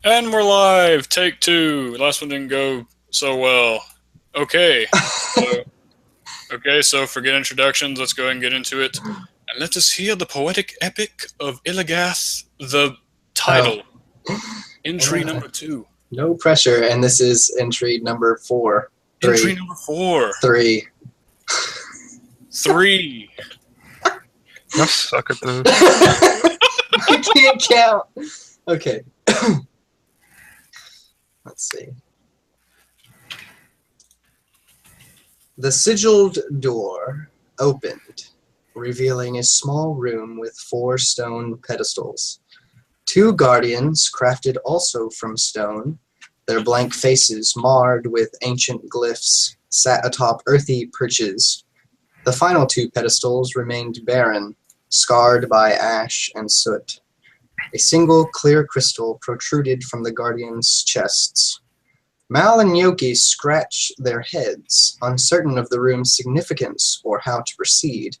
And we're live. Take two. Last one didn't go so well. Okay. So, so forget introductions. Let's go ahead and get into it. And let us hear the poetic epic of Illigas, the Oh, title. Entry number 2. no pressure, and this is entry number 4. Entry number 4. 3. 3. I suck at this. I can't count. Okay. Let's see. The sigilled door opened, revealing a small room with 4 stone pedestals. 2 guardians, crafted also from stone, their blank faces marred with ancient glyphs, sat atop earthy perches. The final 2 pedestals remained barren, scarred by ash and soot. A single clear crystal protruded from the guardians' chests. Mal and Yoki scratched their heads, uncertain of the room's significance or how to proceed.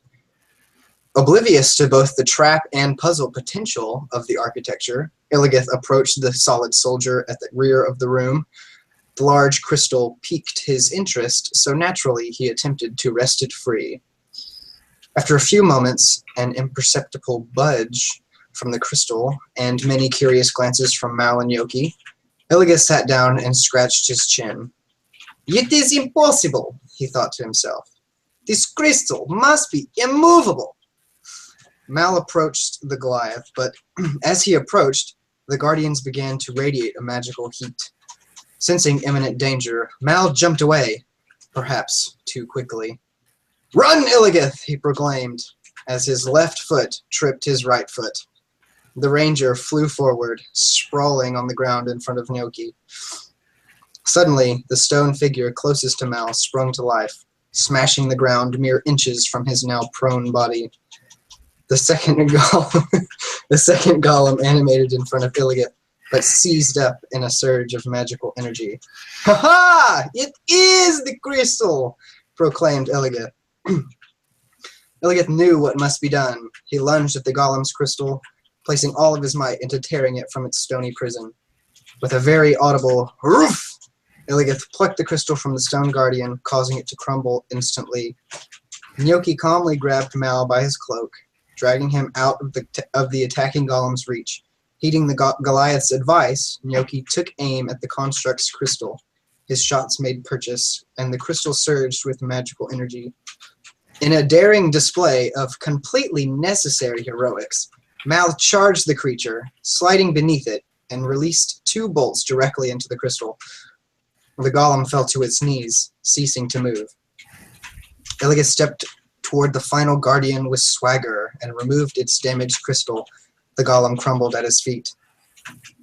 Oblivious to both the trap and puzzle potential of the architecture, Illigith approached the solid soldier at the rear of the room. The large crystal piqued his interest, so naturally he attempted to wrest it free. After a few moments, an imperceptible budge from the crystal, and many curious glances from Mal and Yoki, Illigith sat down and scratched his chin. "It is impossible," he thought to himself. "This crystal must be immovable." Mal approached the Goliath, but as he approached, the guardians began to radiate a magical heat. Sensing imminent danger, Mal jumped away, perhaps too quickly. "Run, Illigith!" he proclaimed, as his left foot tripped his right foot. The ranger flew forward, sprawling on the ground in front of Gnocchi. Suddenly, the stone figure closest to Mal sprung to life, smashing the ground mere inches from his now prone body. The second golem animated in front of Illigith, but seized up in a surge of magical energy. "Ha-ha! It is the crystal!" proclaimed Illigith. Illigith knew what must be done. He lunged at the golem's crystal, placing all of his might into tearing it from its stony prison. With a very audible "Roof!" Illigith plucked the crystal from the stone guardian, causing it to crumble instantly. Gnocchi calmly grabbed Mal by his cloak, dragging him out of the attacking golem's reach. Heeding the Goliath's advice, Gnocchi took aim at the construct's crystal. His shots made purchase, and the crystal surged with magical energy. In a daring display of completely necessary heroics, Mal charged the creature, sliding beneath it, and released 2 bolts directly into the crystal. The golem fell to its knees, ceasing to move. Illigith stepped toward the final guardian with swagger and removed its damaged crystal. The golem crumbled at his feet.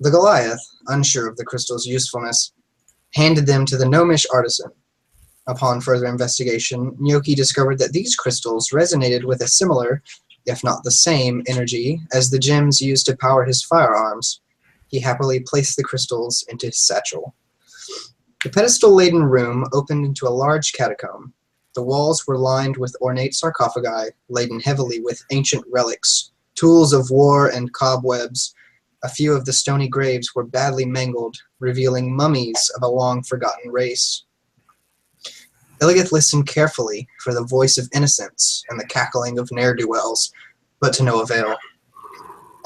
The Goliath, unsure of the crystal's usefulness, handed them to the gnomish artisan. Upon further investigation, Gnocchi discovered that these crystals resonated with a similar, if not the same, energy as the gems used to power his firearms. He happily placed the crystals into his satchel. The pedestal-laden room opened into a large catacomb. The walls were lined with ornate sarcophagi, laden heavily with ancient relics, tools of war and cobwebs. A few of the stony graves were badly mangled, revealing mummies of a long-forgotten race. Illigith listened carefully for the voice of innocence and the cackling of ne'er-do-wells, but to no avail.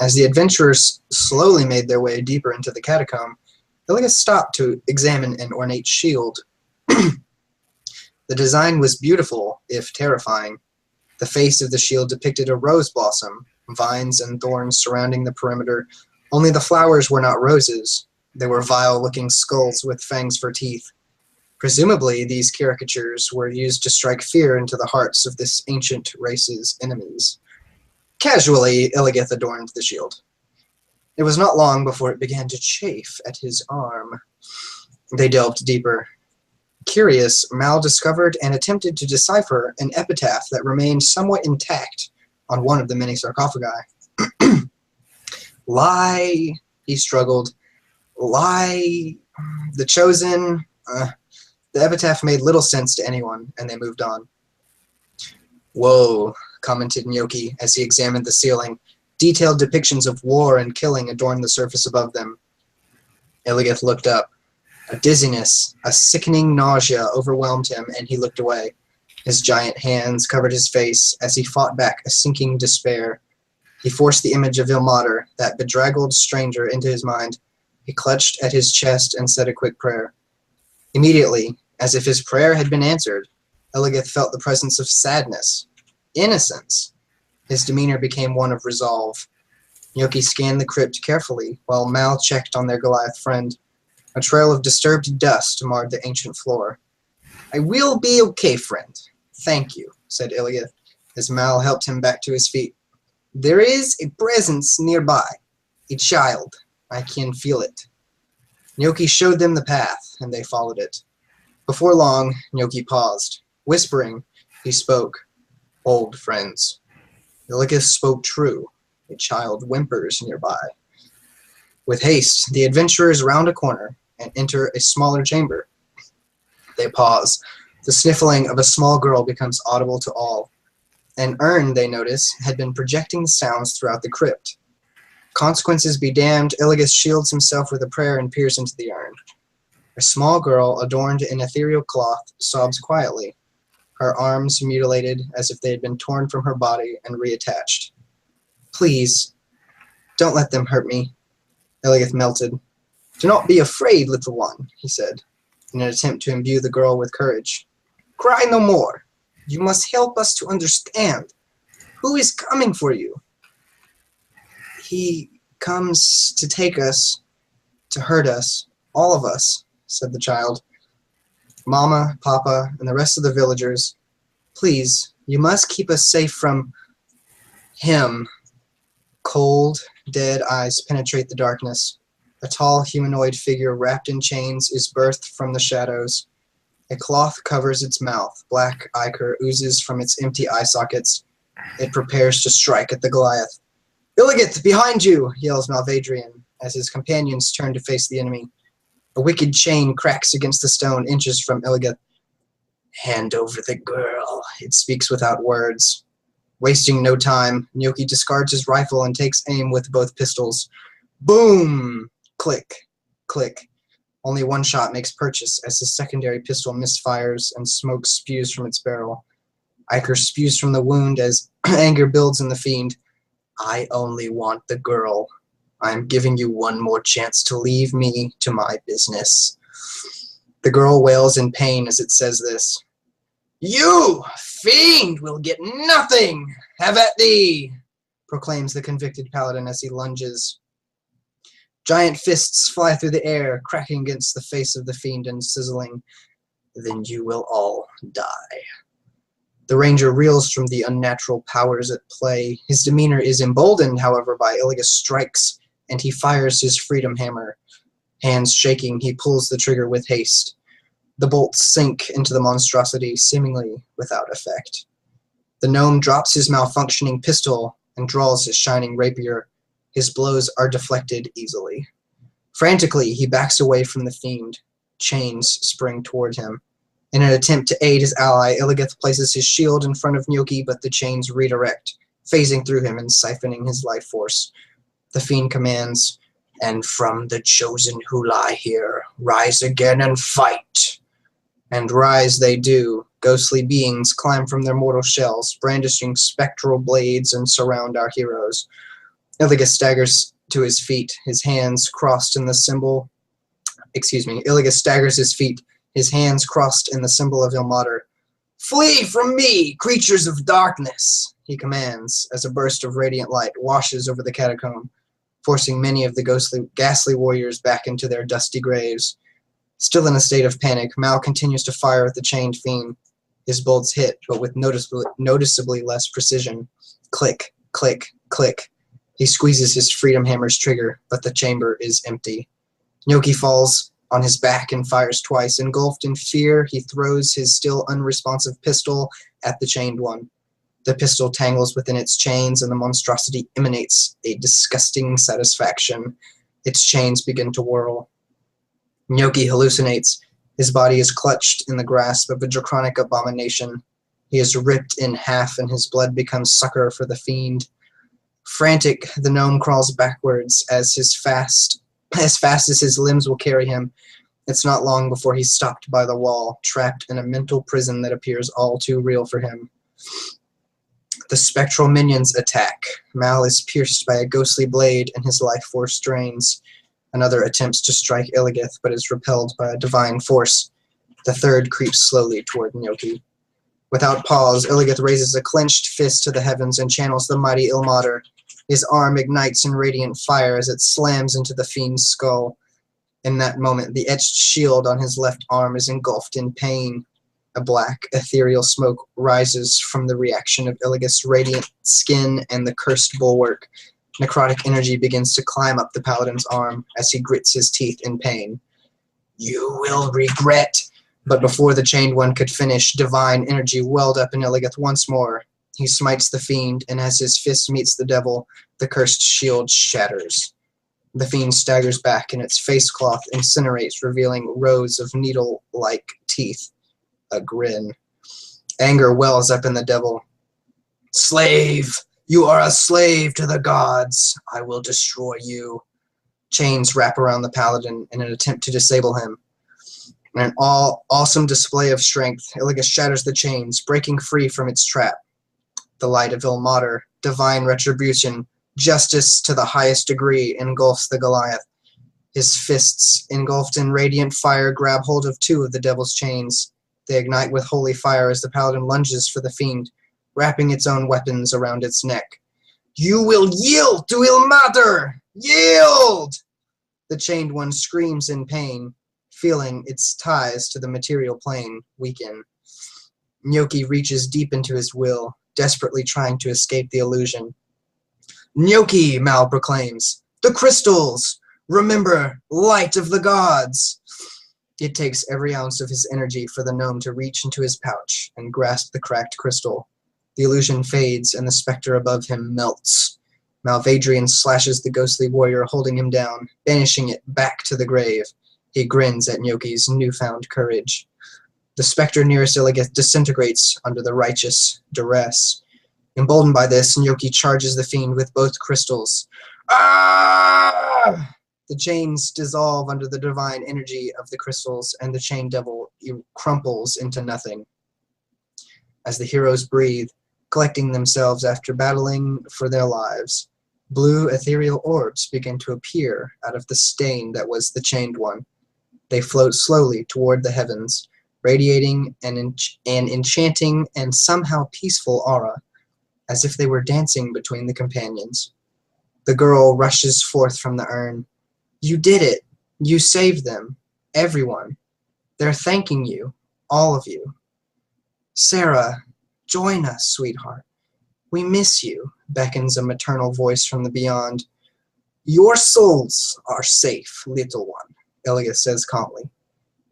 As the adventurers slowly made their way deeper into the catacomb, Illigith stopped to examine an ornate shield. The design was beautiful, if terrifying. The face of the shield depicted a rose blossom, vines and thorns surrounding the perimeter. Only the flowers were not roses. They were vile-looking skulls with fangs for teeth. Presumably, these caricatures were used to strike fear into the hearts of this ancient race's enemies. Casually, Illigith adorned the shield. It was not long before it began to chafe at his arm. They delved deeper. Curious, Mal discovered and attempted to decipher an epitaph that remained somewhat intact on one of the many sarcophagi. "Lie," he struggled. "Lie, the chosen." The epitaph made little sense to anyone, and they moved on. "Whoa," commented Gnocchi as he examined the ceiling. Detailed depictions of war and killing adorned the surface above them. Illigith looked up. A dizziness, a sickening nausea overwhelmed him, and he looked away. His giant hands covered his face as he fought back a sinking despair. He forced the image of Ilmater, that bedraggled stranger, into his mind. He clutched at his chest and said a quick prayer. Immediately, as if his prayer had been answered, Illigith felt the presence of sadness, innocence. His demeanor became one of resolve. Gnocchi scanned the crypt carefully, while Mal checked on their Goliath friend. A trail of disturbed dust marred the ancient floor. "I will be okay, friend. Thank you," said Illigith, as Mal helped him back to his feet. "There is a presence nearby. A child. I can feel it." Gnocchi showed them the path, and they followed it. Before long, Gnocchi paused. Whispering, he spoke. "Old friends." Illigith spoke true. A child whimpers nearby. With haste, the adventurers round a corner and enter a smaller chamber. They pause. The sniffling of a small girl becomes audible to all. An urn, they notice, had been projecting the sounds throughout the crypt. Consequences be damned, Illigith shields himself with a prayer and peers into the urn. A small girl, adorned in ethereal cloth, sobs quietly, her arms mutilated as if they had been torn from her body and reattached. "Please, don't let them hurt me." Illigith melted. "Do not be afraid, little one," he said, in an attempt to imbue the girl with courage. "Cry no more. You must help us to understand. Who is coming for you?" "He comes to take us, to hurt us, all of us," said the child. "Mama, Papa, and the rest of the villagers, please, you must keep us safe from him." Cold, dead eyes penetrate the darkness. A tall humanoid figure wrapped in chains is birthed from the shadows. A cloth covers its mouth. Black ichor oozes from its empty eye sockets. It prepares to strike at the Goliath. "Illigith, behind you!" yells Malvadrian, as his companions turn to face the enemy. A wicked chain cracks against the stone inches from Illigith. "Hand over the girl," it speaks without words. Wasting no time, Gnocchi discards his rifle and takes aim with both pistols. Boom! Click, click. Only one shot makes purchase as his secondary pistol misfires and smoke spews from its barrel. Ichor spews from the wound as anger builds in the fiend. "I only want the girl. I am giving you one more chance to leave me to my business." The girl wails in pain as it says this. "You, fiend, will get nothing! Have at thee!" proclaims the convicted paladin as he lunges. Giant fists fly through the air, cracking against the face of the fiend and sizzling. "Then you will all die." The ranger reels from the unnatural powers at play. His demeanor is emboldened, however, by Illigith's strikes, and he fires his freedom hammer. Hands shaking, he pulls the trigger with haste. The bolts sink into the monstrosity, seemingly without effect. The gnome drops his malfunctioning pistol and draws his shining rapier. His blows are deflected easily. Frantically, he backs away from the fiend. Chains spring toward him. In an attempt to aid his ally, Illigith places his shield in front of Gnocchi, but the chains redirect, phasing through him and siphoning his life force. The fiend commands, "And from the chosen who lie here, rise again and fight." And rise they do. Ghostly beings climb from their mortal shells, brandishing spectral blades, and surround our heroes. Illigith staggers to his feet, his hands crossed in the symbol. Illigith staggers his feet, his hands crossed in the symbol of Ilmater. "Flee from me, creatures of darkness," he commands, as a burst of radiant light washes over the catacomb, forcing many of the ghastly warriors back into their dusty graves. Still in a state of panic, Mal continues to fire at the chained fiend. His bolts hit, but with noticeably less precision. Click, click, click. He squeezes his freedom hammer's trigger, but the chamber is empty. Gnocchi falls on his back and fires twice. Engulfed in fear, he throws his still unresponsive pistol at the chained one. The pistol tangles within its chains, and the monstrosity emanates a disgusting satisfaction. Its chains begin to whirl. Gnocchi hallucinates. His body is clutched in the grasp of a draconic abomination. He is ripped in half, and his blood becomes succor for the fiend. Frantic, the gnome crawls backwards as his fast as fast as his limbs will carry him. It's not long before he's stopped by the wall, trapped in a mental prison that appears all too real for him. The spectral minions attack. Mal is pierced by a ghostly blade and his life force drains. Another attempts to strike Illigith, but is repelled by a divine force. The third creeps slowly toward Gnocchi. Without pause, Illigith raises a clenched fist to the heavens and channels the mighty Ilmater. His arm ignites in radiant fire as it slams into the fiend's skull. In that moment, the etched shield on his left arm is engulfed in pain. A black, ethereal smoke rises from the reaction of Illigith's radiant skin and the cursed bulwark. Necrotic energy begins to climb up the paladin's arm as he grits his teeth in pain. You will regret. But before the chained one could finish, divine energy welled up in Illigith once more. He smites the fiend, and as his fist meets the devil, the cursed shield shatters. The fiend staggers back, and its face cloth incinerates, revealing rows of needle-like teeth. A grin. Anger wells up in the devil. Slave! You are a slave to the gods! I will destroy you. Chains wrap around the paladin in an attempt to disable him. In an awesome display of strength, Illigith shatters the chains, breaking free from its trap. The light of Ilmater, divine retribution, justice to the highest degree, engulfs the Goliath. His fists, engulfed in radiant fire, grab hold of two of the devil's chains. They ignite with holy fire as the paladin lunges for the fiend, wrapping its own weapons around its neck. You will yield to Ilmater! Yield! The chained one screams in pain, feeling its ties to the material plane weaken. Gnocchi reaches deep into his will, desperately trying to escape the illusion. Gnocchi, Mal proclaims. The crystals! Remember, light of the gods! It takes every ounce of his energy for the gnome to reach into his pouch and grasp the cracked crystal. The illusion fades, and the specter above him melts. Malvadrian slashes the ghostly warrior, holding him down, banishing it back to the grave. He grins at Gnocchi's newfound courage. The specter nearest Illigith disintegrates under the righteous duress. Emboldened by this, Gnocchi charges the fiend with both crystals. Ah! The chains dissolve under the divine energy of the crystals, and the chained devil crumples into nothing. As the heroes breathe, collecting themselves after battling for their lives, blue ethereal orbs begin to appear out of the stain that was the chained one. They float slowly toward the heavens, radiating an enchanting and somehow peaceful aura, as if they were dancing between the companions. The girl rushes forth from the urn. You did it. You saved them. Everyone. They're thanking you. All of you. Sarah, join us, sweetheart. We miss you, beckons a maternal voice from the beyond. Your souls are safe, little one, Illios says calmly.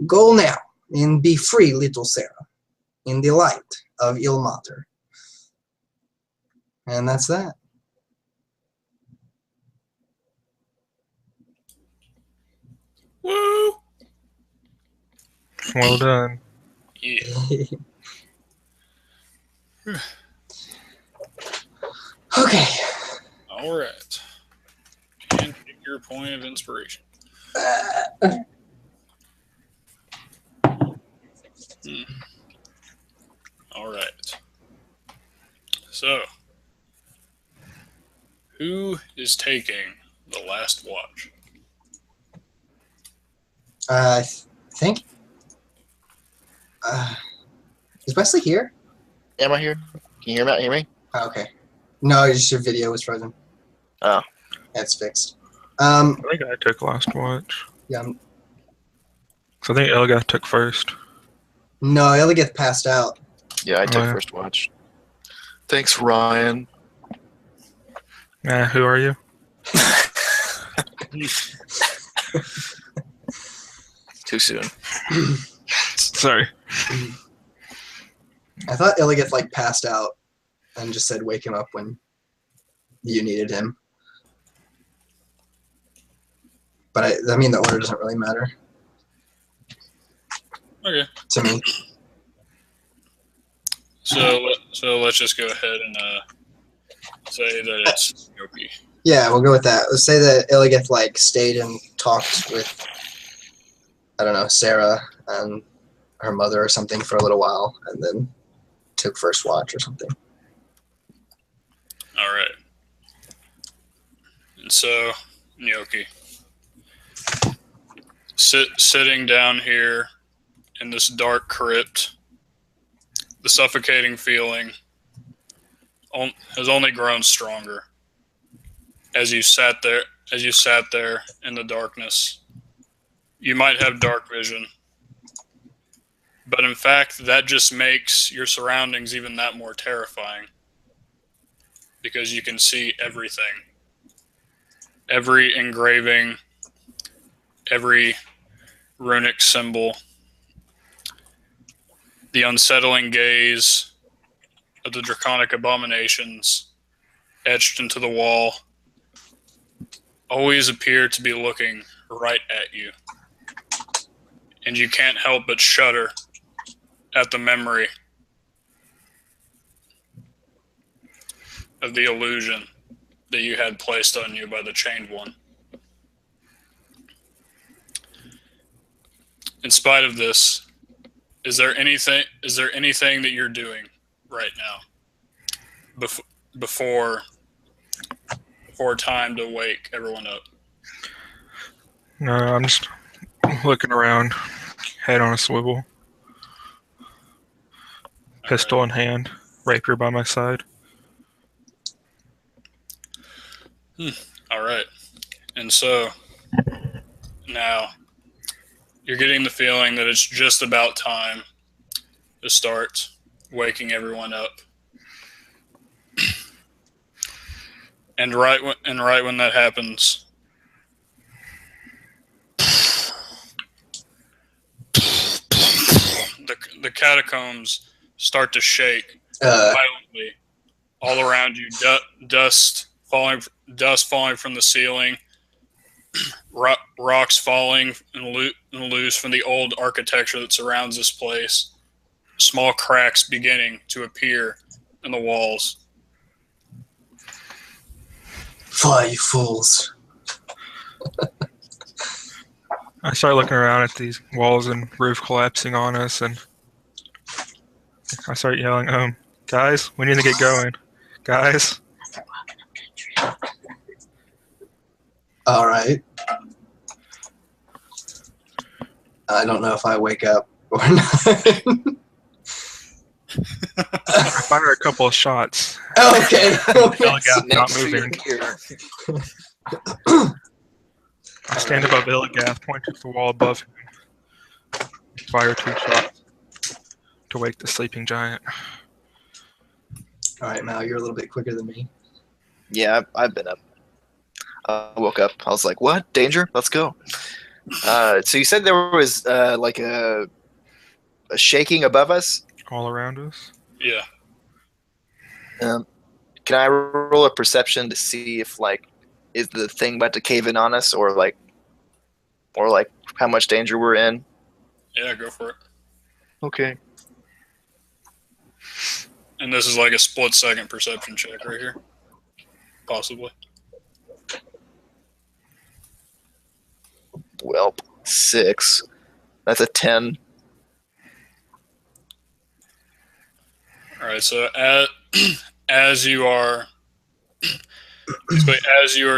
Go now, and be free, little Sarah, in the light of Ilmater. And that's that. Woo! Well done. Yeah. Okay. All right. And pick your point of inspiration. All right. So, who is taking the last watch? I think. Is Wesley here? Am I here? Can you hear me? Oh, okay. No, just your video was frozen. Oh. That's fixed. I think I took last watch. Yeah. So I think Elga took first. No, Illigith passed out. Yeah, I took yeah. first watch. Thanks, Ryan. Who are you? Too soon. Sorry. I thought Illigith passed out and just said wake him up when you needed him. But I mean the order doesn't really matter Okay. to me. So let's just go ahead and say that it's Yoki. Yeah, we'll go with that. Let's say that Illigith like stayed and talked with, I don't know, Sarah and her mother or something for a little while, and then took first watch or something. All right. And so, Gnocchi, sitting down here in this dark crypt, the suffocating feeling has only grown stronger as you sat there. As you sat there in the darkness, you might have dark vision, but in fact, that just makes your surroundings even that more terrifying because you can see everything. Every engraving, every runic symbol, the unsettling gaze of the draconic abominations etched into the wall always appear to be looking right at you. And you can't help but shudder at the memory of the illusion that you had placed on you by the Chained One. In spite of this, is there anything that you're doing right now before time to wake everyone up? No, I'm just looking around, head on a swivel, pistol in hand, rapier by my side. All right. And so now you're getting the feeling that it's just about time to start waking everyone up. And right when that happens, the catacombs start to shake violently all around you. Dust falling from the ceiling, rocks falling and loose from the old architecture that surrounds this place. Small cracks beginning to appear in the walls. Fly, you fools. I start looking around at these walls and roof collapsing on us, and I start yelling, guys, we need to get going. Guys. All right. I don't know if I wake up or not. I fire a couple of shots. Okay. Illigath not moving. I stand above Illigath, point to the wall above him. Fire 2 shots to wake the sleeping giant. All right, Mal, you're a little bit quicker than me. Yeah, I've been up. I woke up. I was like, "What? Danger? Let's go." So you said there was like a shaking above us. All around us? Yeah. Can I roll a perception to see if like is the thing about to cave in on us, or like how much danger we're in? Yeah, go for it. Okay. And this is like a split-second perception check right here. Possibly. Well, 6. That's a 10. All right, so as you are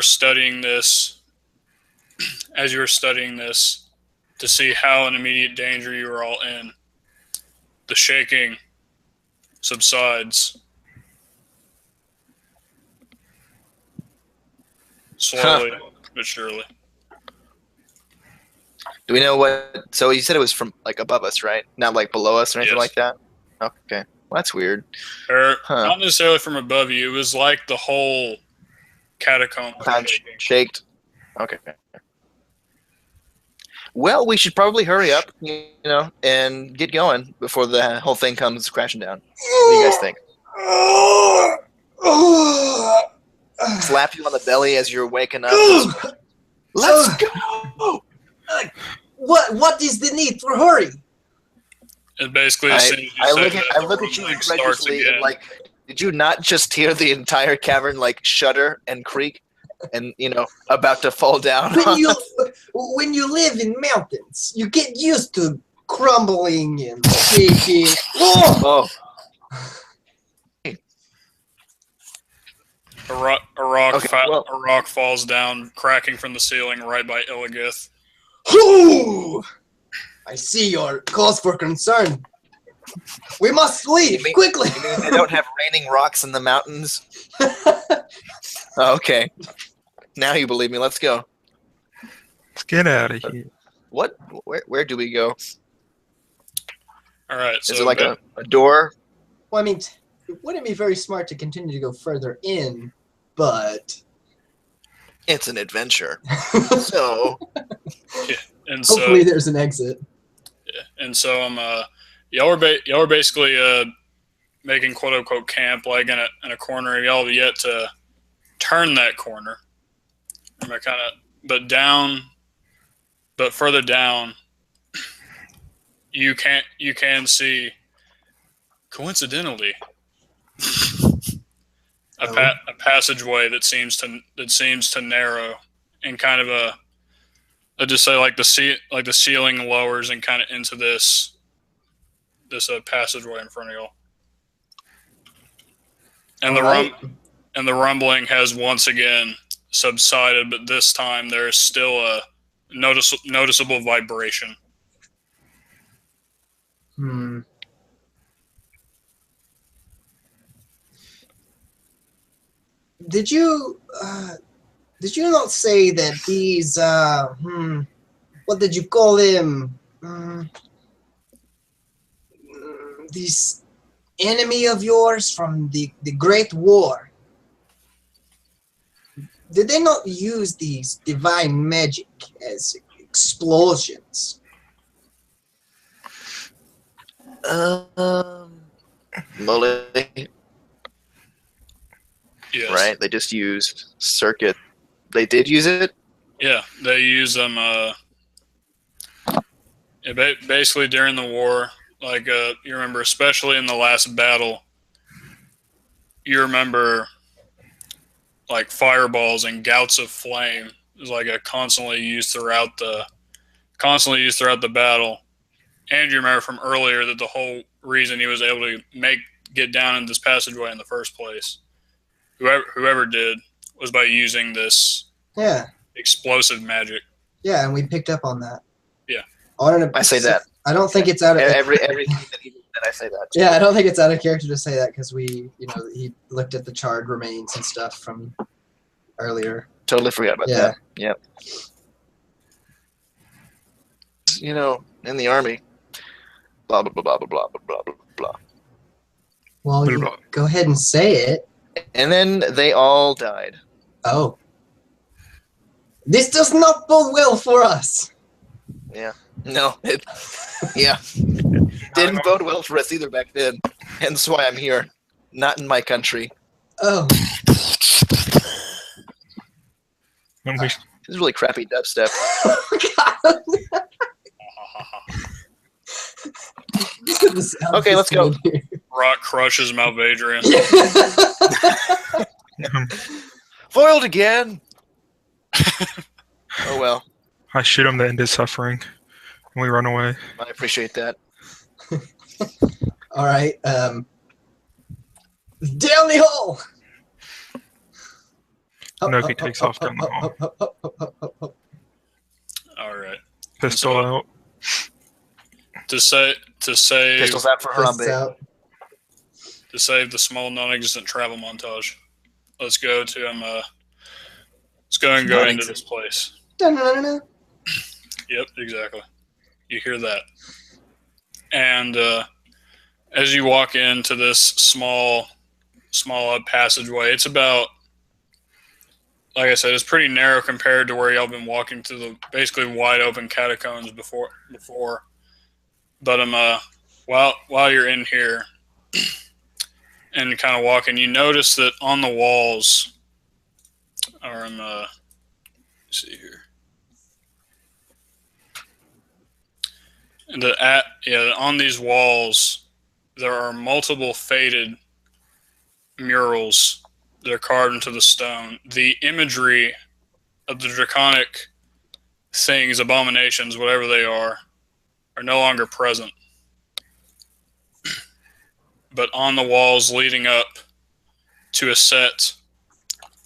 studying this, to see how in immediate danger you are all in, the shaking subsides slowly but surely. Do we know what? So you said it was from like above us, right? Not like below us or anything like that? Okay. Well, that's weird. Not necessarily from above you. It was like the whole catacomb shaked. Okay. Well, we should probably hurry up, and get going before the whole thing comes crashing down. What do you guys think? Slap you on the belly as you're waking up. Let's go. What is the need for hurry? And basically, I look at you incredulously and like, did you not just hear the entire cavern like shudder and creak? and about to fall down. When you live in mountains, you get used to crumbling and shaking. Oh, A rock falls down, cracking from the ceiling right by Illigith. I see your cause for concern. We must leave quickly. You mean they don't have raining rocks in the mountains? Okay. Now you believe me. Let's go. Let's get out of here. What? Where do we go? All right. Is it like a door? Well, I mean, it wouldn't be very smart to continue to go further in, but It's an adventure. So, yeah, and hopefully there's an exit. Yeah, and so y'all are basically making quote unquote camp like in a corner. Y'all have yet to turn that corner. But further down, you can see, coincidentally, a passageway that seems to narrow, and kind of I just say like the ceiling lowers and kind of into this passageway in front of y'all, and the rumbling has once again subsided, but this time there's still a noticeable vibration. Did you not say that these what did you call them? These enemy of yours from the Great War. Did they not use these divine magic as explosions? Mole. Yes. Right? They just used circuit. They did use it? Yeah, they use them basically during the war. Like you remember, especially in the last battle, you remember like fireballs and gouts of flame is like constantly used throughout the battle. And you remember from earlier that the whole reason he was able to get down in this passageway in the first place, whoever did, was by using this explosive magic. Yeah, and we picked up on that. Yeah. I say that. I don't think it's out of everything that he did, I say that. Yeah, I don't think it's out of character to say that because he looked at the charred remains and stuff from earlier. Totally forgot about that. Yep. In the army. Blah blah blah blah blah blah blah blah. Well, go ahead and say it. And then they all died. Oh. This does not bode well for us. Yeah. No. Didn't bode well for us either back then. Hence why I'm here. Not in my country. Oh. This is really crappy dubstep. God. Okay, let's go. Rock crushes Malvadrian. Foiled again. Oh well. I shoot him to end his suffering, and we run away. I appreciate that. All right. Down the hole. Noki takes off down the hall. All right. Pistol out. To save Pistols out for Harambe. To save the small non-existent travel montage, let's go into let's go into this place. Dun-dun-dun-dun. Yep, exactly. You hear that, and as you walk into this small passageway, it's about, like I said, it's pretty narrow compared to where y'all been walking through the basically wide open catacombs before. But while you're in here and kind of walking, you notice that on the walls are let's see here. And on these walls there are multiple faded murals They're carved into the stone. The imagery of the draconic things, abominations, whatever they are no longer present. But on the walls leading up to a set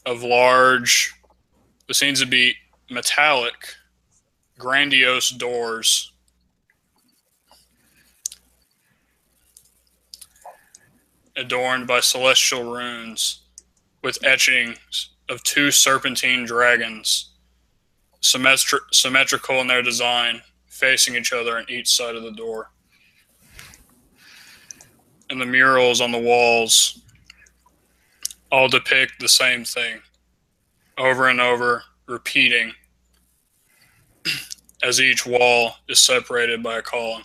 of large, what seems to be metallic, grandiose doors. Adorned by celestial runes with etchings of 2 serpentine dragons, symmetrical in their design, facing each other on each side of the door. And the murals on the walls all depict the same thing, over and over, repeating, as each wall is separated by a column.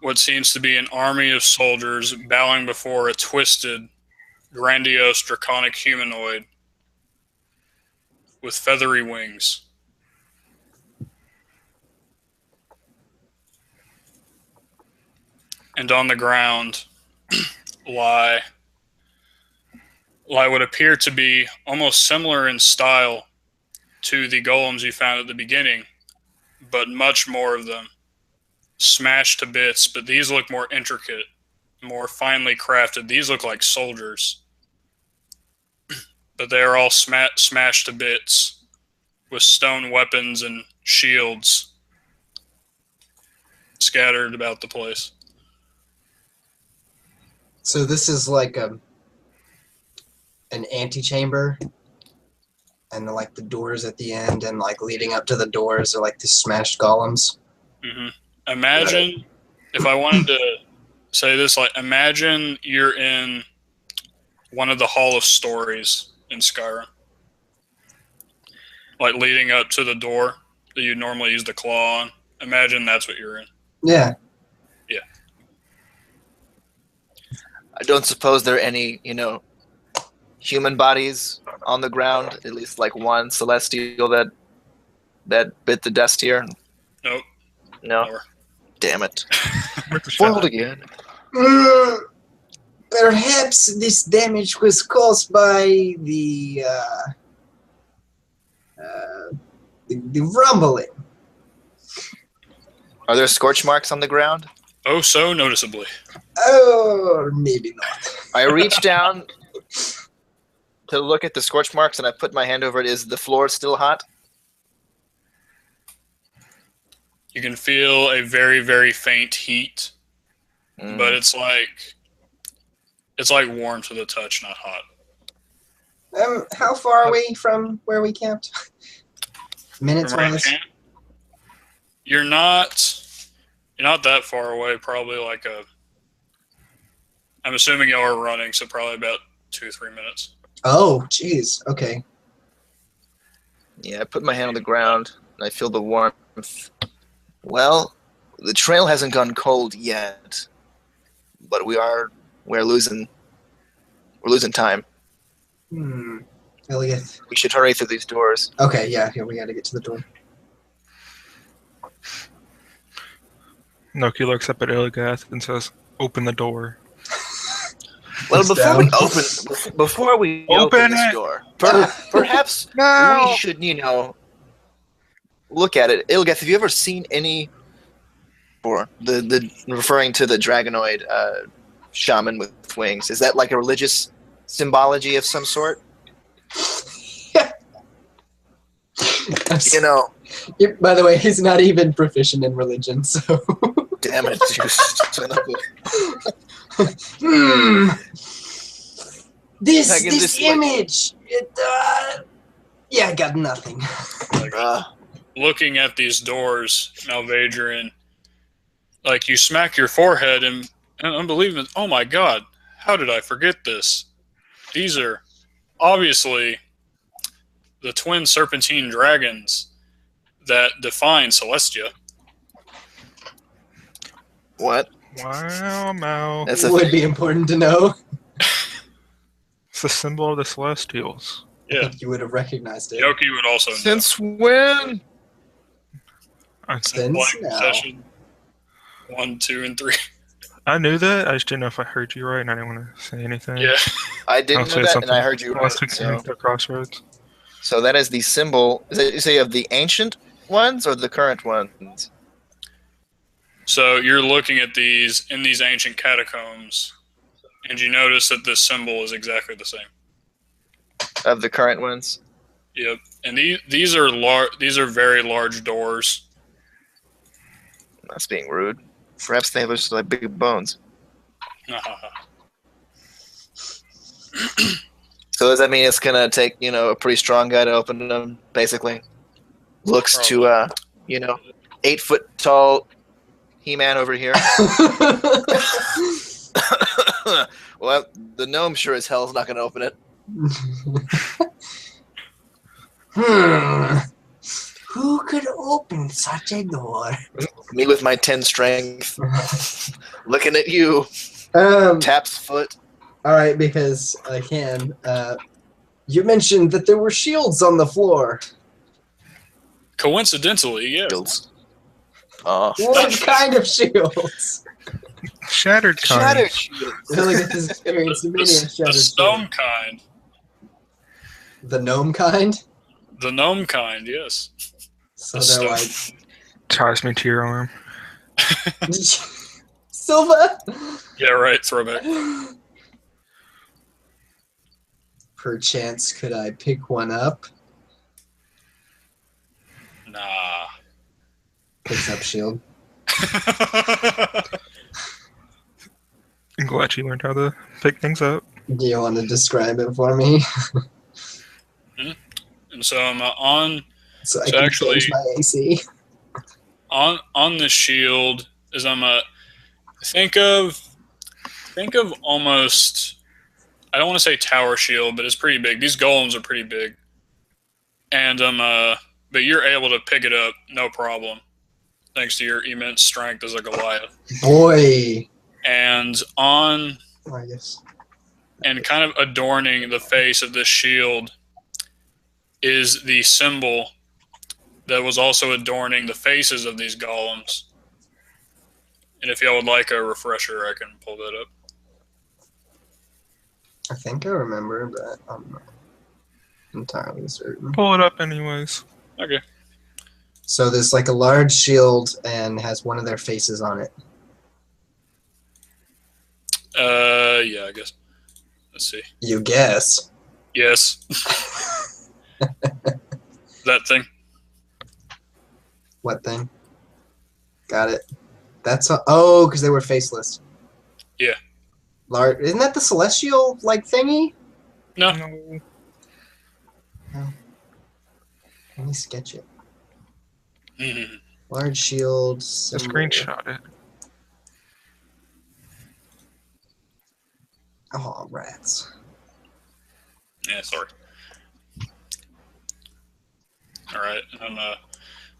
What seems to be an army of soldiers bowing before a twisted, grandiose, draconic humanoid with feathery wings. And on the ground lie what appear to be almost similar in style to the golems you found at the beginning, but much more of them, smashed to bits, but these look more intricate, more finely crafted. These look like soldiers, but they are all smashed to bits with stone weapons and shields scattered about the place. So this is like an antechamber, and like the doors at the end, and like leading up to the doors are like the smashed golems. Mm-hmm. Imagine, if I wanted to say this, like imagine you're in one of the Hall of Stories in Skyrim, like leading up to the door that you normally use the claw on. Imagine that's what you're in. Yeah. Yeah. I don't suppose there are any, human bodies on the ground. At least like one celestial that bit the dust here. Nope. No. Never. Damn it. Where's the Foiled shot? again. Perhaps this damage was caused by the rumbling. Are there scorch marks on the ground? Oh, so noticeably. Or maybe not. I reach down to look at the scorch marks, and I put my hand over it. Is the floor still hot? You can feel a very, very faint heat, but it's like warm to the touch, not hot. How far are we from where we camped? Minutes From wise? right You're not that far away. Probably like I'm assuming y'all are running, so probably about 2-3 minutes. Oh, jeez. Okay. Yeah, I put my hand on the ground, and I feel the warmth. Well, the trail hasn't gone cold yet, but we're losing time. Elliot. We should hurry through these doors. Okay, yeah, here we gotta get to the door. Noki looks up at Illigath and says, "Open the door." Well, It's before we Open open this it! door, perhaps No! we should, look at it. Ilgath, have you ever seen any, or the referring to the dragonoid shaman with wings? Is that like a religious symbology of some sort? By the way, he's not even proficient in religion, so. Damn it! You son of a- This image. I got nothing. Looking at these doors, Malvadrian, like you smack your forehead and unbelievable. Oh my God! How did I forget this? These are obviously the twin serpentine dragons that define Celestia. What? Wow, Mal. That's It would be important to know. It's the symbol of the Celestials. I Yeah, think you would have recognized it. Yoki would also know. Since when? I, Since Like now. session 1, 2, and 3. I knew that. I just didn't know if I heard you right, and I didn't want to say anything. Yeah. I I'll didn't know say that, something. and I heard you right. Unless we So, connect the crossroads. so that is the symbol. Is it, you say of the ancient ones or the current ones? So you're looking at these in these ancient catacombs, and you notice that this symbol is exactly the same. Of the current ones? Yep. And these are these are very large doors. That's being rude. Perhaps they have just like big bones. So does that mean it's gonna take, you know, a pretty strong guy to open them, basically? Looks to 8 foot tall He-Man over here. Well, the gnome sure as hell is not gonna open it. Who could open such a door? Me with my 10 strength. Looking at you. Taps foot. Alright, because I can. You mentioned that there were shields on the floor. Coincidentally, yeah. Shields. What kind of shields? Shattered kind. Shattered shields. Illios has experienced many a The shattered stone shield. kind. The gnome kind? The gnome kind, yes. So The they're stone. like... Ties me to your arm. Silva? Yeah, right, throwback. Perchance could I pick one up? Nah. Picks up shield. I'm glad you learned how to pick things up. Do you want to describe it for me? And so I'm on So I So can actually- change my AC. on the shield is I'm a think of almost, I don't want to say tower shield, but it's pretty big. These golems are pretty big. And but you're able to pick it up no problem, thanks to your immense strength as a Goliath. Boy! And on I guess. and kind of adorning the face of this shield is the symbol that was also adorning the faces of these golems. And if y'all would like a refresher, I can pull that up. I think I remember, but I'm not entirely certain. Pull it up anyways. Okay. So there's like a large shield and has one of their faces on it. Yeah, I guess. Let's see. You guess. Yes. That thing. What thing? Got it. That's a, oh, because they were faceless. Yeah. Large. Isn't that the celestial like thingy? No. Let me sketch it. Mhm. Large shield. Just symbol. screenshot it. Oh, rats. Yeah, sorry. All right. And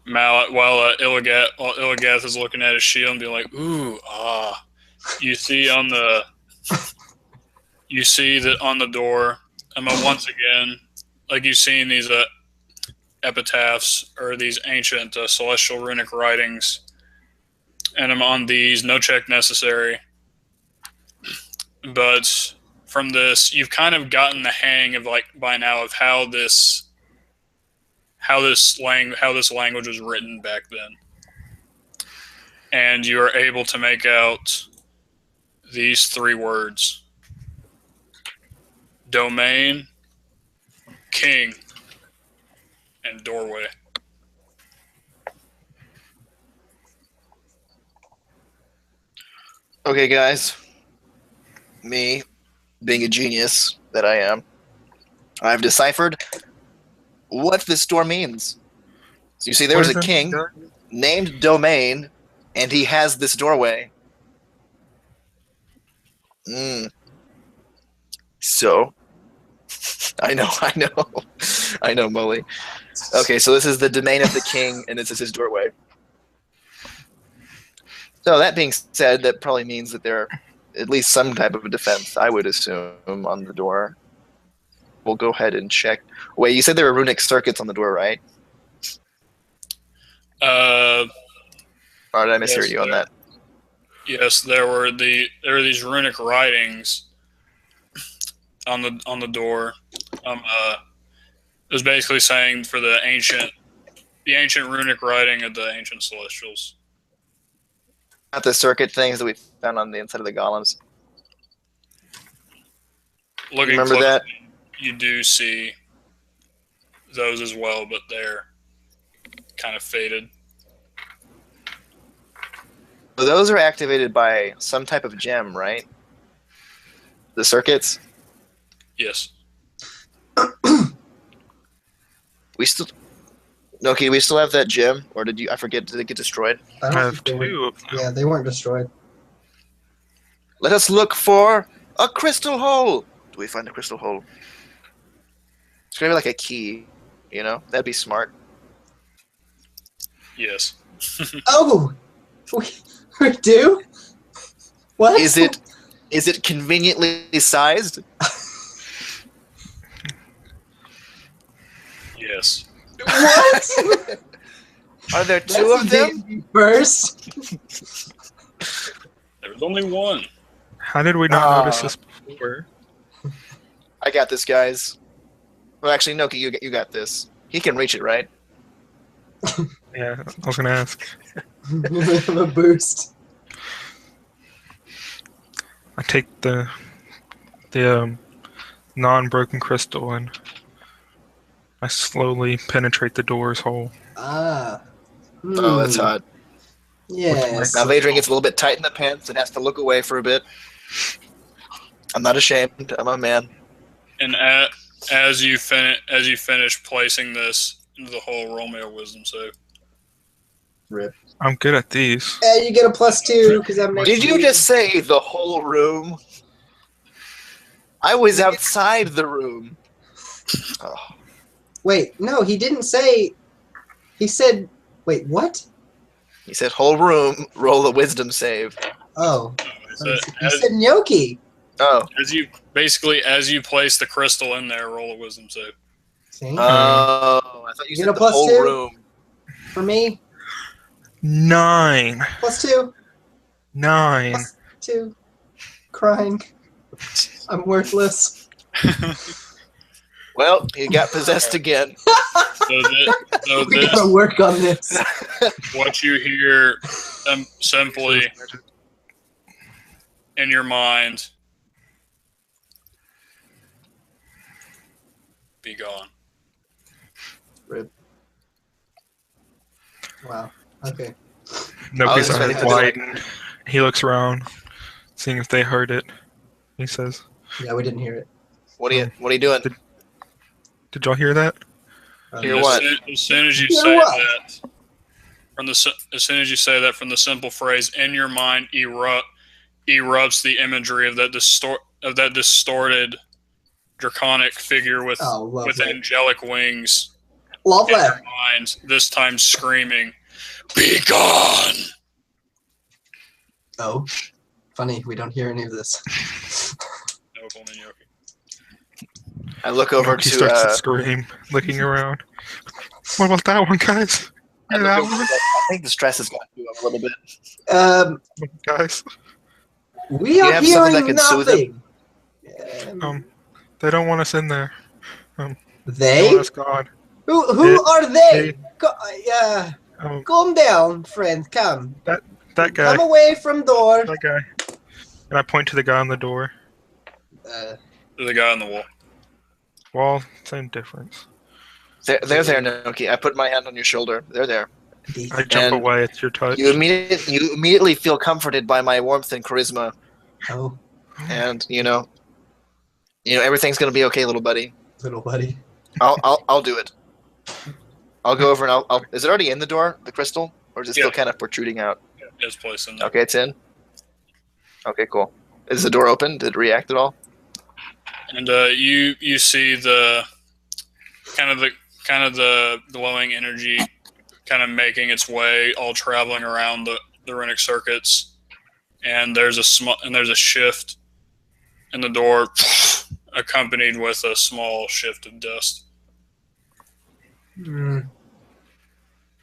Mal, while Illigath is looking at his shield and be like, "Ooh, ah," you see that on the door. Once again, like you've seen these epitaphs or these ancient celestial runic writings, and I'm on these. No check necessary. But from this, you've kind of gotten the hang of, like, by now, of how this language was written back then, and you are able to make out these 3 words: domain, king, and doorway. Okay, guys. Me, being a genius that I am, I've deciphered what this door means. So you see, there was a king named Domain, and he has this doorway. So, I know, Molly. Okay, so this is the domain of the king, and this is his doorway. So that being said, that probably means that there are at least some type of a defense, I would assume, on the door. We'll go ahead and check. Wait, you said there were runic circuits on the door, right? Or did I mishear you on that? Yes, there were these runic writings on the door. It was basically saying for the ancient runic writing of the ancient Celestials. Not the circuit things that we found on the inside of the golems. Looking Remember close, that? you do see those as well, but they're kind of faded. So those are activated by some type of gem, right? The circuits. Yes. We still. Okay, we still have that gem, or did you? I forget. Did it get destroyed? I I don't have think they were. two of them. Yeah, they weren't destroyed. Let us look for a crystal hole. Do we find a crystal hole? It's gonna be like a key, you know? That'd be smart. Yes. Oh, we do. What Is it conveniently sized? Yes. What? Are there That's two a of them? D&D first. There was only one. How did we not notice this before? I got this, guys. Well, actually, Noki, you got this. He can reach it, right? Yeah, I was gonna ask. A boost. I take the non-broken crystal and I slowly penetrate the door's hole. Ah. Oh, that's hot. Yes. Now, if Adrian gets a little bit tight in the pants and has to look away for a bit. I'm not ashamed. I'm a man. And as you finish placing this into the hole, roll me a wisdom save. Rip. I'm good at these. Hey, you get a +2 because I'm next Did to you just say the whole room? I was outside the room. Oh. Wait, no, he didn't say. He said. Wait, what? He said whole room, roll a wisdom save. Oh. So He said gnocchi. Oh. as you place the crystal in there, roll a wisdom save. See? Oh, I thought you Get said a the whole +2? room. For me, 9. +2. 9. +2. Crying. I'm worthless. Well, he got possessed again. So We gotta work on this. what you hear simply in your mind, be gone. Rip. Wow. Okay. Nobody's just eyes ready to widen. He looks around, seeing if they heard it. He says, Yeah, we didn't hear it. What are you doing? "Did y'all hear that?" Hear what? As soon as you Hear say what? that, as soon as you say that, from the simple phrase in your mind erupts the imagery of that distorted draconic figure with Oh, lovely. angelic wings Lovely. in your mind. This time screaming, "Be gone!" Oh. Funny, we don't hear any of this. No, only Yoki. I look over He to. starts to scream, looking around. What about that one, guys? I, Hear look that over one, I think the stress has gotten to him a little bit. Um, guys? we You are have something that hearing can soothe him? nothing. They don't want us in there. They They? want us gone. Who are they? Um, Calm down, friend. Come. that guy. Come away from door. That guy. And I point to the guy on the door. The guy on the wall. Wall, same difference. They're there, Noki. I put my hand on your shoulder. They're there. I jump And away at your touch. You immediately feel comforted by my warmth and charisma, Oh, and you know everything's gonna be okay, little buddy. little buddy. I'll do it. I'll go over and I'll. Is it already in the door, the crystal, or is it still Yeah. kind of protruding out? His place in there. Okay, it's in. Okay, cool. Is the door open? Did it react at all? And you see the kind of the glowing energy kind of making its way, all traveling around the runic circuits, and there's a shift in the door, accompanied with a small shift of dust.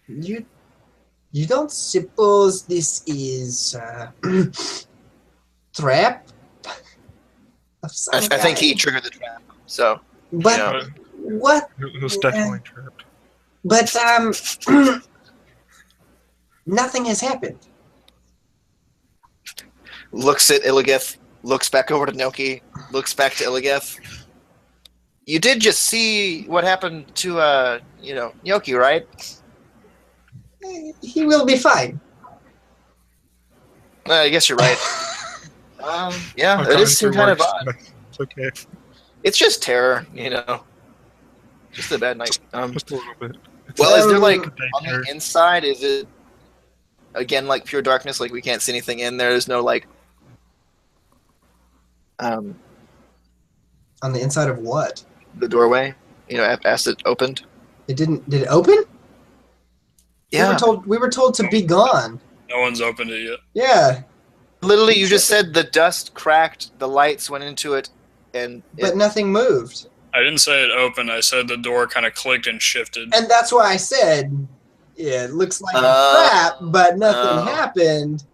You You don't suppose this is trap? Of some I think he kind? triggered the trap. So, But you know, what? It was definitely trapped. But nothing has happened. looks at Illigith, looks back over to Noki, looks back to Illigith. You did just see what happened to, Nyoki, right? He will be fine. I guess you're right. Yeah, I've it gone is through kind of worse. odd. It's okay. It's just terror, Just a bad night. Just a little bit. Well, is there, day on terror. the inside, is it, again, like pure darkness, like we can't see anything in there? There's no, On the inside of what? the doorway, as it opened? It didn't. Did it open? Yeah. We were told to be gone. No one's opened it yet. Yeah, Literally, you just said the dust cracked, the lights went into it, and but nothing moved. I didn't say it opened. I said the door kind of clicked and shifted. And that's why I said, yeah, it looks like a trap, but nothing happened.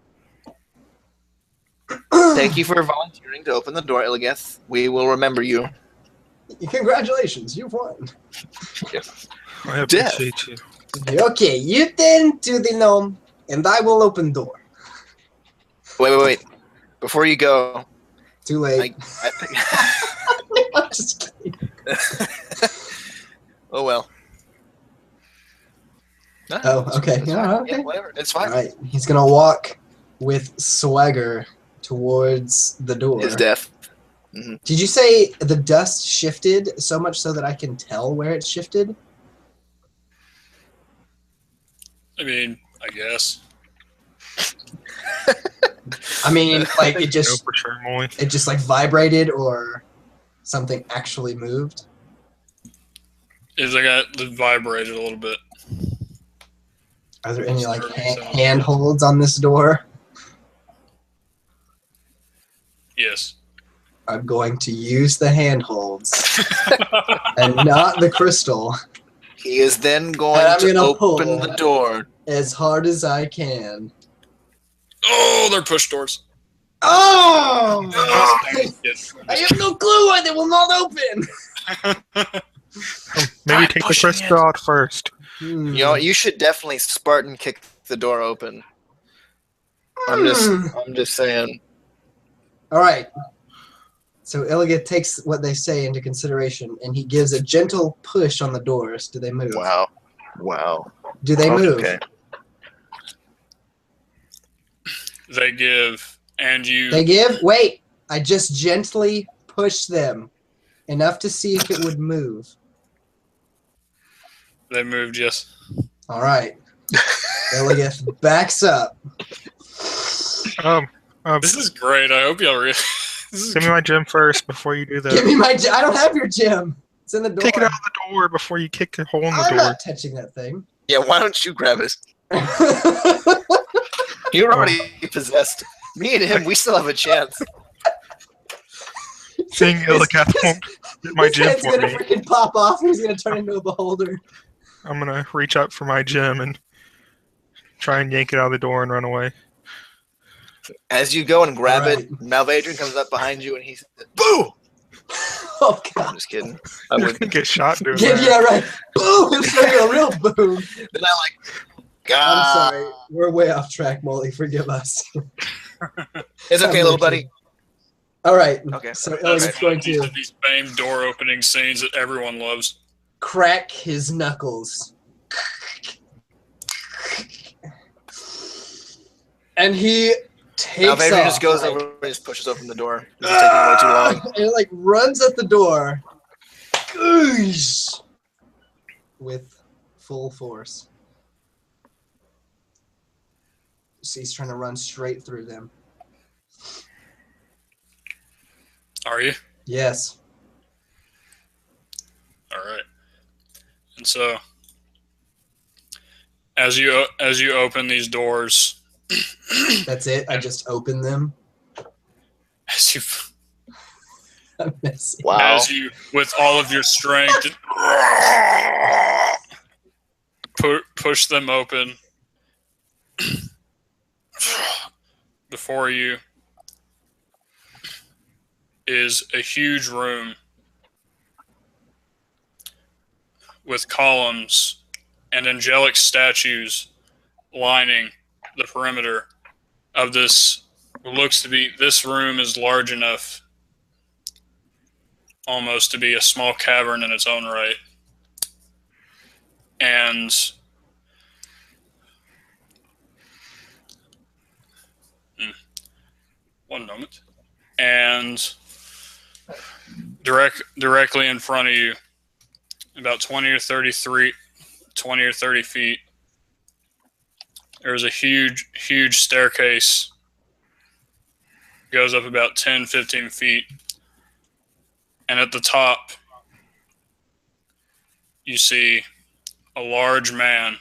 Thank you for volunteering to open the door, Illigith. We will remember you. Congratulations, you've won. I Death. appreciate you. Okay, you turn to the gnome, and I will open door. Wait. Before you go, Too late. I think... I'm just kidding. Oh, well. No, Oh, okay. it's Yeah, fine. okay. Yeah, whatever. It's All fine. right, he's gonna walk with swagger towards the door. His death. Did you say the dust shifted so much so that I can tell where it shifted? I mean, I guess. I mean, like it No, just for sure, Molly. it just like vibrated or something actually moved. Is I got the vibrated a little bit. Are there any like handholds on this door? Yes. I'm going to use the handholds and not the crystal He is then going And I'm to gonna open pull. the door. as hard as I can. Oh, they're push doors. Oh! Yes. I have no clue why they will not open. Maybe Try take the pushing first it. straw out first. You should definitely Spartan kick the door open. I'm just saying. All right. So Illiga takes what they say into consideration, and he gives a gentle push on the doors. Do they move? Wow. Do they move? Okay. They give, and you. They give? Wait. I just gently push them enough to see if it would move. They moved, yes. All right. Illiga backs up. This is great. I hope y'all really. This is Give me my gem first before you do Give that. me my I don't have your gem. It's in the door. Take it out of the door before you kick the hole in the I'm door. not touching that thing. Yeah, why don't you grab it? You're already possessed. Me and him, we still have a chance. Seeing Illicath won't get my His gem head's for gonna me. freaking pop off. He's gonna turn into a beholder. I'm gonna reach out for my gem and try and yank it out of the door and run away. As you go and grab Alright. it, Malvadrian comes up behind you and he says, "Boo!" Oh I'm god. just kidding. I I'm would. gonna get shot doing Yeah, that. yeah, right. Boom! It's like a real boom. Then I I'm God. sorry. We're way off track, Molly. Forgive us. It's okay, little buddy. All right. Okay. So Alright. Elliot's going these to are these famed door opening scenes that everyone loves. crack his knuckles. And he takes Malvadrian off. just goes like, over and just pushes open the door. This is taking way too long. And like runs at the door. Goosh! With full force. So he's trying to run straight through them. Are you? Yes. All right. And so, as you open these doors, That's it. I just open them. as you I'm messy. Wow. as you with all of your strength push them open, before you is a huge room with columns and angelic statues lining the perimeter of this. What looks to be, this room is large enough almost to be a small cavern in its own right. And one moment. And directly in front of you, about 20 or 30 feet, there's a huge staircase. Goes up about 10, 15 feet. And at the top, you see a large man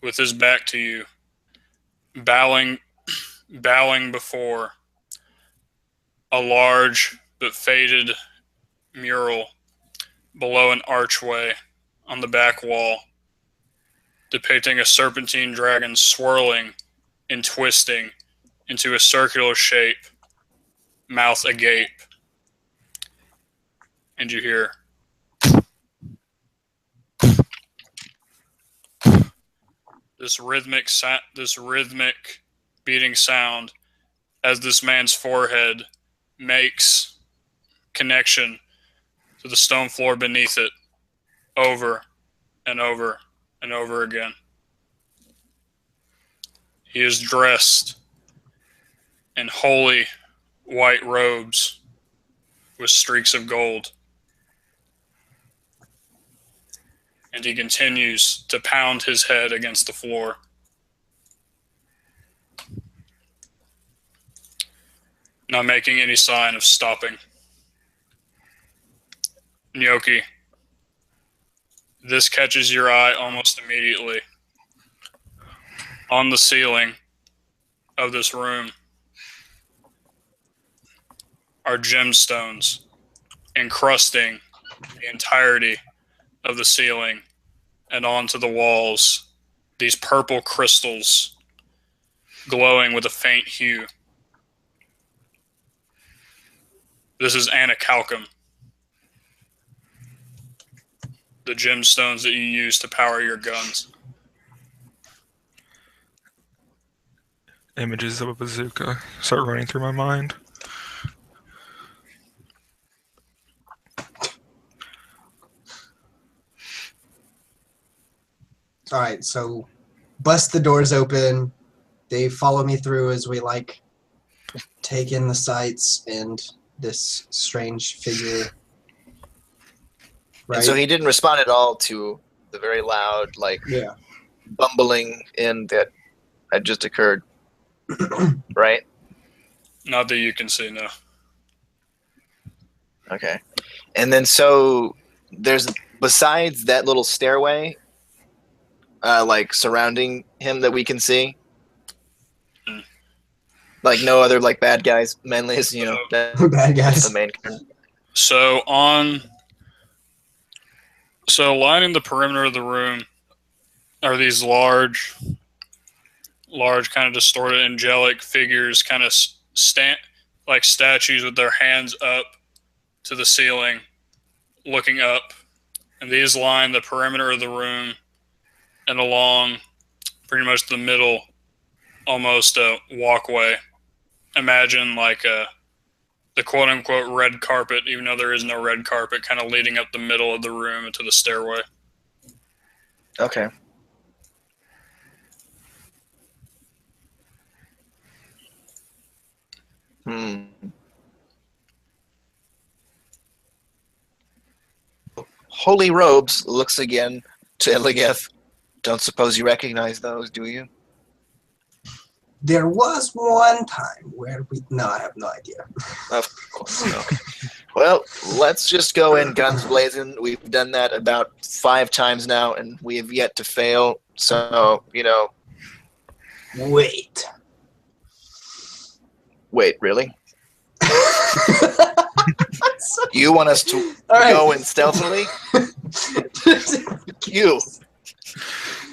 with his back to you, bowing before a large but faded mural below an archway on the back wall, depicting a serpentine dragon swirling and twisting into a circular shape, mouth agape. And you hear this rhythmic beating sound as this man's forehead makes connection to the stone floor beneath it over and over and over again. He is dressed in holy white robes with streaks of gold. And he continues to pound his head against the floor. Not making any sign of stopping. Gnocchi, this catches your eye almost immediately. On the ceiling of this room are gemstones encrusting the entirety of the ceiling and onto the walls. These purple crystals glowing with a faint hue. This is anacalcum, the gemstones that you use to power your guns. Images of a bazooka start running through my mind. All right, so bust the doors open. They follow me through as we take in the sights and this strange figure. Right? And so he didn't respond at all to the very loud, bumbling in that had just occurred. Right? Not that you can see, no. Okay. And then so there's, besides that little stairway, surrounding him that we can see, no other bad guys, mainly is bad guys. The main concern. So lining the perimeter of the room are these large kind of distorted angelic figures, kind of like statues with their hands up to the ceiling, looking up. And these line the perimeter of the room and along pretty much the middle, almost a walkway. Imagine the quote-unquote red carpet, even though there is no red carpet, kind of leading up the middle of the room into the stairway. Okay. Holy robes looks again to Illios. Don't suppose you recognize those, do you? There was one time where no, I have no idea. Of course, no. Well, let's just go in guns blazing. We've done that about 5 times now, and we have yet to fail. So, Wait. Wait, really? You want us to go in stealthily? You.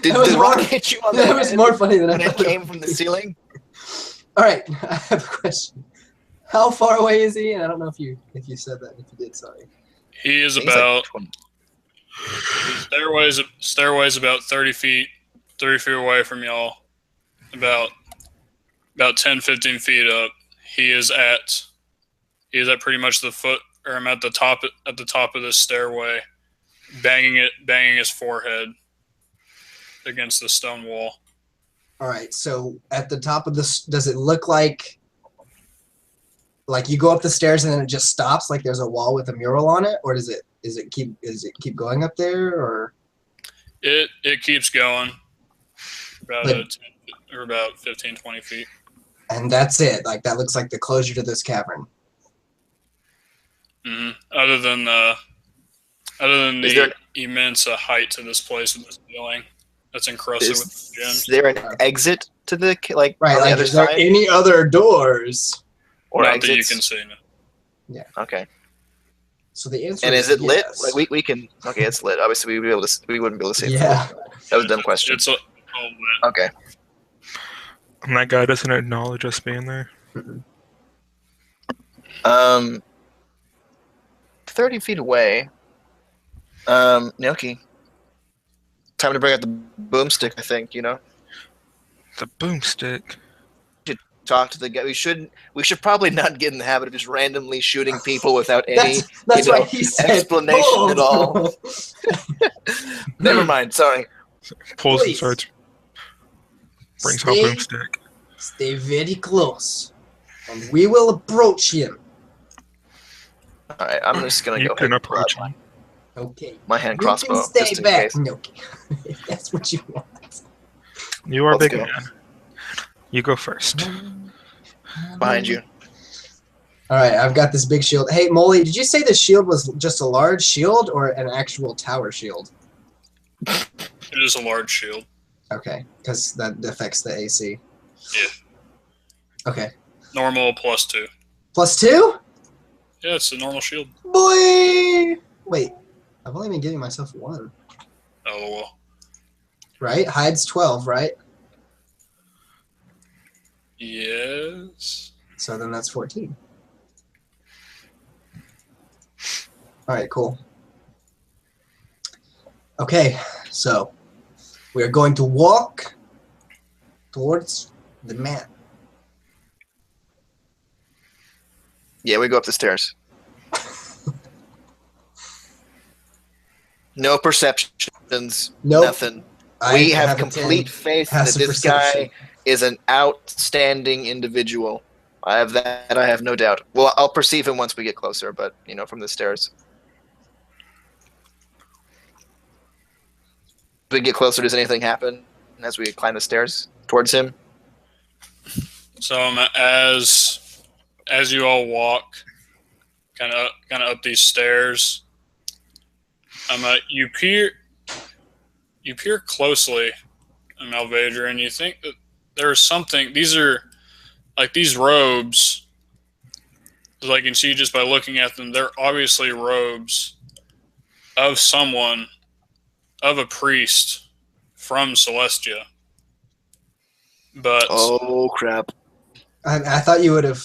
Did That was the rock more- hit you on the That was head more funny than I when it thought. It came would from the be. ceiling? All right, I have a question. How far away is he? And I don't know if you said that. If you did, sorry. He is I think it's like about 20. stairways about 30 feet away from y'all. About 10, 15 feet up. He is at pretty much the foot, or I'm at the top of this stairway, banging his forehead against the stone wall. All right, so at the top of this, does it look like you go up the stairs and then it just stops, like there's a wall with a mural on it, or does it keep going up there, or? It keeps going about But- about 15, 20 feet. And that's it. Like that looks like the closure to this cavern. Mm-hmm. Other than Is the there- immense height to this place with this ceiling that's encrusted with Is gems. there an exit to the Right, on the like other is there side? any other doors? Or Not exits? that you can see. No. Okay. So the answer And is it lit? yes. Like we can. Okay, it's lit. Obviously, we wouldn't be able to see. it. Yeah. That was a dumb question. It's all lit. Okay. And that guy doesn't acknowledge us being there. 30 feet away. Gnocchi. Time to bring out the boomstick. I think The boomstick. talk to the guy. We should probably not get in the habit of just randomly shooting people without any That's you why know, he said explanation at all. "Boom." Never mind. Sorry. Pulls and Please. starts. Brings out Stay- boomstick. Stay very close, and we will approach him. All right. I'm just gonna You go can ahead and approach grab him. Okay. my hand You crossbow can stay just in back, case. Noki, if that's what you want. You are a Let's big go. man. You go first. Behind you. All right, I've got this big shield. Hey, Molly, did you say the shield was just a large shield or an actual tower shield? It is a large shield. Okay, because that affects the AC. Yeah. Okay. Normal +2. +2? Yeah, it's a normal shield. Boy! Wait, I've only been giving myself 1. Oh well. Right? Hide's 12, right? Yes. So then that's 14. All right, cool. Okay, so we are going to walk towards the man. Yeah, we go up the stairs. No perceptions. Nope. Nothing. I We have a complete 10 faith that passive this guy perception. is an outstanding individual. I have that. I have no doubt. Well, I'll perceive him once we get closer, but from the stairs. As we get closer, does anything happen as we climb the stairs towards him? So as you all walk, kind of up these stairs, you peer closely, Malvader, and you think that there's something. These are like these robes. Like you can see just by looking at them, they're obviously robes of someone, of a priest from Celestia. But Oh crap! I thought you would have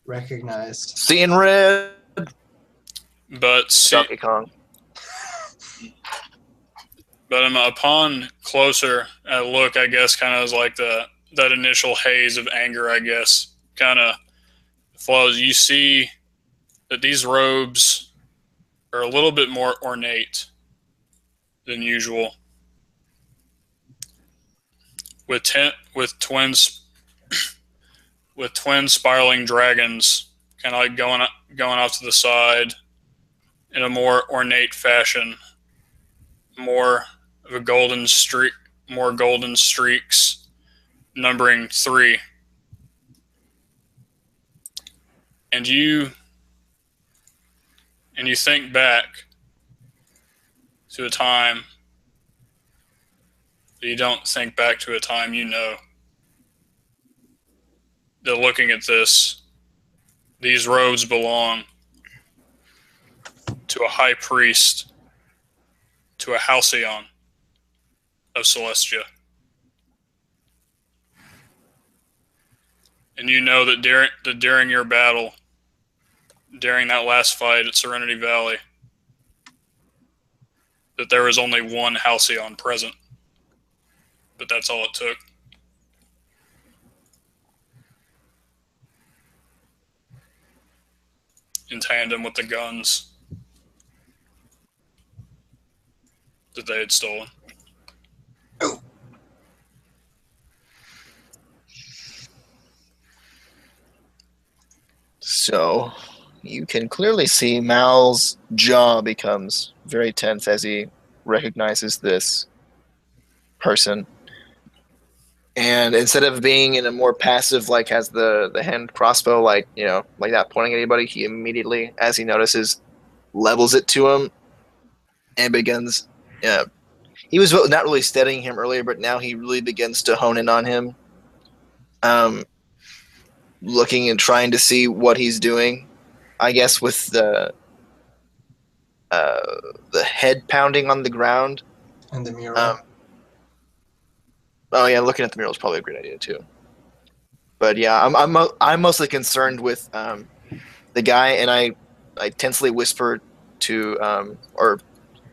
recognized. Seeing red. but Donkey Kong. upon closer look, I guess, kind of is like that initial haze of anger, I guess, kind of flows. You see that these robes are a little bit more ornate than usual, with twin spiraling dragons, kind of like going off to the side in a more ornate fashion, more of a golden streak, more golden streaks, numbering 3. And you think back to a time that you don't think back to a time you know. That looking at this, these robes belong to a high priest, to a Halcyon. of Celestia. And you know that during your battle, during that last fight at Serenity Valley, that there was only one Halcyon present. But that's all it took. In tandem with the guns that they had stolen. Oh. So, you can clearly see Mal's jaw becomes very tense as he recognizes this person. And instead of being in a more passive, like has the hand crossbow, like, you know, like not pointing at anybody, he immediately, as he notices, levels it to him and begins. He was not really studying him earlier, but now he really begins to hone in on him, looking and trying to see what he's doing. I guess with the head pounding on the ground And the mural. Oh yeah, looking at the mural is probably a great idea too. But yeah, I'm mostly concerned with the guy, and I tensely whisper to or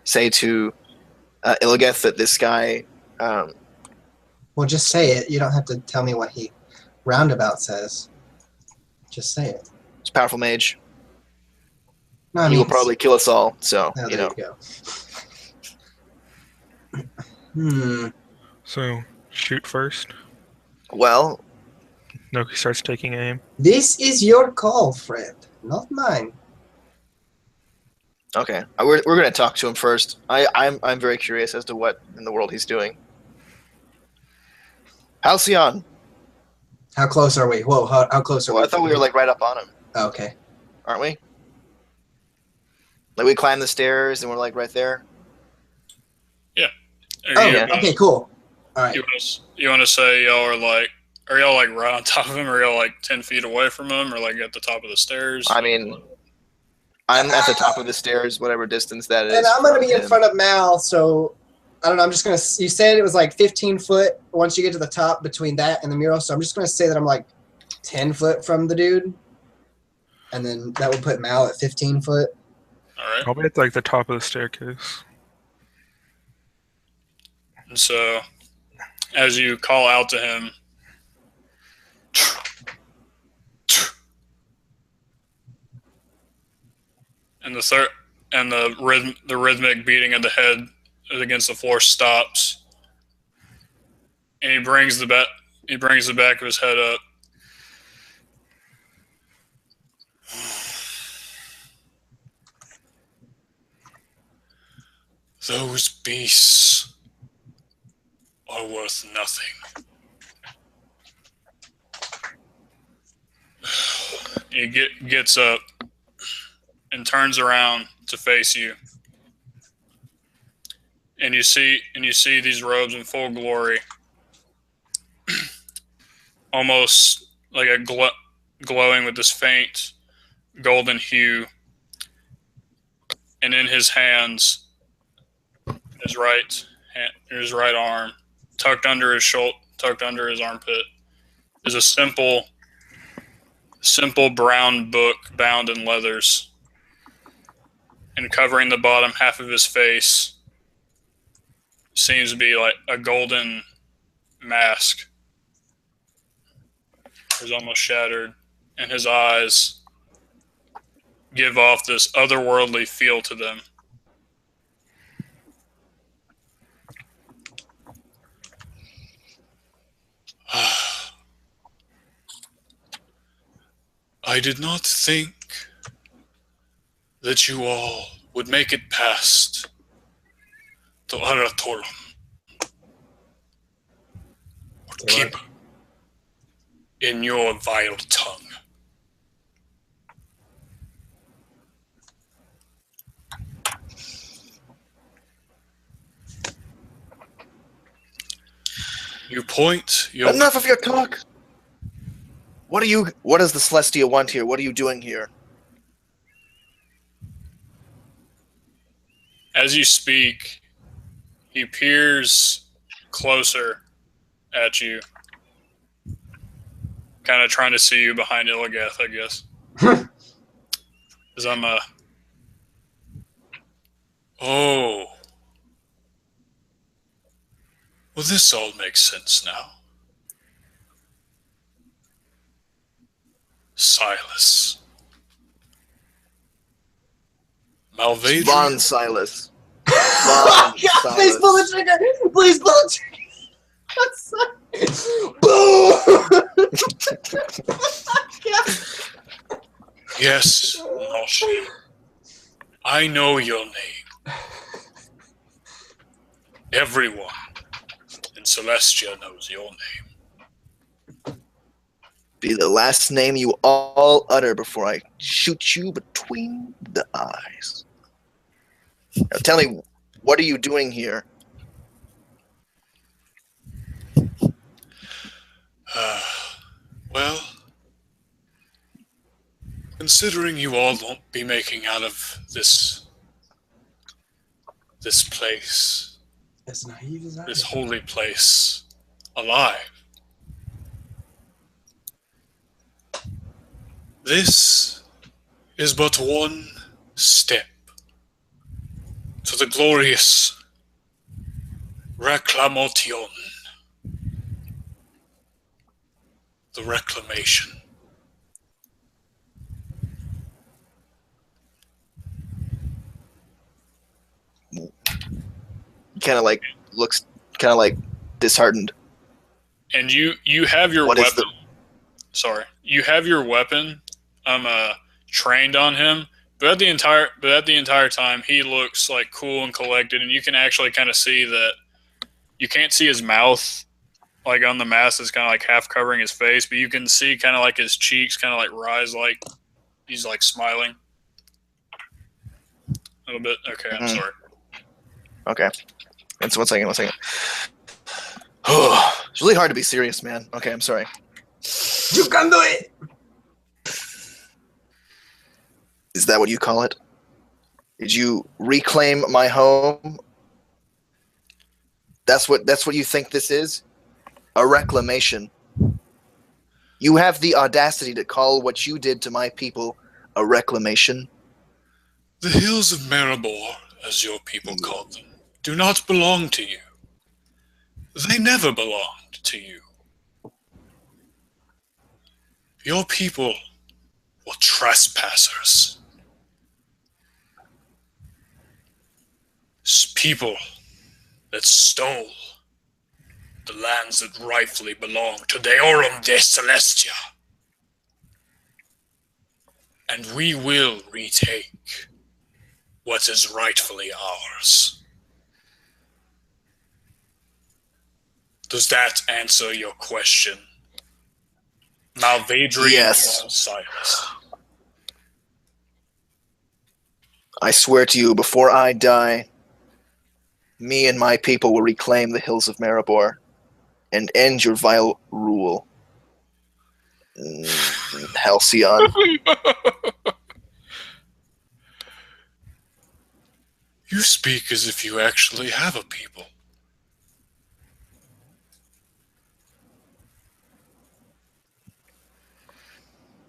say to Illios that this guy. Well, just say it. You don't have to tell me what he roundabout says. Just say it. He's a powerful mage. No, I He mean, will probably kill us all. So oh, you there know. You go. So, shoot first. Well, Noki starts taking aim. This is your call, Fred, not mine. okay, we're gonna talk to him first. I'm very curious as to what in the world he's doing. Halcyon. How close are we? Whoa, how close are Well, we? I thought we were like right up on him, Oh, okay. aren't we? Like we climb the stairs and we're like right there. Oh, yeah. okay, cool. All right. You want to say y'all are like, are y'all like right on top of him, or y'all like 10 feet away from him, or like at the top of the stairs? I mean, I'm at the top of the stairs, whatever distance that is. And I'm going to be in him. front of Mal, so I don't know. I'm just going to. You said it was like 15 foot once you get to the top between that and the mural, so I'm just going to say that I'm like 10 foot from the dude. And then that would put Mal at 15 foot. All right. I'll be at like the top of the staircase. And so, as you call out to him, and the rhythmic beating of the head against the floor stops, and he brings the back of his head up. Those beasts are worth nothing. He gets up and turns around to face you, and you see these robes in full glory, almost like glowing with this faint golden hue, and in his hands, his right arm, tucked under his shoulder, tucked under his armpit, is a simple brown book bound in leathers, and covering the bottom half of his face seems to be like a golden mask. It's almost shattered, and his eyes give off this otherworldly feel to them. I did not think that you all would make it past to Aratorum. Or keep in your vile tongue. You point your... Enough of your talk! What does the Celestia want here? What are you doing here? As you speak, he peers closer at you. Kind of trying to see you behind Illigath, I guess. Because I'm Oh. Well, this all makes sense now. Silas. Malvadrian. Von Silas. Oh, Von God, Silas. please pull the trigger! Please pull the trigger! Boom! Yes, Noshi. I know your name. Everyone in Celestia knows your name. Be the last name you all utter before I shoot you between the eyes. Now tell me, what are you doing here? Well, considering you all won't be making out of this place, As naive as I this am. holy place, alive. This is but one step to the glorious reclamation, the reclamation. Kind of like looks kind of like disheartened. And you have your What is weapon. Sorry, you have your weapon. I'm trained on him, but at the entire time he looks like cool and collected, and you can actually kind of see that. You can't see his mouth, like on the mask. It's kind of like half covering his face, but you can see kind of like his cheeks kind of like rise, like he's like smiling a little bit. Okay, I'm sorry. Okay. It's 1 second. It's really hard to be serious, man. Okay, I'm sorry. You can do it! Is that what you call it? Did you reclaim my home? That's what you think this is? A reclamation. You have the audacity to call what you did to my people a reclamation? The hills of Maribor, as your people called them, do not belong to you. They never belonged to you. Your people were trespassers. People that stole the lands that rightfully belong to Deorum de Celestia. And we will retake what is rightfully ours. Does that answer your question? Malvadrian Yes. Von Silas. I swear to you, before I die, me and my people will reclaim the hills of Maribor and end your vile rule. Halcyon. You speak as if you actually have a people.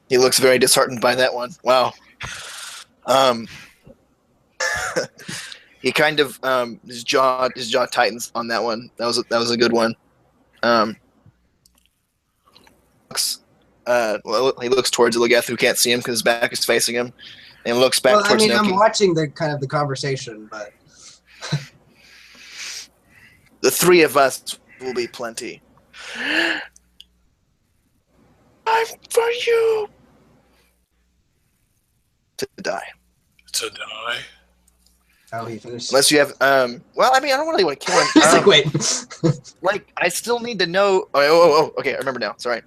He looks very disheartened by that one. Wow. He kind of his jaw tightens on that one. That was a good one. Well, he looks towards Illigath, who can't see him because his back is facing him, and looks back towards Noki. I'm watching the conversation, but The three of us will be plenty. I'm for you to die. To die? oh, he finished. Unless you have well, I mean, I don't really want to kill him. He's like, wait. Like, I still need to know. Oh, okay, I remember now. Sorry.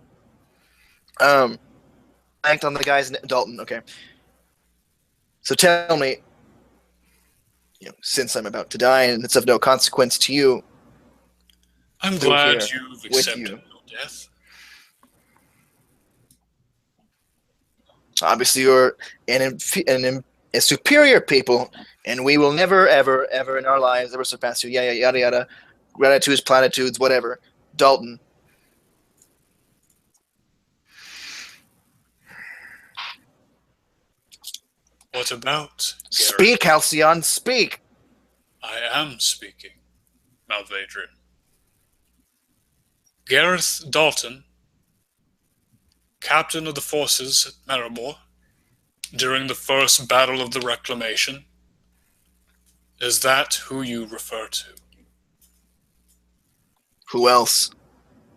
Act on the guy's Dalton. Okay. So tell me, since I'm about to die and it's of no consequence to you, I'm Still glad here you've with accepted you. your death. obviously you're a superior people, and we will never, ever, ever in our lives ever surpass you. Yada yada yada. gratitudes, platitudes, whatever. Dalton. What about Gareth? Speak, Halcyon, speak! I am speaking, Malvadrian. Gareth Dalton, captain of the forces at Maribor during the first Battle of the Reclamation. Is that who you refer to? Who else?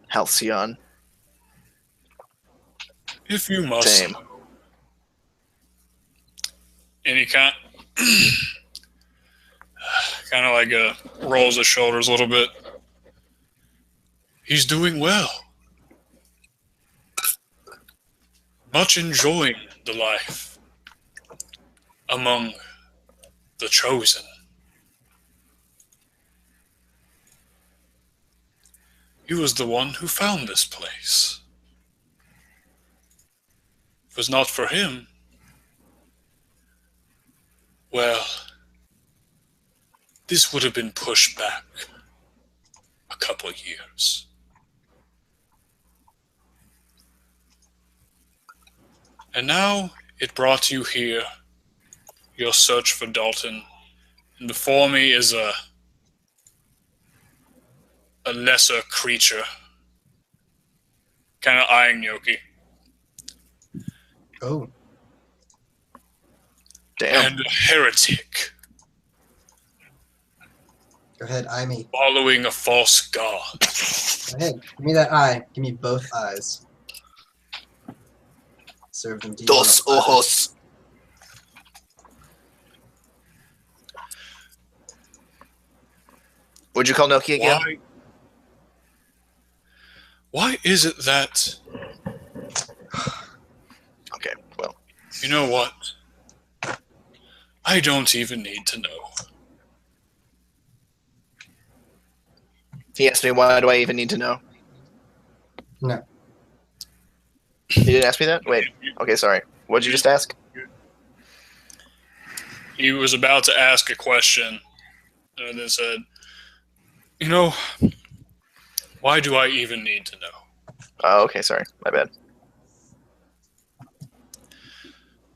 Halcyon. If you must Same. know. And he kind of like rolls his shoulders a little bit. He's doing well. Much enjoying the life among the chosen. He was the one who found this place. If it was not for him, well, this would have been pushed back a couple of years. And now it brought you here, your search for Dalton, and before me is a lesser creature, kind of eyeing Yoki. Oh. Damn. And a heretic, Go ahead, eye me. following a false god. Go ahead. Give me that eye. Give me both eyes. Serve them to you. Dos ojos. What'd you call Noki again? Why is it that, Okay, well. you know what? I don't even need to know. He asked me, why do I even need to know? No. You didn't ask me that? Wait. Okay, sorry. What'd you just ask? He was about to ask a question, and then said, you know, why do I even need to know? Oh, okay, sorry. My bad.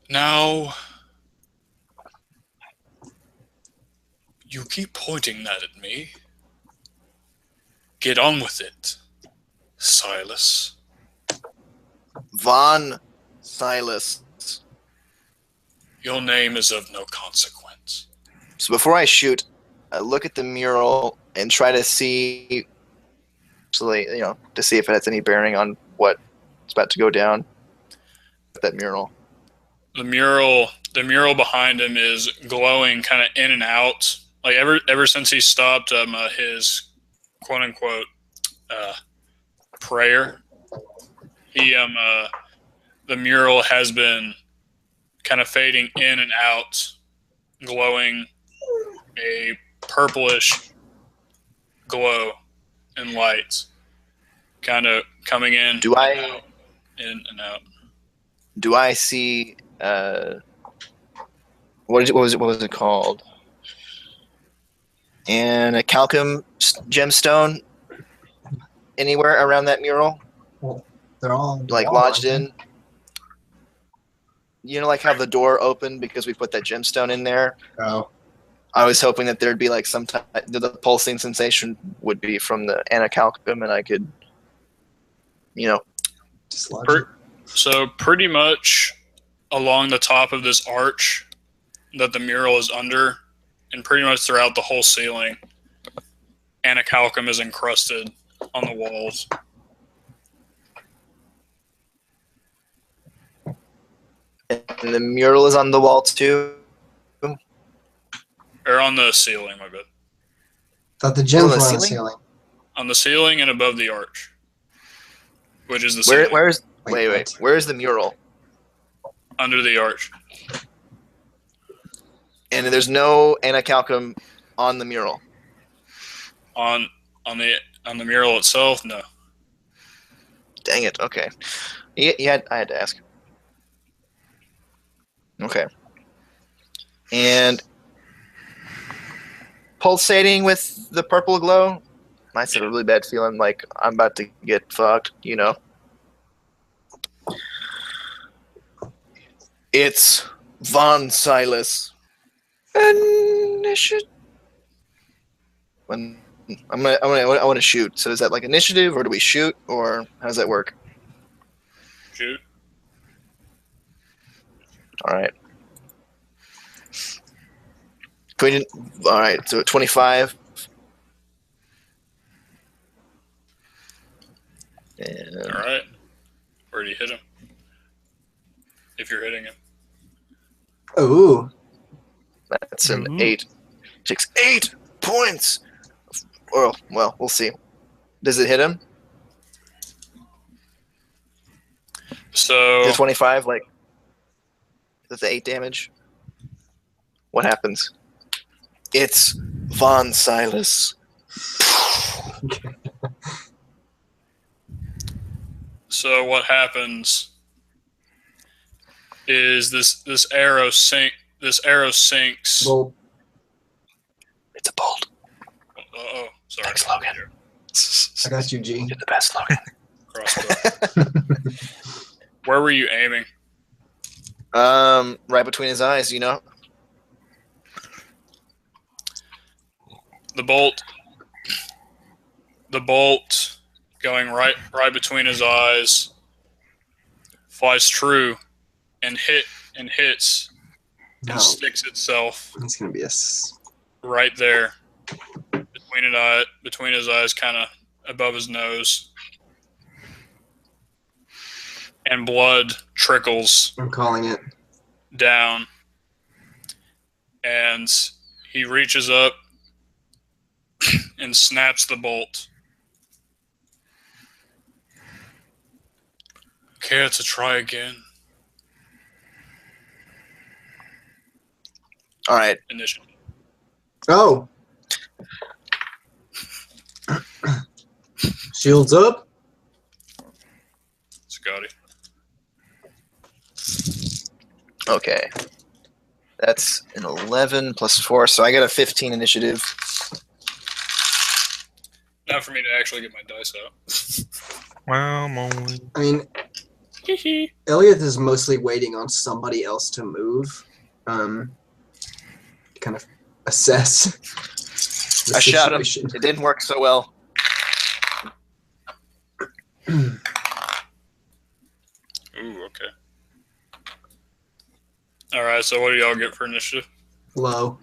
Now, you keep pointing that at me. Get on with it, Silas. Von Silas. Your name is of no consequence. So before I shoot, I look at the mural and try to see, to see if it has any bearing on what's about to go down. That mural. The mural behind him is glowing kind of in and out. Like ever since he stopped his quote unquote prayer, the mural has been kind of fading in and out, glowing a purplish glow and light, kind of coming in. Do I in and out? Do I see what was it called? And a Calcum gemstone anywhere around that mural? Well, they're all Like lodged in? You know, like how the door opened because we put that gemstone in there? Oh. I was hoping that there'd be like some type, the pulsing sensation would be from the anacalcum, and I could, Dislodge it. So pretty much along the top of this arch that the mural is under, and pretty much throughout the whole ceiling, anacalcum is encrusted on the walls. And the mural is on the wall too. Or on the ceiling, my bad. Thought the gems On were the on the ceiling? ceiling. On the ceiling and above the arch, which is the ceiling. Where's Wait, wait, what? where's the mural? Under the arch. And there's no anacalcum on the mural. On the mural itself, no. Dang it. Okay. Yeah, I had to ask. Okay. And pulsating with the purple glow, might have a really bad feeling like I'm about to get fucked, you know. It's Von Silas. Initiative. When I want to shoot. So is that like initiative, or do we shoot, or how does that work? Shoot. All right. All right. So 25. And All right. Where do you hit him? If you're hitting him. Ooh. that's an 8. Takes 8 points. Or well, we'll see. Does it hit him? So Is it 25? Like, is it the 8 damage? What happens? It's Von Silas. So what happens is this arrow sinks. Well, It's a bolt. Oh, sorry. Thanks, Logan. I got you, G. You're the best, Logan. Crossbow. Where were you aiming? Right between his eyes, you know. The bolt going right between his eyes flies true and hits No. and sticks itself It's gonna be a. right there between his eyes, kind of above his nose, and blood trickles I'm calling it. down, and he reaches up and snaps the bolt. Care to try again? All right. Initiative. Oh. Shields up. Scotty. Okay. That's an 11 plus 4, so I got a 15 initiative. Now for me to actually get my dice out. Well, Molly. I mean, Elliot is mostly waiting on somebody else to move. Kind of assess. The I shot him. situation. It didn't work so well. Ooh, okay. Alright, so what do y'all get for initiative? Low.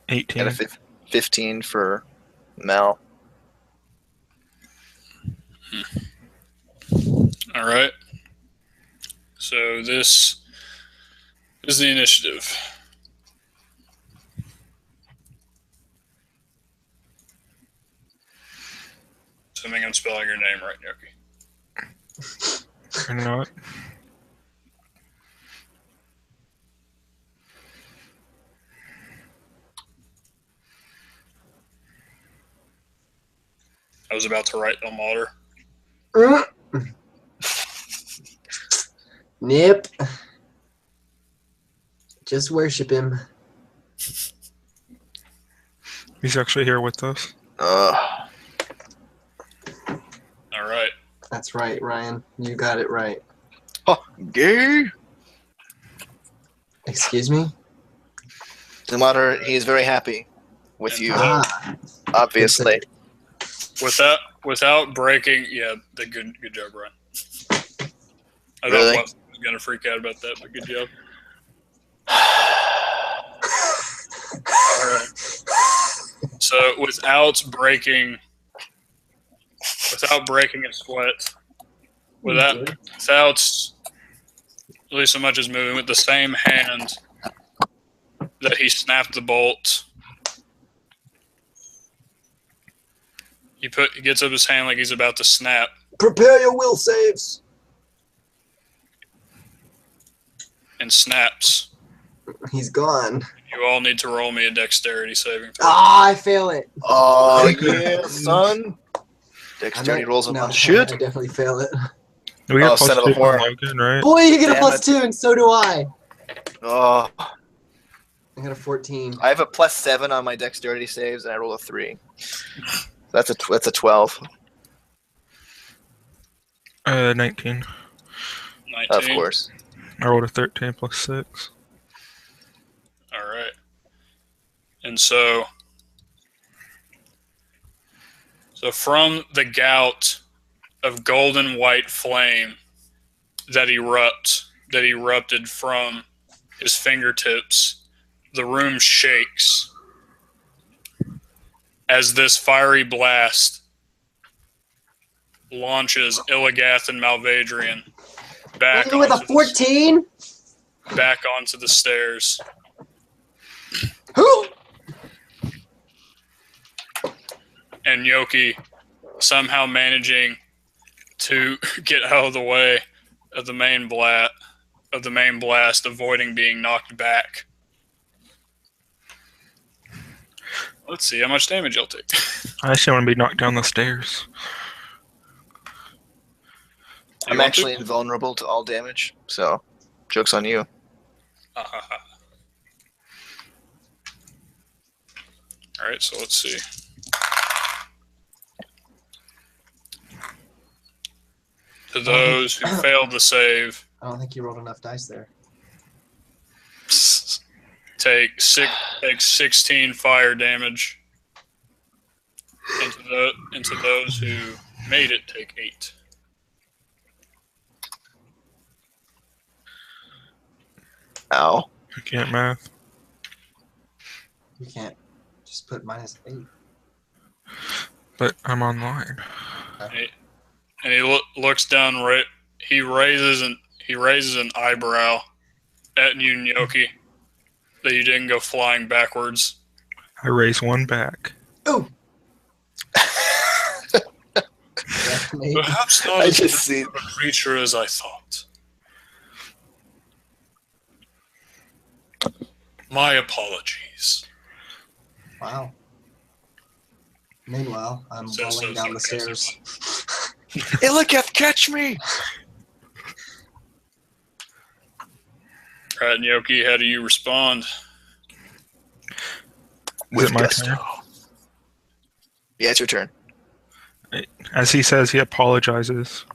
18. Got a 15 for Mel. Alright. So this is the initiative. Assuming I'm spelling your name right, Yoki. Or not. I was about to write Elmater. Nip. Just worship him. He's actually here with us. Alright. That's right, Ryan. You got it right. Oh, gay. Excuse me? No matter, he is very happy with you, Ah. obviously. Without breaking, yeah, good job, Ryan. I Really? thought Wes was gonna freak out about that, but good job. All right. So without breaking a sweat, without really so much as moving, with the same hand that he snapped the bolt, he gets up his hand like he's about to snap, Prepare your will saves. and snaps. He's gone. You all need to roll me a dexterity saving throw. Ah, I fail it. Oh, yeah, son. Dexterity rolls a no, bunch of shit. I definitely fail it. We got Oh, plus son of a 2 from whore. Logan, right? Boy, you get a Damn +2, and so do I. Oh, I got a 14. I have a +7 on my dexterity saves, and I roll a 3. That's a 12. 19. 19. Of course. I rolled a 13 plus 6. All right. And so from the gout of golden white flame that erupted from his fingertips, the room shakes as this fiery blast launches Illigath and Malvadrian back Only with a 14? back onto the stairs. Who? And Yoki somehow managing to get out of the way of the main blast, avoiding being knocked back. Let's see how much damage you'll take. I actually want to be knocked down the stairs. I'm actually invulnerable to all damage, so joke's on you. Alright, so let's see. To those who failed the save, I don't think you rolled enough dice there. take 16 fire damage. And to those who made it, take 8. Ow. I can't math. You can't just put -8. But I'm online. And he looks down. He raises an eyebrow at you, Nyoki, that you didn't go flying backwards. I raise one back. Ooh! Perhaps not I as just see. a creature as I thought. My apologies. Wow. Meanwhile, I'm rolling down the stairs. Illigath, catch me! Alright, Nyoki, how do you respond? Is it my turn? Yeah, it's your turn. As he says, he apologizes.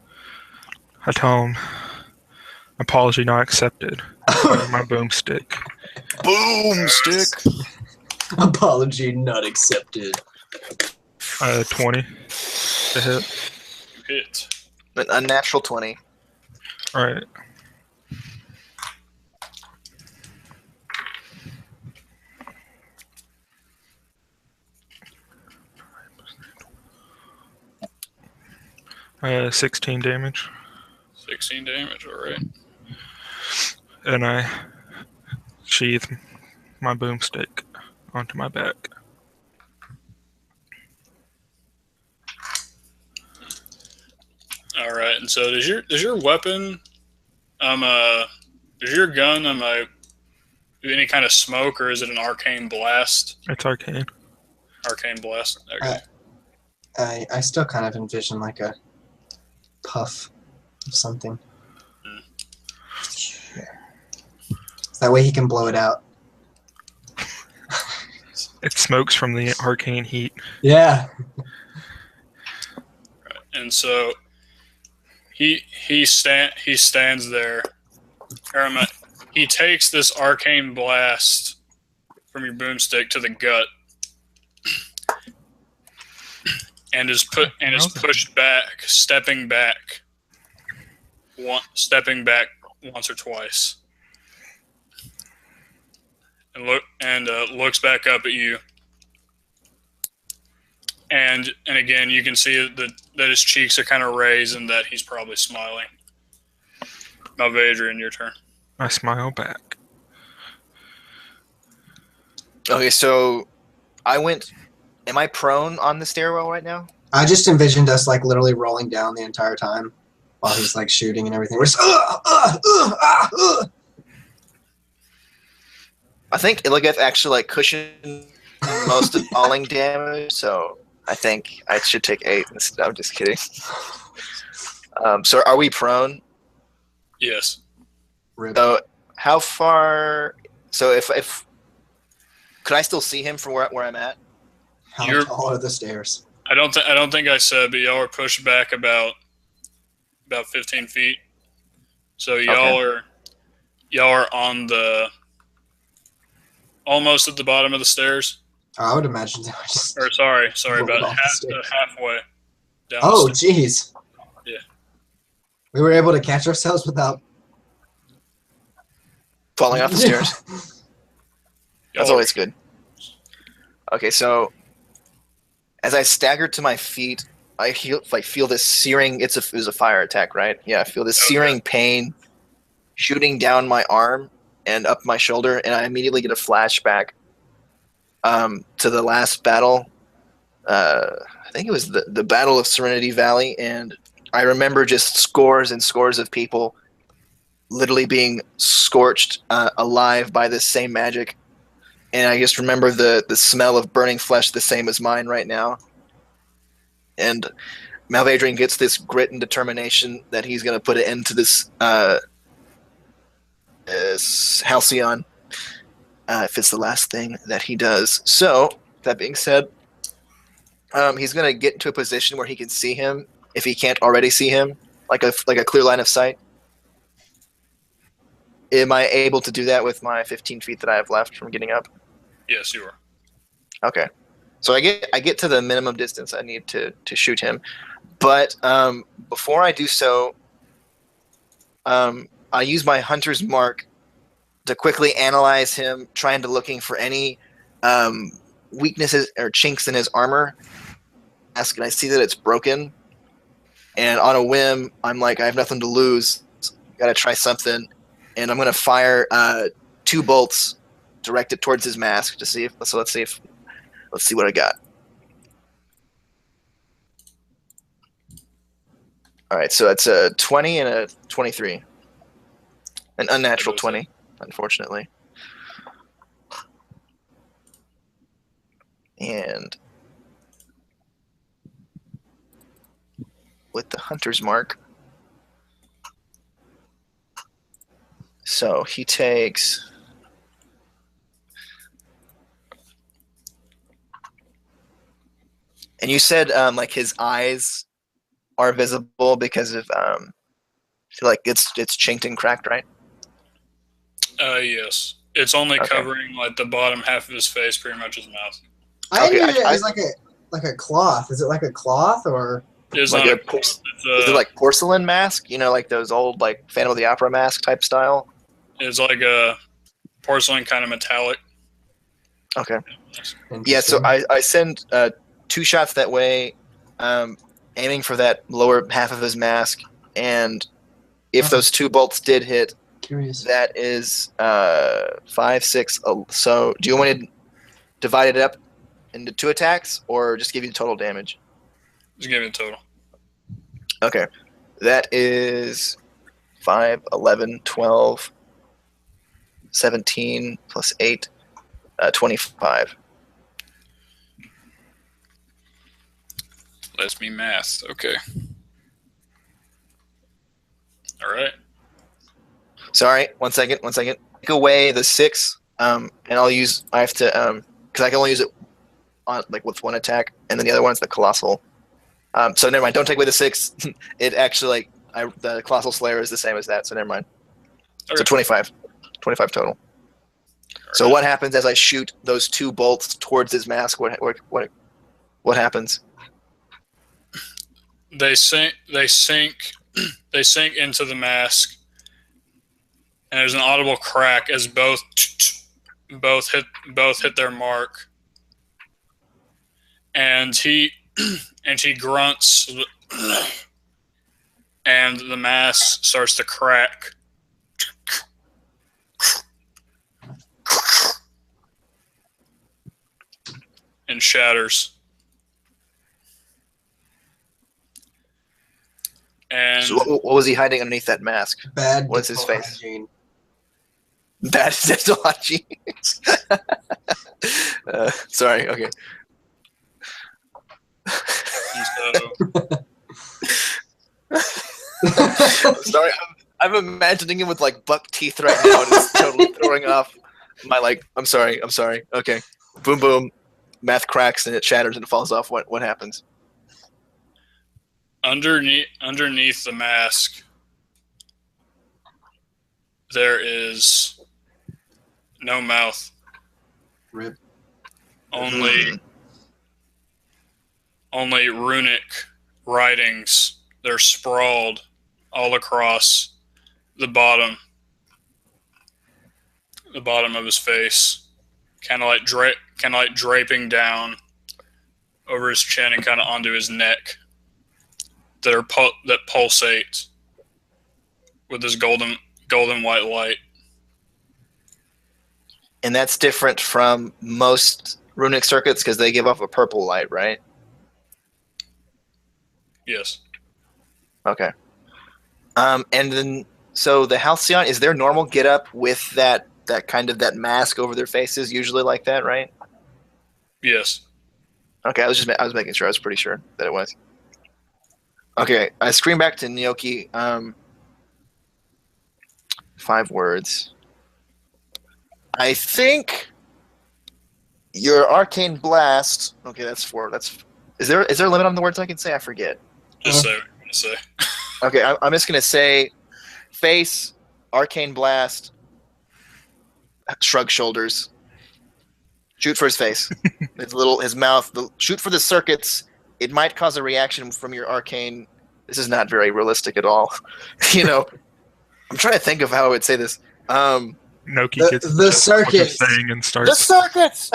I tell him, apology not accepted. My boomstick. Boomstick! Apology not accepted. 20 to hit. Hit. An unnatural 20. Alright. I 16 damage. 16 damage, alright. And I sheath my boomstick onto my back. Alright, and so does your weapon does your gun do any kind of smoke, or is it an arcane blast? It's arcane. Arcane blast. Okay. I still kind of envision like a puff of something. Hmm. So that way he can blow it out. It smokes from the arcane heat. Yeah. And so he stands there. He takes this arcane blast from your boomstick to the gut, and is pushed back, stepping back once or twice, and looks back up at you. And again, you can see that his cheeks are kind of raised and that he's probably smiling. Malvadrian, your turn. I smile back. Okay, so am I prone on the stairwell right now? I just envisioned us like literally rolling down the entire time while he's like shooting and everything. We're just I think Illigath actually like cushioned most of falling damage, so I think I should take 8 instead. I'm just kidding. So are we prone? Yes. So how far? So if could I still see him from where I'm at? How You're- tall are the stairs? I don't think I said, but y'all are pushed back about 15 feet. So y'all are on the almost at the bottom of the stairs. I would imagine they were just. Or sorry, rolled about off the stairs. halfway down. Oh, the stairs. jeez. Yeah. We were able to catch ourselves without Falling off the stairs. That's Y'all always good. Okay, so as I staggered to my feet, I feel this searing. It was a fire attack, right? Yeah, I feel this searing pain shooting down my arm and up my shoulder, and I immediately get a flashback to the last battle. I think it was the Battle of Serenity Valley, and I remember just scores and scores of people literally being scorched alive by this same magic. And I just remember the smell of burning flesh the same as mine right now. And Malvadrian gets this grit and determination that he's going to put an end to this Halcyon if it's the last thing that he does. So, that being said, he's going to get into a position where he can see him if he can't already see him, like a clear line of sight. Am I able to do that with my 15 feet that I have left from getting up? Yes, you are. Okay. So I get to the minimum distance I need to shoot him. But before I do so, I use my hunter's mark to quickly analyze him, looking for any weaknesses or chinks in his armor. And I see that it's broken. And on a whim, I'm like, I have nothing to lose. Got to try something. And I'm going to fire 2 bolts directed towards his mask to see if. So let's see what I got. All right, so that's a 20 and a 23. An unnatural 20, unfortunately. And with the hunter's mark. So he takes and you said like his eyes are visible because of like it's chinked and cracked, right? Yes. It's only covering like the bottom half of his face, pretty much his mouth. I knew it as like a cloth. Is it like a cloth or? It's like not is it like porcelain mask? You know, like those old like Phantom of the Opera mask type style. It's like a porcelain kind of metallic. Okay. Yeah, so I send 2 shots that way, aiming for that lower half of his mask, and if those 2 bolts did hit, that is 5, 6. So do you want to divide it up into 2 attacks, or just give you the total damage? Just give me the total. Okay. That is 5, 11, 12, 17 plus 8, 25. Let's me math. Okay. All right. Sorry, one second. Take away the 6, and I have to, because I can only use it on like with 1 attack, and then the other one is the colossal. So never mind. Don't take away the 6. It actually the colossal slayer is the same as that. So never mind. Okay. So 25 total. All so right. What happens as I shoot those 2 bolts towards his mask? What happens? They sink into the mask, and there's an audible crack as both hit their mark, and he grunts, and the mask starts to crack. And shatters. And so what was he hiding underneath that mask? Bad. What's his face? Hygiene. Bad dental hygiene. Sorry. Okay. Sorry, I'm imagining him with like buck teeth right now, and it's totally throwing off my like. I'm sorry. Okay. Boom, boom. Math cracks and it shatters and it falls off. What happens? underneath the mask, there is no mouth. Rip. Only runic writings. They're sprawled all across the bottom of his face, kind of like draping down over his chin and kind of onto his neck. That pulsate with this golden white light. And that's different from most runic circuits because they give off a purple light, right? Yes. Okay. And then, so the Halcyon, is their normal get up with that kind of that mask over their faces, usually like that, right? Yes. Okay, I was making sure. I was pretty sure that it was. Okay, I scream back to Gnocchi. 5 words. I think your arcane blast. Okay, that's 4. Is there a limit on the words I can say? I forget. Just say what you want to say. Okay, I'm just gonna say, face, arcane blast, shrug shoulders, shoot for his face, his mouth. Shoot for the circuits. It might cause a reaction from your arcane. This is not very realistic at all. I'm trying to think of how I would say this. Noki gets the circuits. saying and The starts. circuits.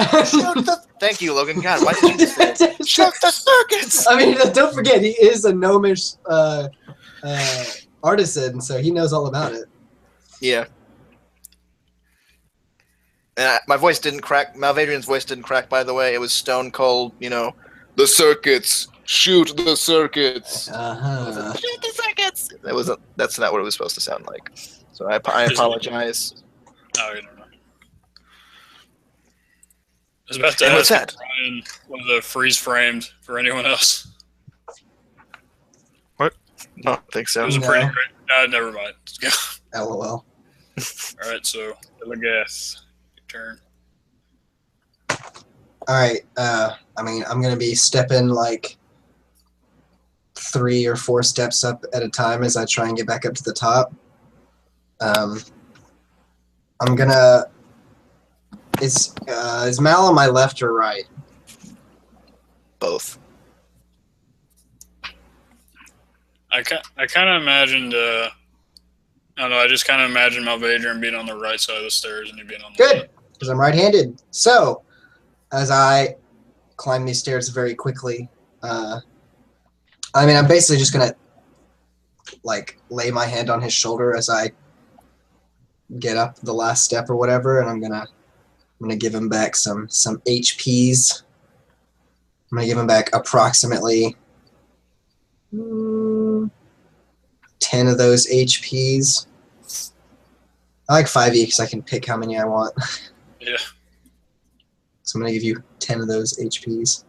Thank you, Logan. God, why did you just say it? Shoot the circuits. I mean, don't forget, he is a gnomish artisan, so he knows all about it. Yeah. And my voice didn't crack. Malvadrian's voice didn't crack, by the way. It was stone cold, the circuits. Shoot the circuits. Uh-huh. Shoot the circuits. That's not what it was supposed to sound like. So I apologize. Oh, you don't know. I was about to And what's ask that? Ryan was a freeze framed for anyone else. What? I don't think so. It was a No. pretty great. Never mind. LOL. All right, so Illios, your turn. Alright, I mean, I'm gonna be stepping like 3 or 4 steps up at a time as I try and get back up to the top. I'm gonna... Is Mal on my left or right? Both. I kind of imagined. I don't know. I just kind of imagined Malvadrian being on the right side of the stairs and you being on the Good, left. because I'm right-handed. So, as I climb these stairs very quickly, I'm basically just gonna like lay my hand on his shoulder as I get up the last step or whatever, and I'm gonna give him back some HPs. I'm gonna give him back approximately 10 of those HPs. I like 5e because I can pick how many I want. Yeah. So I'm gonna give you 10 of those HPs.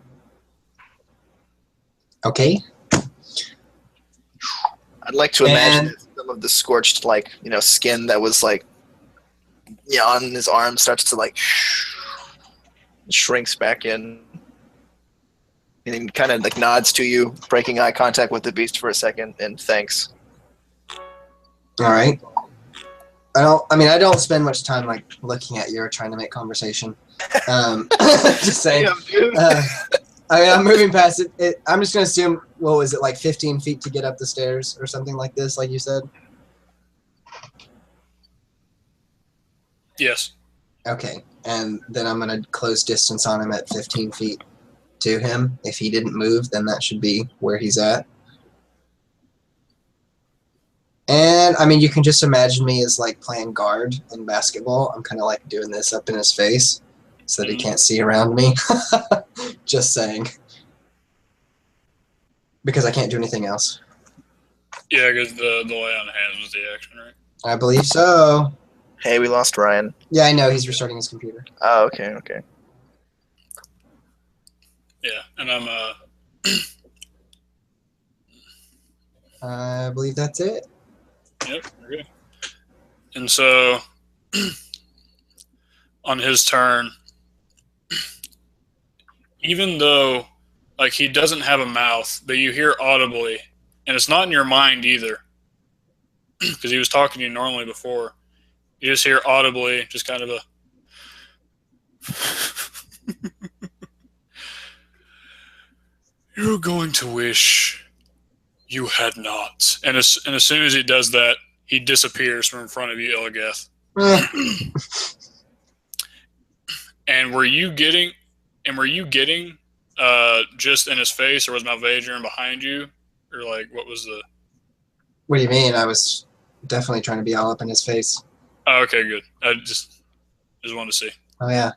Okay. I'd like to imagine that some of the scorched, skin that was on his arm starts to shrinks back in, and kind of nods to you, breaking eye contact with the beast for a second, and thanks. All right. I don't spend much time looking at you or trying to make conversation. Just saying. Damn, dude. I'm moving past it. I'm just gonna assume. What was it, 15 feet to get up the stairs or something like this, like you said? Yes. Okay, and then I'm gonna close distance on him at 15 feet to him. If he didn't move, then that should be where he's at. And you can just imagine me as playing guard in basketball. I'm kind of doing this up in his face so that he can't see around me. Just saying. Because I can't do anything else. Yeah, because the lay on hands was the action, right? I believe so. Hey, we lost Ryan. Yeah, I know. He's restarting his computer. Oh, okay. Yeah, and I'm I believe that's it. Yep, okay. And so on his turn, even though he doesn't have a mouth, but you hear audibly and it's not in your mind either, because he was talking to you normally before. You just hear audibly, just kind of a. You're going to wish you had not. And as soon as he does that, he disappears from in front of you, Illigath. And were you getting just in his face, or was Malvadrian behind you? Or like, what was the... What do you mean? I was definitely trying to be all up in his face. Oh, okay, good. I just wanted to see. Oh, yeah.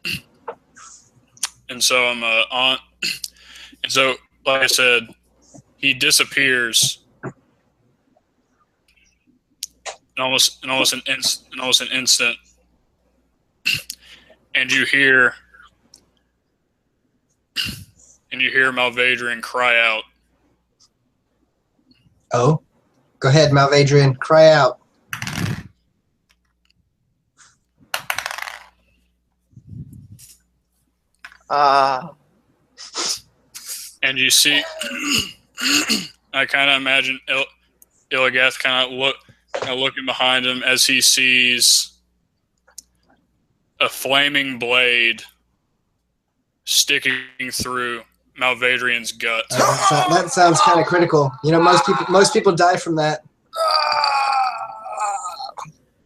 And so I'm on... And so, like I said, he disappears in almost an instant, and you hear Malvadrian cry out. Oh? Go ahead, Malvadrian. Cry out. And you see, I kind of imagine Illigath kind of looking behind him as he sees a flaming blade sticking through Malvadrian's gut. That sounds kind of critical. You know, most people die from that.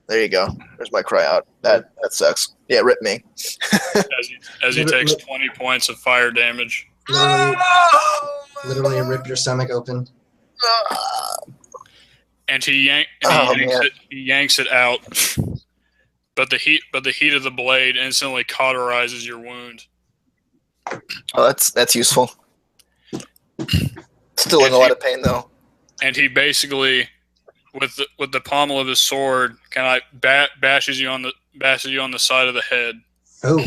There you go. There's my cry out. That sucks. Yeah, rip me. as he takes 20 points of fire damage. Literally rip your stomach open. And he yanks it out. But the heat of the blade instantly cauterizes your wound. Oh, that's useful. Still in a lot of pain though. And he basically, with the pommel of his sword, kind of bashes you on the side of the head. Oh.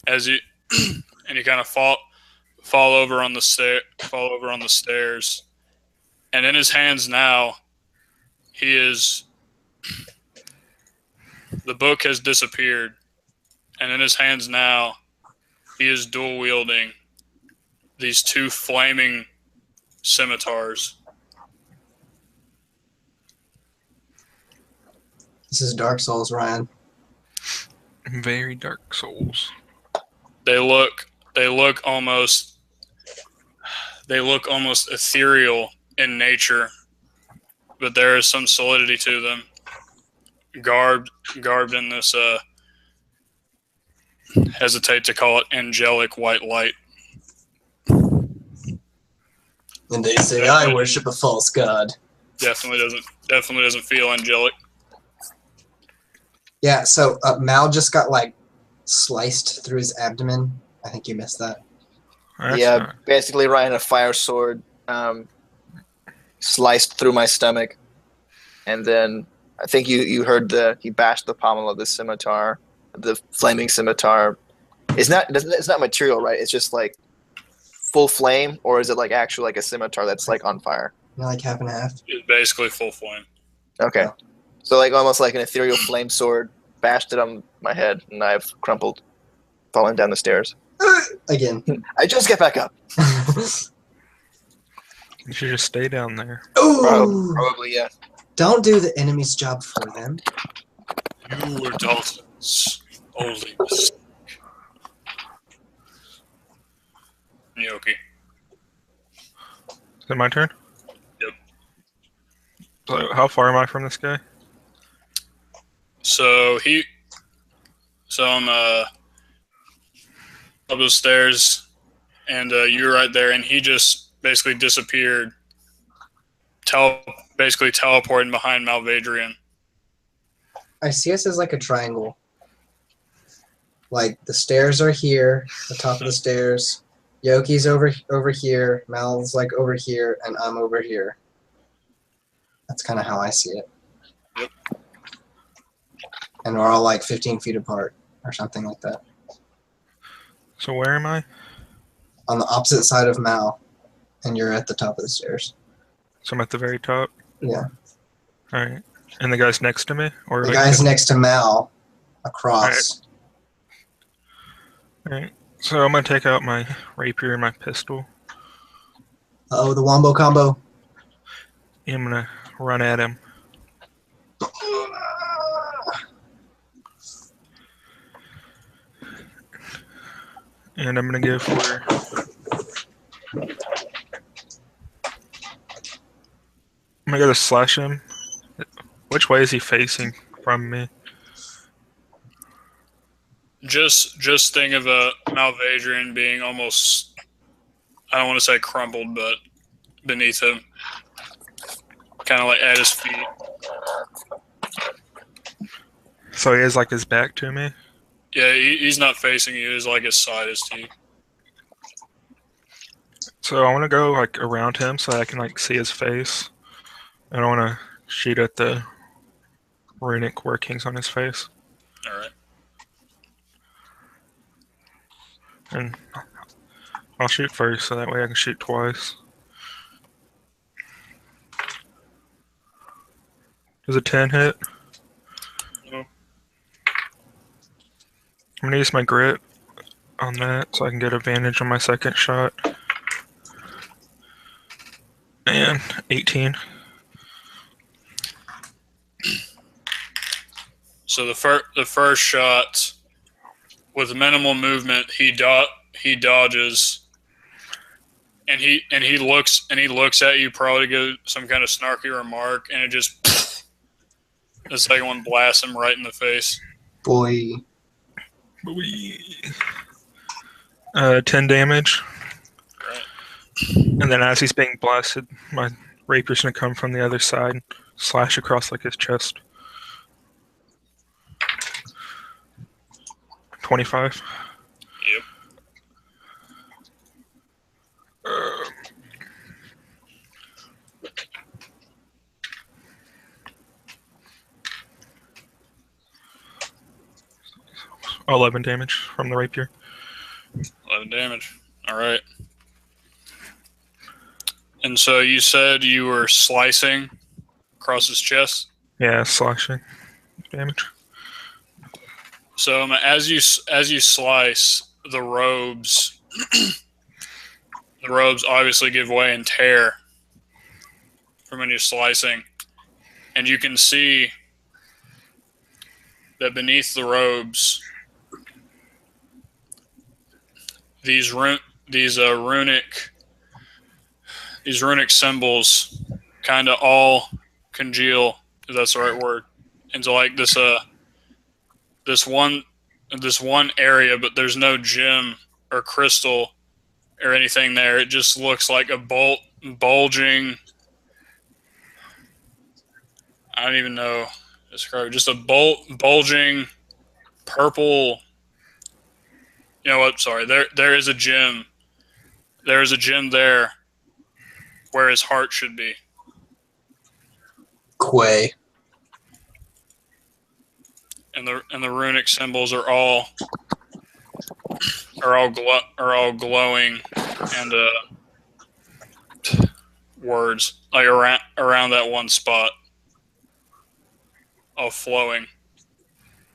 As you and you kind of fall over on the stairs. And in his hands now, the book has disappeared. And in his hands now, he is dual wielding these two flaming scimitars. This is Dark Souls, Ryan. Very Dark Souls. They look almost ethereal in nature, but there is some solidity to them. Garbed in this hesitate to call it angelic white light. And they say, I worship a false god. Definitely doesn't feel angelic. Yeah, so Mal just got like sliced through his abdomen. I think you missed that. Basically Ryan, a fire sword sliced through my stomach. And then I think you heard he bashed the pommel of the scimitar, the flaming scimitar. It's not material, right? It's just like full flame, or is it like actually like a scimitar that's like on fire? Like half and half. It's basically full flame. Okay. Yeah. So like almost like an ethereal flame sword, bashed it on my head, and I've crumpled, falling down the stairs. Again. I just get back up. You should just stay down there. Ooh. Probably, yeah. Don't do the enemy's job for them. You were Dalton's only mistake. Yoki. Is it my turn? Yep. So how far am I from this guy? So I'm up the stairs, and you're right there, and he just basically disappeared, basically teleporting behind Malvadrian. I see us as like a triangle. Like the stairs are here, the top of the stairs. Yoki's over here, Mal's like over here, and I'm over here. That's kind of how I see it. Yep. And we're all like 15 feet apart or something like that. So where am I? On the opposite side of Mal, and you're at the top of the stairs. So I'm at the very top? Yeah. All right. And the guy's next to me? Or the like guy's next to Mal, across. All right. So I'm going to take out my rapier and my pistol. Uh-oh, the wombo combo. I'm gonna run at him. And I'm gonna go for. I'm gonna go to slash him. Which way is he facing from me? Just think of a Malvadrian being almost, I don't want to say crumpled, but beneath him. Kind of like at his feet. So he has like his back to me? Yeah, he's not facing you. He's like his side is to you. So I want to go like around him so I can like see his face. I don't want to shoot at the runic workings on his face. Alright. And I'll shoot first so that way I can shoot twice. Does a 10 hit? No. I'm gonna use my grit on that so I can get advantage on my second shot. And 18. So the first shot, with minimal movement, he dodges, and he looks at you, probably go some kind of snarky remark, and it just the second one blasts him right in the face. Boy. 10 damage. Right. And then as he's being blasted, my rapier's gonna come from the other side and slash across like his chest. 25. Yep. 11 damage from the rapier. 11 damage. All right. And so you said you were slicing across his chest? Yeah, slashing damage. So as you slice, the robes obviously give way and tear from when you're slicing, and you can see that beneath the robes, these runic symbols kind of all congeal, if that's the right word, into like this one area, but there's no gem or crystal or anything there. It just looks like a bulging. I don't even know how to describe it. Just a bulging purple. You know what? Sorry. There is a gem. There is a gem there where his heart should be. Quay. And the runic symbols are all glowing, and words like around that one spot, all flowing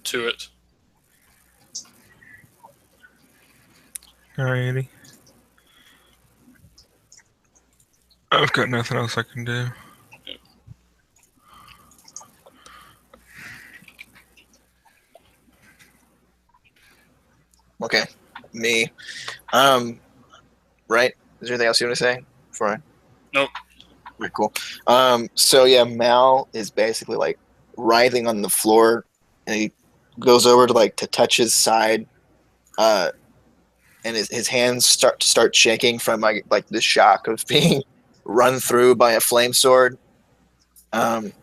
to it. Alrighty. I've got nothing else I can do. Okay, me. Right? Is there anything else you want to say before I? Nope. Right, cool. So yeah, Mal is basically like writhing on the floor, and he goes over to touch his side, and his hands start shaking from like the shock of being run through by a flame sword. And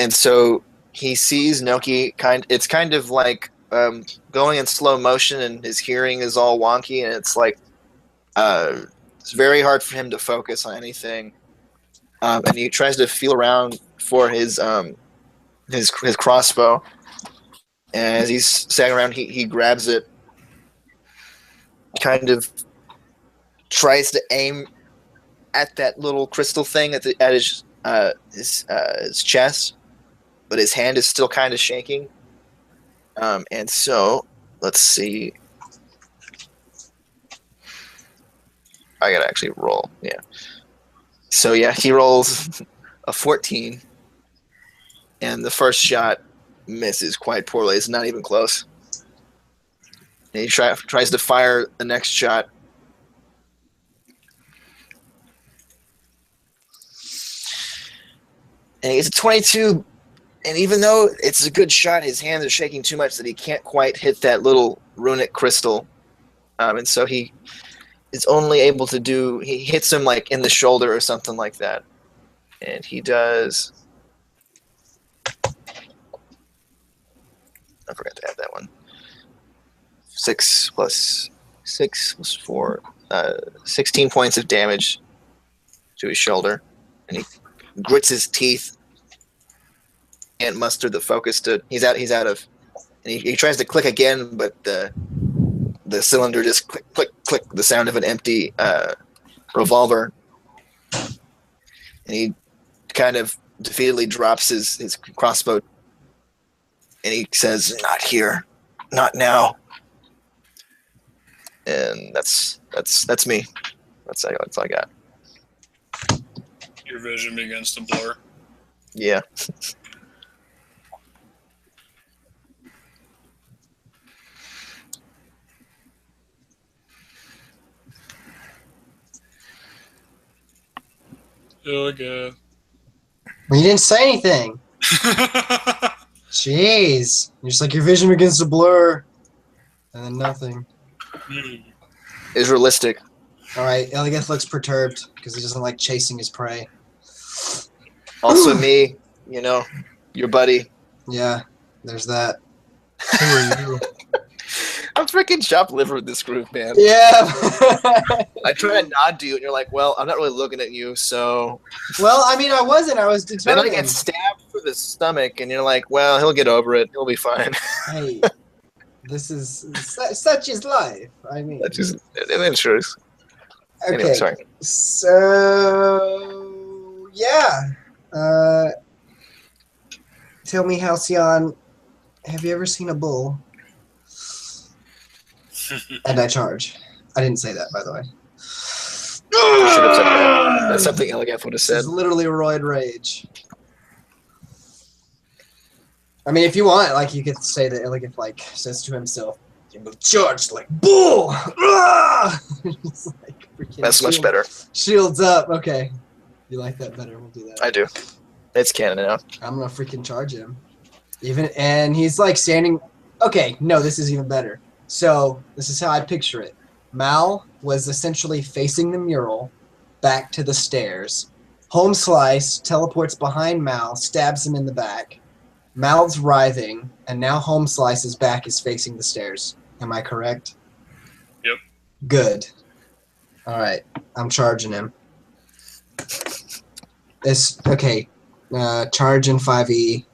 so he sees Noki it's kind of like going in slow motion, and his hearing is all wonky, and it's like it's very hard for him to focus on anything. And he tries to feel around for his crossbow. And as he's sagging around, he grabs it, kind of tries to aim at that little crystal thing at his chest, but his hand is still kind of shaking. And so, let's see. I gotta actually roll, yeah. So yeah, he rolls a 14, and the first shot misses quite poorly. It's not even close. And he tries to fire the next shot. And he gets a 22, and even though it's a good shot, his hands are shaking too much that he can't quite hit that little runic crystal. And so he is only able to he hits him like in the shoulder or something like that. And he does, I forgot to add that one. 6 plus 6 plus 4, 16 points of damage to his shoulder. And he grits his teeth, can't muster the focus to. He's out of. And he tries to click again, but the cylinder just click, click, click. The sound of an empty revolver, and he kind of defeatedly drops his crossbow, and he says, "Not here, not now." And that's me. That's all I got. Your vision begins to blur. Yeah. Illiga. Well, you didn't say anything. Jeez. You're just like, your vision begins to blur. And then nothing. Is realistic. Alright, Elegith looks perturbed because he doesn't like chasing his prey. Also me, your buddy. Yeah, there's that. Who are you? I'm freaking chopped liver with this group, man. Yeah. I try to nod to you, and you're like, well, I'm not really looking at you, so... Well, I mean, I wasn't. I was Then determined. I get stabbed through the stomach, and you're like, well, he'll get over it. He'll be fine. Hey, this is... Such is life. I mean... That's just... It ensures. Okay. Anyway, sorry. So... Yeah. Tell me, Halcyon, have you ever seen a bull? And I charge. I didn't say that, by the way. You should have said that. That's something Elegant would have This said. is literally roid rage. I mean, if you want, like, you could say that Elegant, like, says to himself, "You will charge like bull!" It's like That's much better. Shields up. Okay. You like that better? We'll do that. I do. It's canon now. I'm gonna freaking charge him. And he's like standing. Okay, no, this is even better. So this is how I picture it. Mal was essentially facing the mural, back to the stairs. Home Slice teleports behind Mal, stabs him in the back. Mal's writhing, and now Home Slice's back is facing the stairs. Am I correct? Yep. Good. All right, I'm charging him. It's okay. Charge in 5e.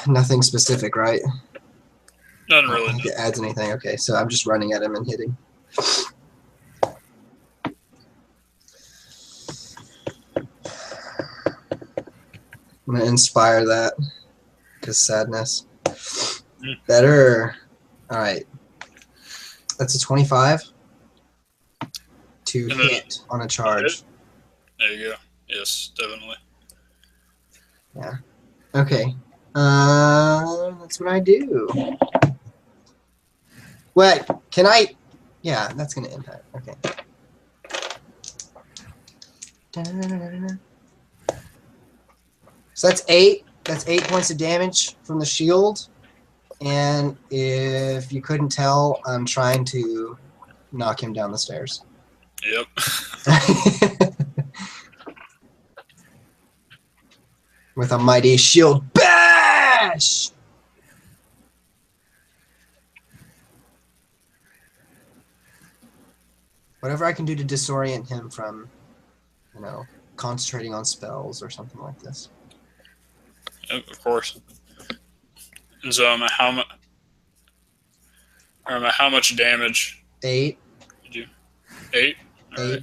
Nothing specific, right? Nothing I don't really. think it adds anything. Okay, so I'm just running at him and hitting. I'm gonna inspire that because sadness. Better. All right. That's a 25 to And then- hit on a charge. There you go. Yes, definitely. Okay. That's what I do. Wait, can I? Yeah, that's gonna impact. Okay. So that's 8. That's 8 points of damage from the shield. And if you couldn't tell, I'm trying to knock him down the stairs. Yep. With a mighty shield bash! Whatever I can do to disorient him from, concentrating on spells or something like this. Yep, of course. And so, how much damage 8. did you? 8? 8. Alright.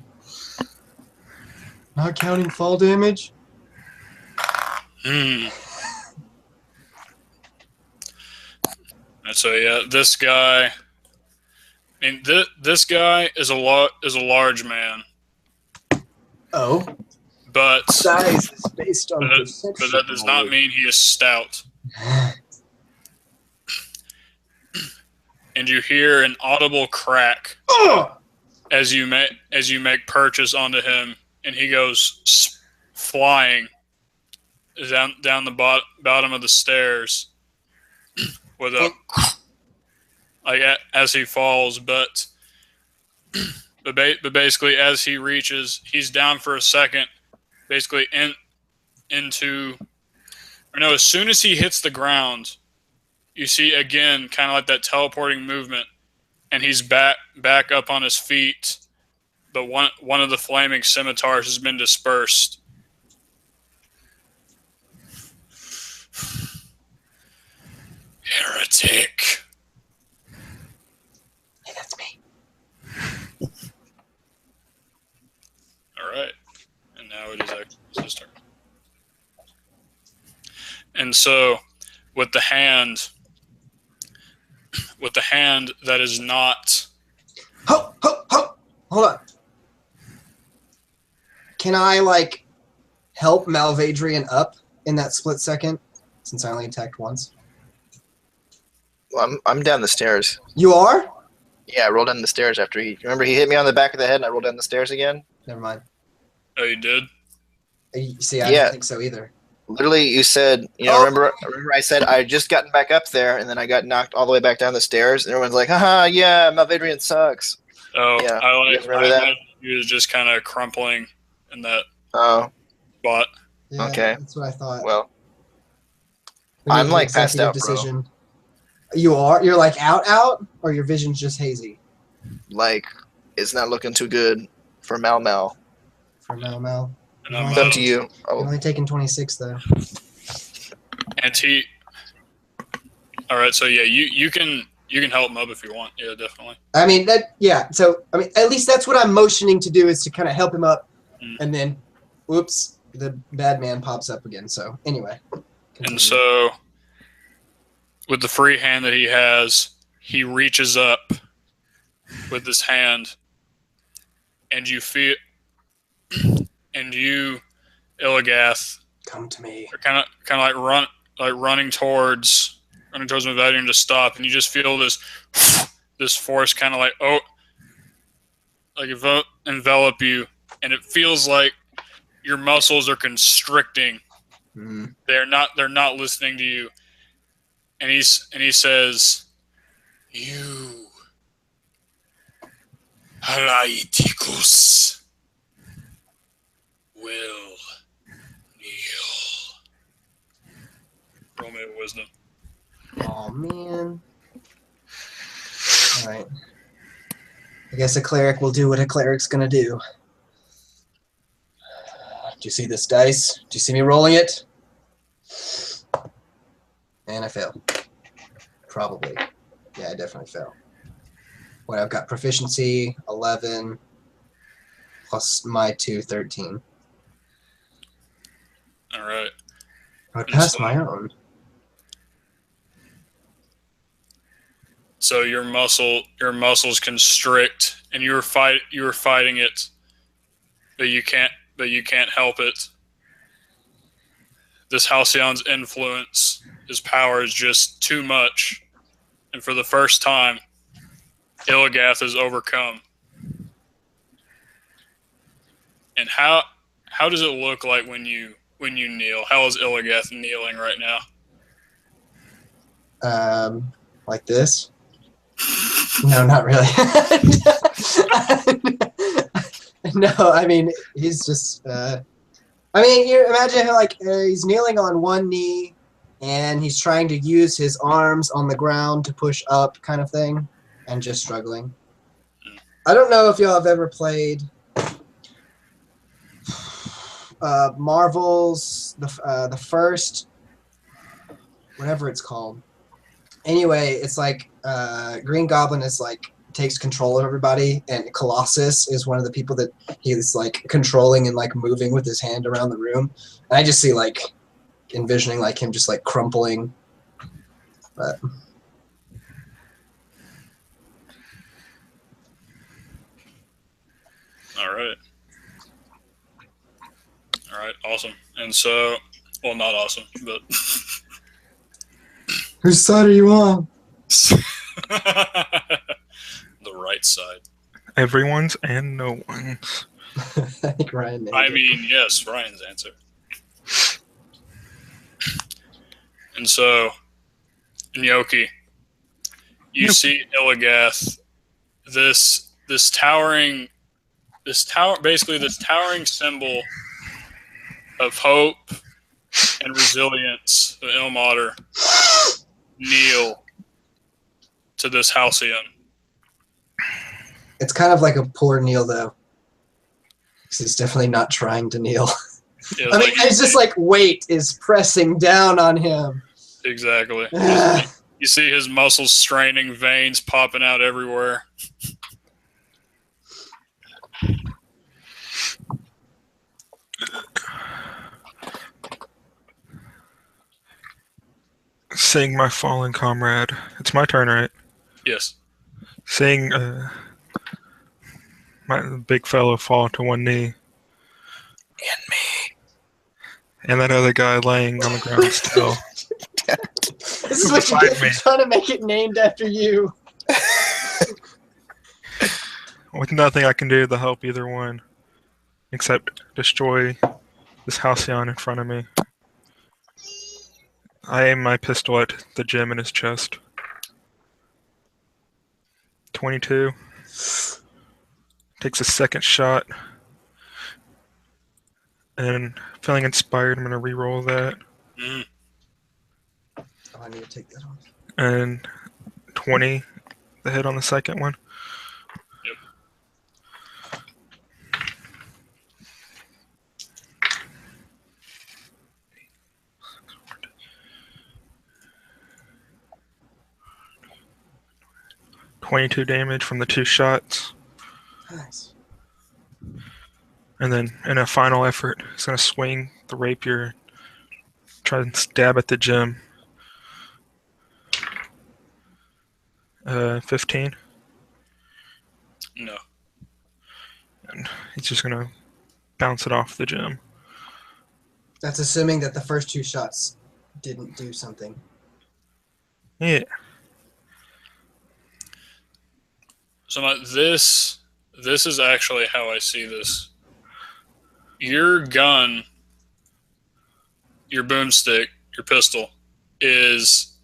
Not counting fall damage? And so yeah, this guy. I mean, this guy is a large man. Oh. but Size is based on but perception. that does not mean he is stout. And you hear an audible crack as you make purchase onto him, and he goes flying down the bottom of the stairs with a as he falls, but basically as he reaches, he's down for a second, basically as soon as he hits the ground, you see again kind of like that teleporting movement, and he's back up on his feet, but one of the flaming scimitars has been dispersed. Heretic. Hey, that's me. Alright. And now it is actually his turn. And so, with the hand that is not... Ho! Hold on. Can I, like, help Malvadrian up in that split second? Since I only attacked once. Well, I'm down the stairs. You are? Yeah, I rolled down the stairs after he... Remember he hit me on the back of the head and I rolled down the stairs again? Never mind. Oh, you did? See, I didn't think so either. Literally, you said, remember I said I had just gotten back up there, and then I got knocked all the way back down the stairs, and everyone's like, haha, yeah, Malvadrian sucks. Oh, yeah. I remember that? He was just kind of crumpling in that spot. Yeah, okay. That's what I thought. Well, I'm like passed out, decision. You are? You're like out, or your vision's just hazy? Like, it's not looking too good for Mal. For Mal. It's up to you. I'm only taking 26 though. And all right, so yeah, you can help him up if you want. Yeah, definitely. I mean So at least that's what I'm motioning to do, is to kind of help him up, and then, whoops, the bad man pops up again. So anyway. Continue. And so, with the free hand that he has, he reaches up with his hand, and you feel. And you, Illigath, come to me. are kind of running towards Malvadrian to stop, and you just feel this force kind of envelop you, and it feels like your muscles are constricting. Mm. They're not listening to you. And he says, "You, Halaiticus, will kneel." Roll me a wisdom. Oh man. Alright. I guess a cleric will do what a cleric's gonna do. Do you see this dice? Do you see me rolling it? And I fail. Probably. Yeah, I definitely fail. What, I've got proficiency, 11, plus my 2, 13. All right. I would pass my own. So your muscles constrict, and you were fighting it, but you can't help it. This Halcyon's influence, his power is just too much, and for the first time, Illigath is overcome. And how does it look like when you kneel? How is Illigath kneeling right now? Like this? No, not really. No, I mean, he's just, you imagine how, he's kneeling on one knee, and he's trying to use his arms on the ground to push up, kind of thing, and just struggling. I don't know if y'all have ever played Marvel's, the first, whatever it's called. Anyway, it's like Green Goblin is takes control of everybody, and Colossus is one of the people that he's controlling and moving with his hand around the room. And I just see envisioning him just crumpling. But all All right, awesome. And so, well, not awesome, but Whose side are you on? the right side. Everyone's and no one's. I think Ryan named I it. mean, yes, Ryan's answer. And so, Nyoki, you see Illigath, this towering symbol of hope and resilience of Ilmater kneel to this Halcyon. It's kind of like a poor kneel, though. Because he's definitely not trying to kneel. Yeah, I mean, it's just like weight is pressing down on him. Exactly. You see his muscles straining, veins popping out everywhere. Seeing my fallen comrade. It's my turn, right? Yes. Seeing my big fellow fall to one knee. And me. And that other guy laying on the ground still. This is what you get for trying to make it named after you. With nothing I can do to help either one. Except destroy this Halcyon in front of me. I aim my pistol at the gem in his chest. 22. Takes a second shot. And feeling inspired, I'm going to re-roll that. Mm. Oh, I need to take that off. And 20, the hit on the second one. Yep. 22 damage from the 2 shots. Nice. And then in a final effort, he's going to swing the rapier, try and stab at the gem. 15. No. And he's just going to bounce it off the gem. That's assuming that the first 2 shots didn't do something. Yeah. So this is actually how I see this. Your gun, your boomstick, your pistol, is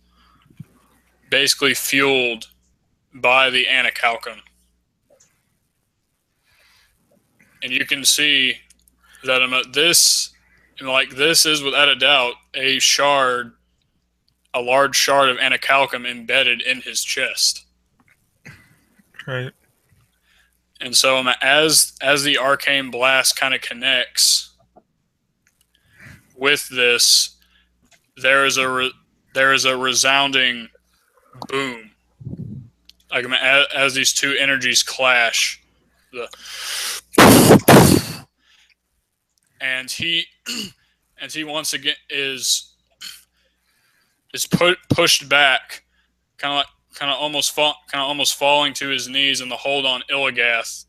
basically fueled by the anacalcum. And you can see that this is without a doubt a large shard of anacalcum embedded in his chest. Right. And so as the arcane blast kind of connects with this, there is a resounding boom. Like as these two energies clash, and he once again is pushed back, kind of almost falling to his knees, and the hold on Illigath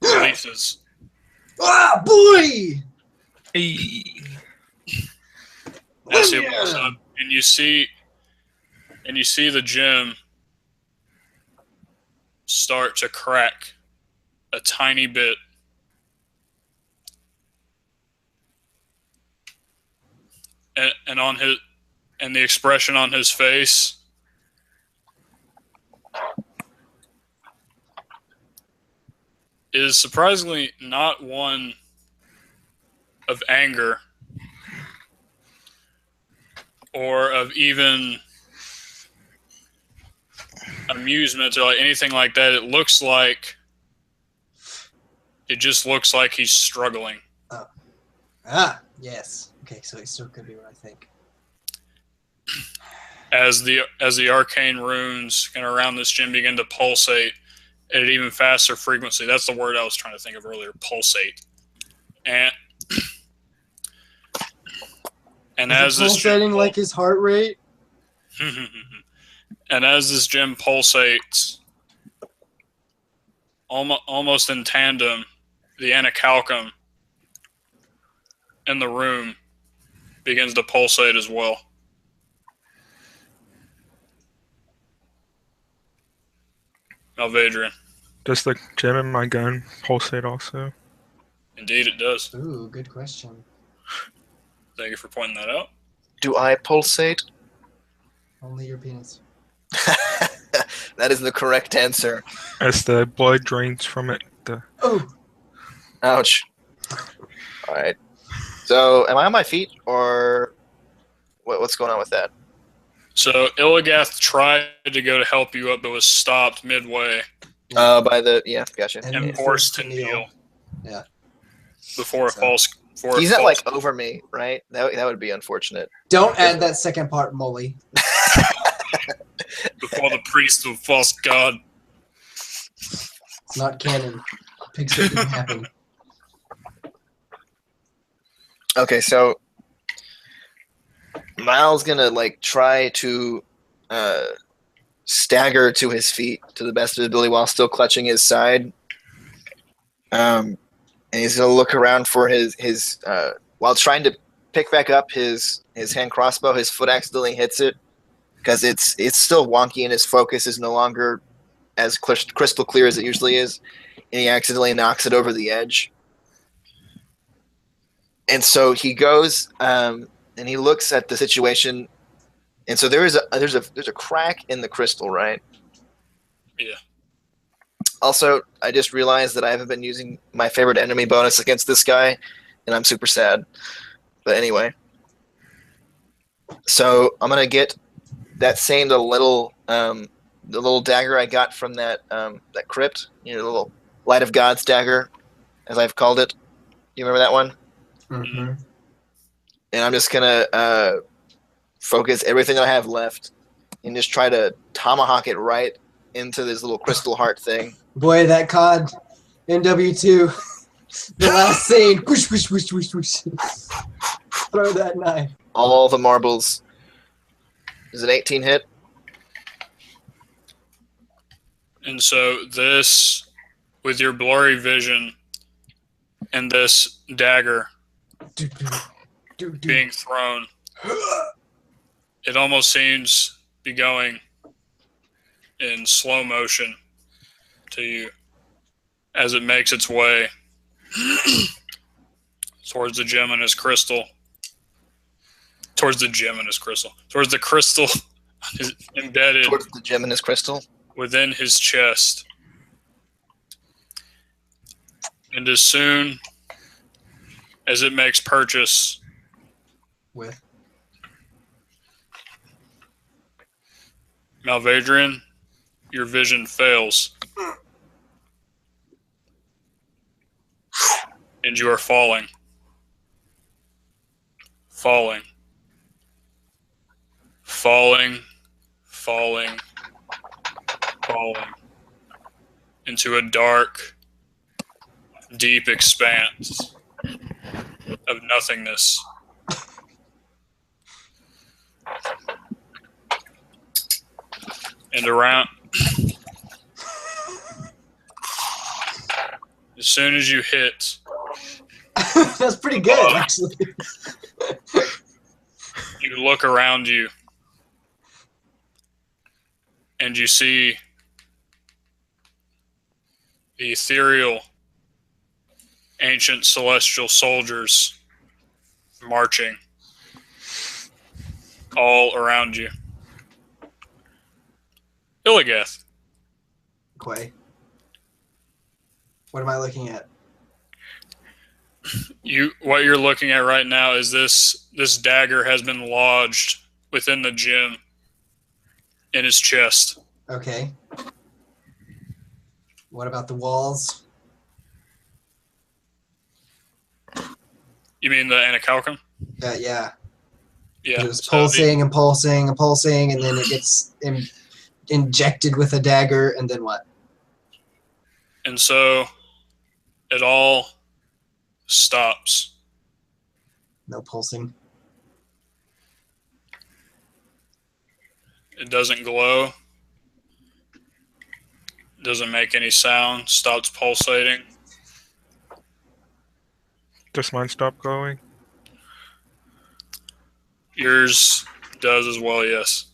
releases. Ah, boy! Hey. As he looks up, and you see the gem start to crack a tiny bit. And the expression on his face is surprisingly not one of anger or of even amusement or like anything like that. It just looks like he's struggling. Oh. Ah, yes. Okay, so it still could be what I think. As the arcane runes kind of around this gem begin to pulsate at an even faster frequency. That's the word I was trying to think of earlier, pulsate. And as this pulsating like his heart rate? And as this gem pulsates, almost in tandem, the anacalcum in the room begins to pulsate as well. Malvadrian. Does the gem in my gun pulsate also? Indeed, it does. Ooh, good question. Thank you for pointing that out. Do I pulsate? Only your penis. That is the correct answer. As the blood drains from it, Oh! Ouch. Alright. So, am I on my feet, or what's going on with that? So Illigath tried to go to help you up, but was stopped midway By the... Yeah, gotcha. and forced to kneel. Yeah. Before a So- false. He's not, like, over me, right? That would be unfortunate. Don't add that second part, Molly. Before the priest of false god. It's not canon. Pig shit didn't happen. Okay, so Miles gonna like try to stagger to his feet to the best of his ability while still clutching his side. And he's gonna look around for his while trying to pick back up his hand crossbow. His foot accidentally hits it because it's still wonky and his focus is no longer as crystal clear as it usually is, and he accidentally knocks it over the edge. And so he goes and he looks at the situation, and so there's a crack in the crystal, right? Yeah. Also, I just realized that I haven't been using my favorite enemy bonus against this guy, and I'm super sad. But anyway, so I'm gonna get that same the little dagger I got from that crypt, the little Light of God's dagger, as I've called it. You remember that one? Mm-hmm. And I'm just gonna focus everything I have left and just try to tomahawk it right into this little crystal heart thing. Boy, that COD NW2, the last scene. Whoosh, whoosh, whoosh, whoosh, whoosh. Throw that knife. All the marbles. Is an 18 hit? And so this, with your blurry vision and this dagger being thrown, it almost seems to be going in slow motion to you as it makes its way towards the gem in his crystal. Towards the gem in his crystal. Towards the crystal is embedded Towards the gem in his crystal? within his chest. And as soon as it makes purchase With Malvadrian, your vision fails. And you are falling. Falling. Falling. Falling. Falling. Into a dark, deep expanse of nothingness. And around, as soon as you hit, that's pretty good, actually. you look around you and you see the ethereal ancient celestial soldiers marching all around you. Illigath. Quay. What am I looking at? What you're looking at right now is this dagger has been lodged within the gem in his chest. Okay. What about the walls? You mean the Anacalcum? Yeah. Yeah. It was so pulsing and pulsing and pulsing, and then it gets injected with a dagger, and then what? And so it all stops. No pulsing. It doesn't glow. Doesn't make any sound. Stops pulsating. Does mine stop glowing? Yours does as well, yes.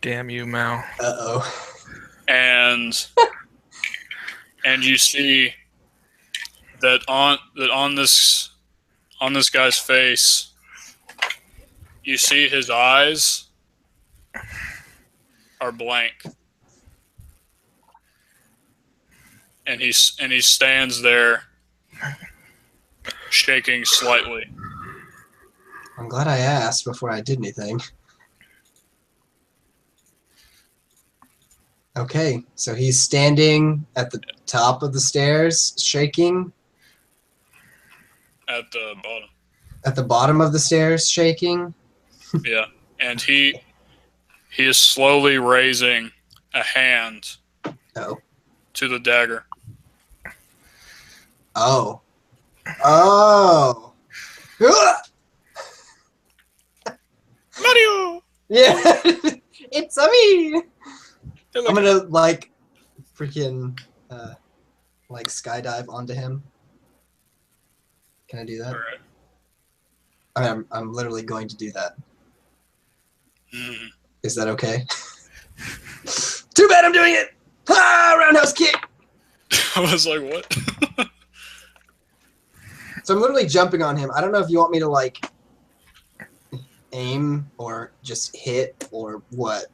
Damn you, Mal. Uh-oh. And you see that on this guy's face, you see his eyes are blank. And he stands there shaking slightly. I'm glad I asked before I did anything. Okay, so he's standing at the top of the stairs, shaking. At the bottom. At the bottom of the stairs, shaking. Yeah. And he is slowly raising a hand Oh. to the dagger. Oh. Oh. Mario! Yeah. It's a me. I'm Like, gonna like freaking like skydive onto him. Can I do that? all right. I mean, I'm literally going to do that. Mhm. Is that okay? Too bad I'm doing it! Ah, roundhouse kick! I was like, what? So I'm literally jumping on him. I don't know if you want me to like aim or just hit or what.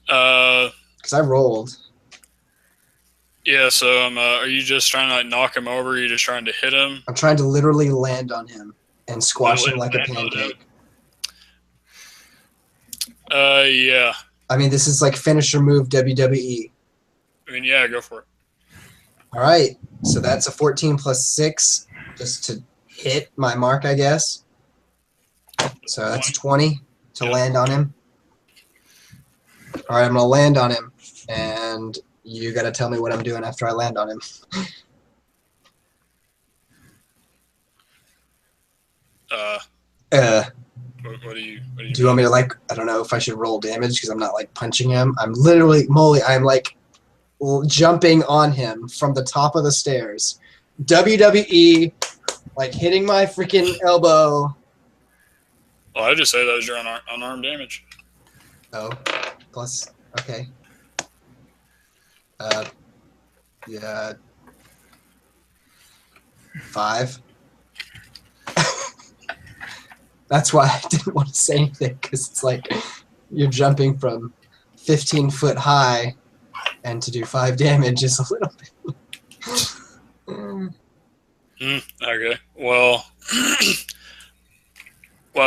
Because I rolled. Yeah, so are you just trying to like knock him over? Or are you just trying to hit him? I'm trying to literally land on him and squash him like a Literally land on him. pancake. Yeah. I mean, this is like finisher move WWE. I mean, yeah, go for it. All right, so that's a 14 plus 6 just to hit my mark, I guess. So that's 20 to land on him. All right, I'm gonna land on him, and you gotta tell me what I'm doing after I land on him. What do you Do you want me to like? I don't know if I should roll damage because I'm not like punching him. I'm literally, Molly, I'm like jumping on him from the top of the stairs. WWE, like hitting my freaking elbow. Well, I just say that was your unarmed damage. Oh, plus, okay. Yeah. 5. That's why I didn't want to say anything, because it's like you're jumping from 15 foot high, and to do 5 damage is a little bit. Okay. Well,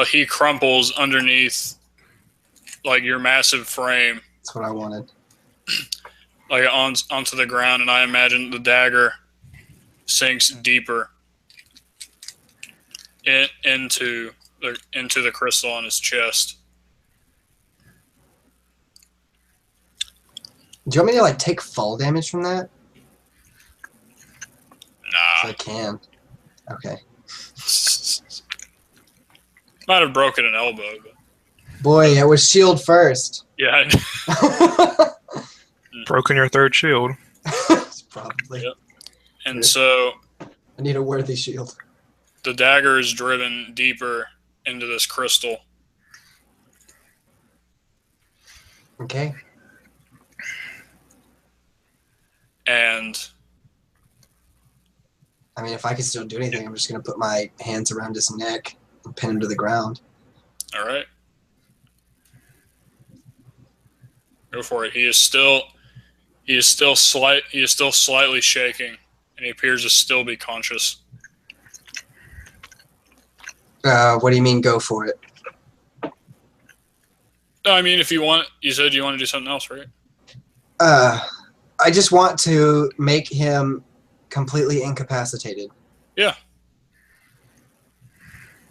he crumples underneath, like your massive frame, That's what I wanted. like onto the ground, and I imagine the dagger sinks deeper into the crystal on his chest. Do you want me to like take fall damage from that? Nah. I can. Okay. Might have broken an elbow, but Boy, it was shield first. yeah. Broken your third shield. Probably. Yep. And so I need a worthy shield. the dagger is driven deeper into this crystal. Okay. And I mean, if I can still do anything, I'm just going to put my hands around his neck and pin him to the ground. all right. Go for it. He is still slightly shaking, and he appears to still be conscious. What do you mean, go for it? No, I mean, if you want, you said you want to do something else, right? I just want to make him completely incapacitated. Yeah.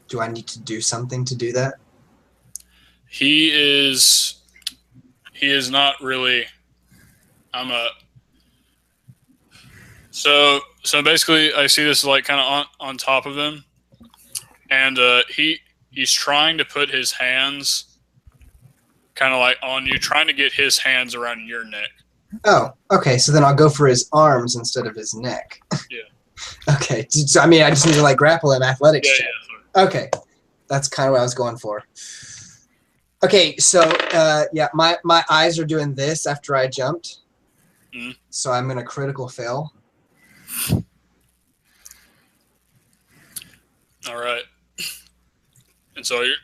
Do I need to do something to do that? He is not really. So basically, I see this like kind of on top of him, and he's trying to put his hands kind of like on you, trying to get his hands around your neck. Oh, okay. So then I'll go for his arms instead of his neck. Yeah. Okay. So, I mean, I just need to like grapple him athletics check. Yeah. Okay. That's kind of what I was going for. Okay, so yeah, my eyes are doing this after I jumped. Mm. So I'm gonna critical fail. All right. And so you're.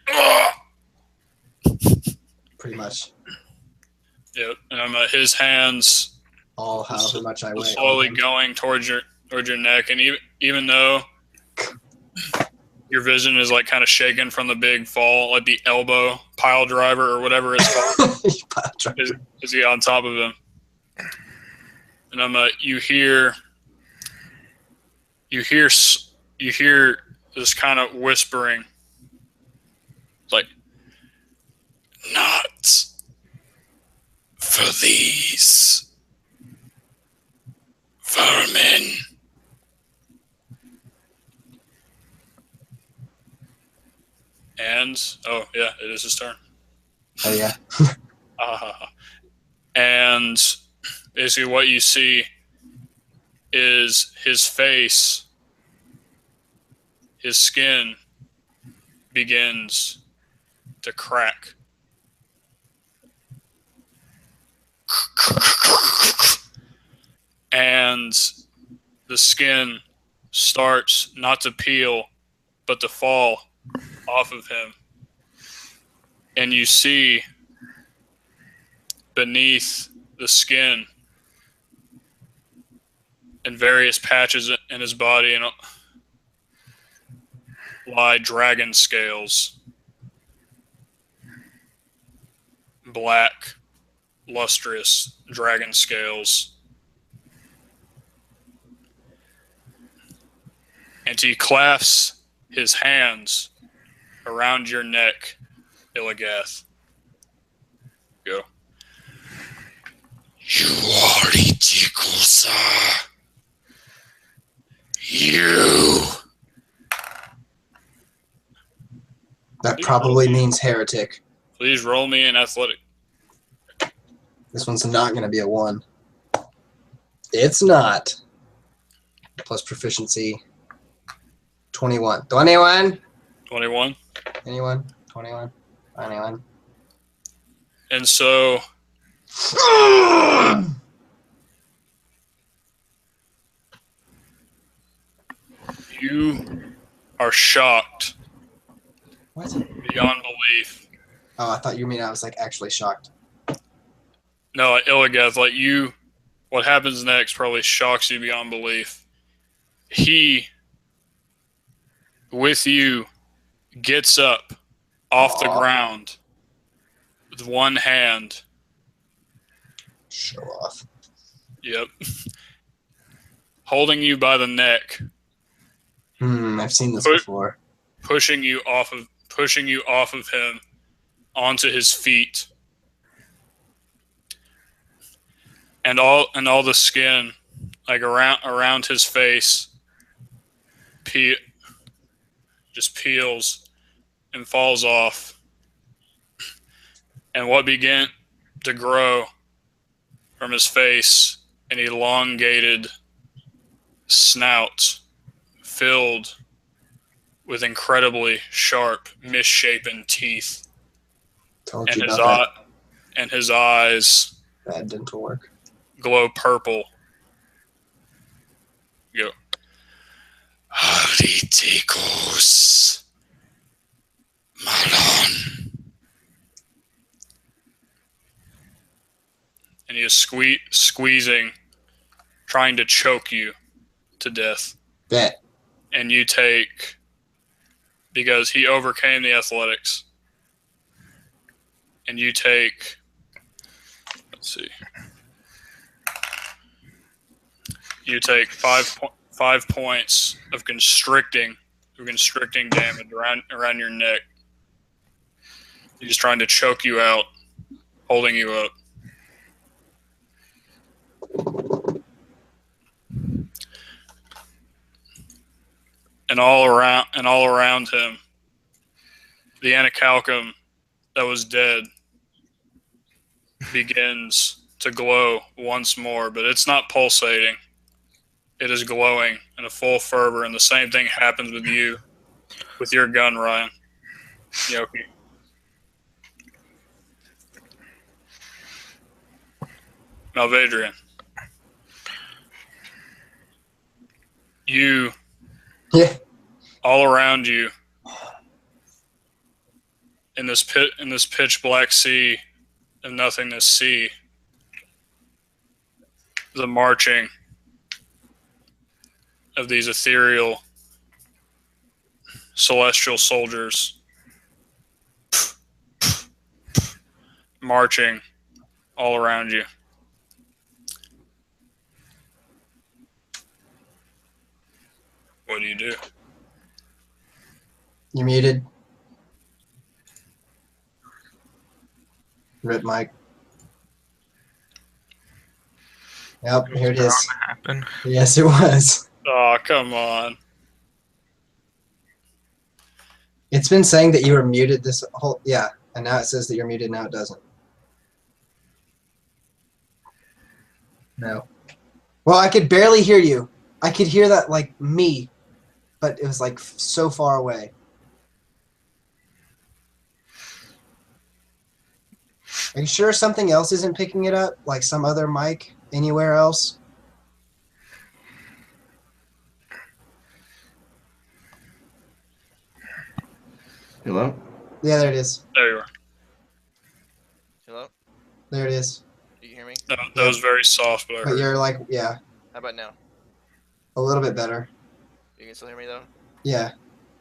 Pretty much. Yep. And I'm at his hands. All however much I weigh. Slowly going towards your neck, and even though your vision is like kind of shaken from the big fall, like the elbow pile driver or whatever it's called, is he on top of him? And I'm you hear this kind of whispering, like, not for these vermin. And oh yeah, it is his turn. Oh yeah. And basically, what you see is his face, his skin begins to crack. And the skin starts not to peel, but to fall off of him. And you see beneath the skin in various patches in his body and lie dragon scales. Black, lustrous dragon scales. And he clasps his hands around your neck, Illigath. Go. You are Itikusa. You. That probably means heretic. Please roll me an athletic. This one's not going to be a 1. It's not. Plus proficiency. 21. 21? 21. Anyone? 21. 21. And so you are shocked What? beyond belief. Oh, I thought you mean I was like actually shocked. No, Illigath, like you, what happens next probably shocks you beyond belief. He, with you, gets up off the ground with one hand. Show off. Yep. Holding you by the neck. I've seen this before. Pushing you off of him onto his feet. And all the skin, like around his face, just peels and falls off. And what began to grow from his face, an elongated snout filled with incredibly sharp, misshapen teeth. Told and you his about that. And his eyes Bad dental work. glow purple. Go. Aritikos Malon. And he is squeezing, trying to choke you to death. Bet. And you take, because he overcame the athletics, and you take, let's see, you take 5 points of constricting damage around your neck. He's trying to choke you out, holding you up. And all around him, the Anacalcum that was dead begins to glow once more, but it's not pulsating. It is glowing in a full fervor, and the same thing happens with you, with your gun, Ryan. Yoki. Malvadrian. You, Yeah. all around you, in this pitch black sea of nothingness, see the marching of these ethereal celestial soldiers marching all around you. What do you do? You're muted. Rip Mike. Yep, here it is. Happen. Yes, it was. Oh, come on. It's been saying that you were muted this whole... Yeah, and now it says that you're muted. Now it doesn't. No. Well, I could barely hear you. I could hear that, like, me. But it was, like, so far away. Are you sure something else isn't picking it up? Like some other mic anywhere else? Hello? Yeah, there it is. There you are. Hello? There it is. Do you hear me? No, that was very soft, but I But heard. you're like, yeah, How about now? a little bit better. You can still hear me though? Yeah.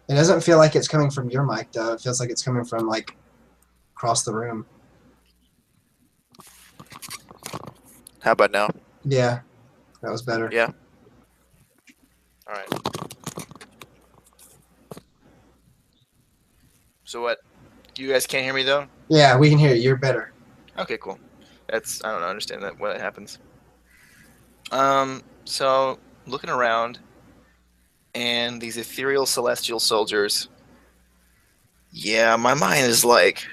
It doesn't feel like it's coming from your mic, though. It feels like it's coming from, like, across the room. How about now? Yeah, that was better. Yeah. Alright. So what? You guys can't hear me though? Yeah, we can hear you. You're better. Okay, cool. That's I don't know, understand that what happens. So looking around and these ethereal celestial soldiers. Yeah, my mind is like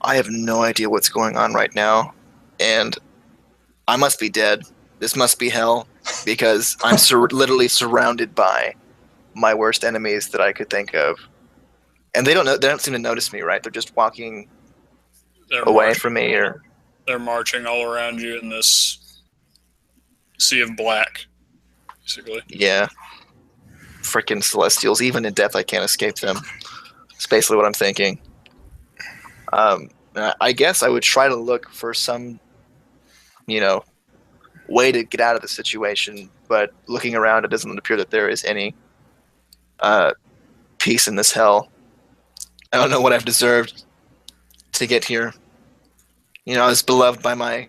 I have no idea what's going on right now. And I must be dead. This must be hell because I'm literally surrounded by my worst enemies that I could think of. And they don't seem to notice me, right? They're just walking They're away marching, from me or they're marching all around you in this sea of black, basically. yeah. Freaking celestials. Even in death I can't escape them. That's basically what I'm thinking. I guess I would try to look for some, way to get out of the situation, but looking around, it doesn't appear that there is any peace in this hell. I don't know what I've deserved to get here. I was beloved by my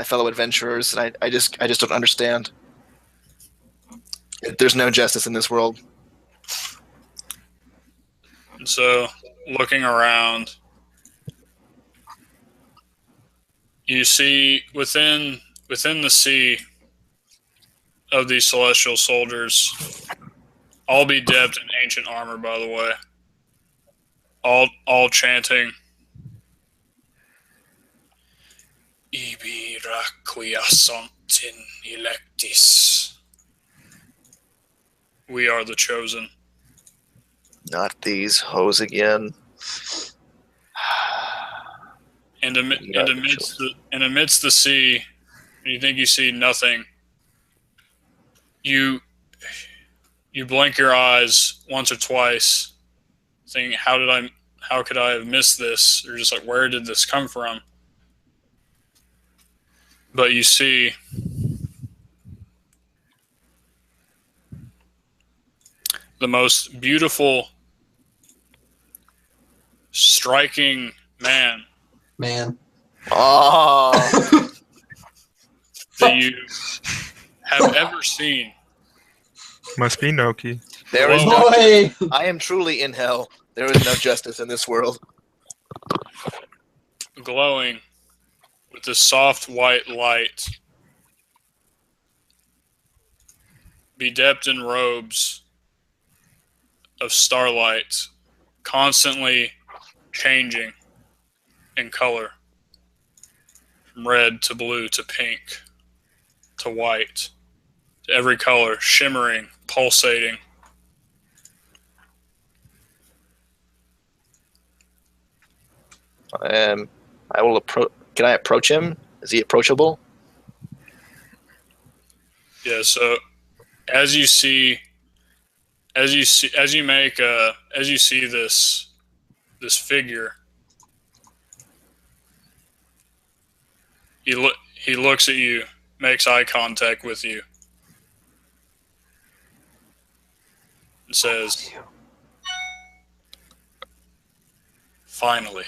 fellow adventurers, and I just don't understand. There's no justice in this world. And so, looking around, you see within the sea of these celestial soldiers, all bedecked in ancient armor, by the way, all chanting, "Ibi requiescant in electis." We are the chosen. Not these hoes again. And amidst the sea, and you think you see nothing, you blink your eyes once or twice, thinking, how could I have missed this? Or just like, where did this come from? But you see the most beautiful, striking man Oh, that you have ever seen. Must be Noki. there is Whoa. no. Boy! I am truly in hell. There is no justice in this world. Glowing with this soft white light, bedecked in robes of starlight, constantly changing in color, from red to blue to pink to white, to every color, shimmering, pulsating. I will approach. Can I approach him? Is he approachable? Yeah. So as you see this figure, he looks at you, makes eye contact with you, and says, "Finally."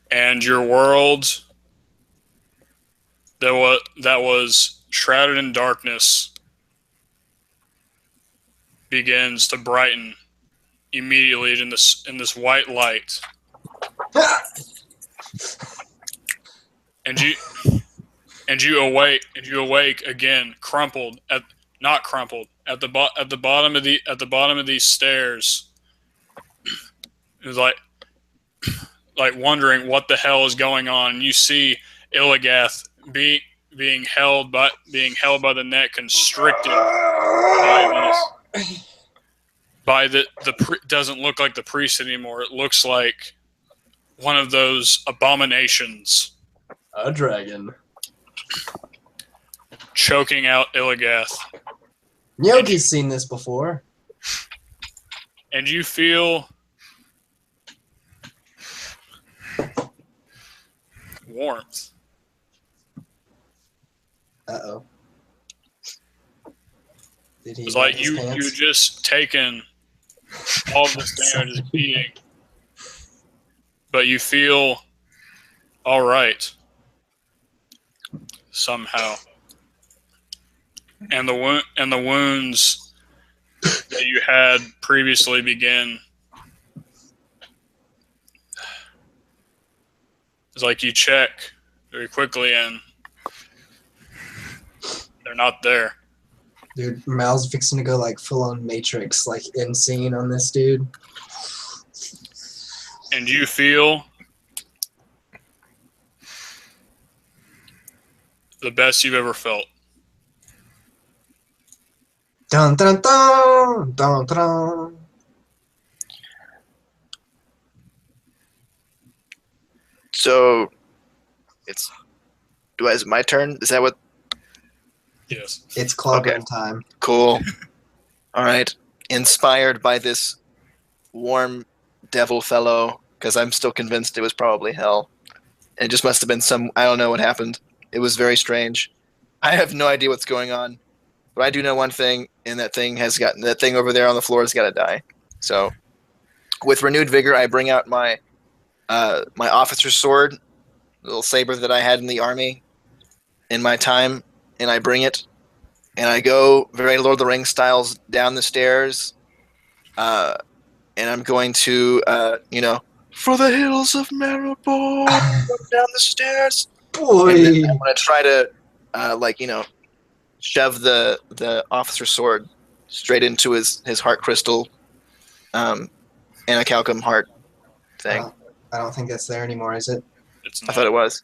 And your world that was shrouded in darkness begins to brighten immediately in this white light. And you awake again, not crumpled at the bottom of these stairs. It was like wondering what the hell is going on. And you see Illigath being held by the neck, constricted by this doesn't look like the priest anymore. It looks like one of those abominations. A dragon. Choking out Illigath. Yogi's seen this before. And you feel warmth. Uh-oh. Did he It's like wet his pants? you just taken all this damage is beating, but you feel all right somehow. And the wounds that you had previously begin. It's like you check very quickly and they're not there. Dude, Mal's fixing to go like full-on Matrix, like insane on this dude. And you feel the best you've ever felt. Dun dun dun dun dun. So, is it my turn? Is that what? Yes. It's club Okay. time. Cool. All right. Inspired by this warm devil fellow, because I'm still convinced it was probably hell. It just must have been I don't know what happened. It was very strange. I have no idea what's going on, but I do know one thing, and that thing over there on the floor has got to die. So, with renewed vigor, I bring out my officer's sword, the little saber that I had in the army in my time, and I bring it, and I go very Lord of the Rings styles down the stairs, and I'm going to, for the hills of Maribor, down the stairs. Boy. And then I'm going to try to, shove the officer's sword straight into his heart crystal, Anacalcum heart thing. I don't think that's there anymore, is it? It's I not. thought it was.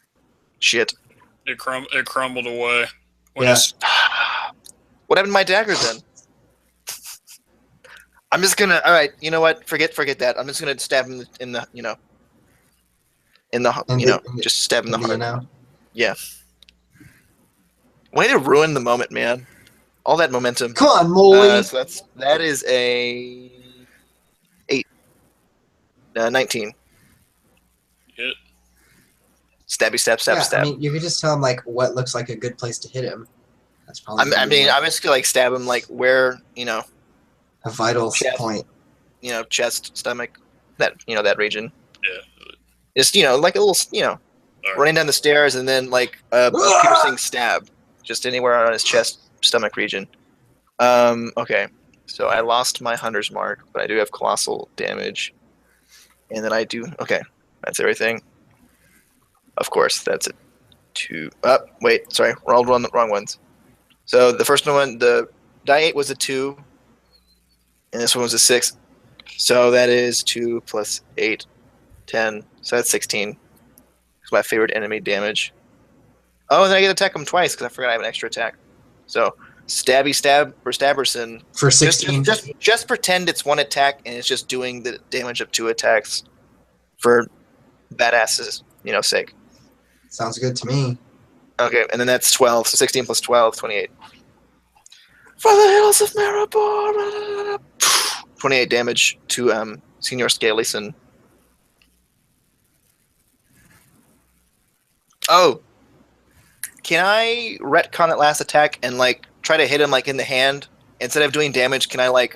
Shit. It crumbled away. Yeah. What happened to my dagger then? I'm just gonna. All right. You know what? Forget that. I'm just gonna stab him just stab him in the heart. You know? Yeah. Way to ruin the moment, man. All that momentum. Come on, Molly. So that is a 19. Hit. Stabby stab stab yeah, stab. I mean, you could just tell him like what looks like a good place to hit him. That's probably. I'm just gonna like stab him like where a vital chest. point. Chest, stomach, that region. Yeah. Just like a little All right. running down the stairs and then like a piercing stab, just anywhere on his chest, stomach region. Okay, so I lost my hunter's mark, but I do have colossal damage, and then I do. Okay, that's everything. Of course, that's it. 2. Wait, sorry, rolled the wrong ones. So the first one, the die 8 was a 2, and this one was a 6. So that is 2 plus 8, 10. So that's 16. It's my favorite enemy damage. Oh, and then I get to attack him twice because I forgot I have an extra attack. So stabby stab for Stabberson. For 16. Just pretend it's one attack and it's just doing the damage of 2 attacks for badasses, sake. Sounds good to me. Okay, and then that's 12. So 16 plus 12, 28. For the hills of Maribor. 28 damage to Senior Scalison. Oh. Can I retcon that last attack and try to hit him in the hand? Instead of doing damage, can I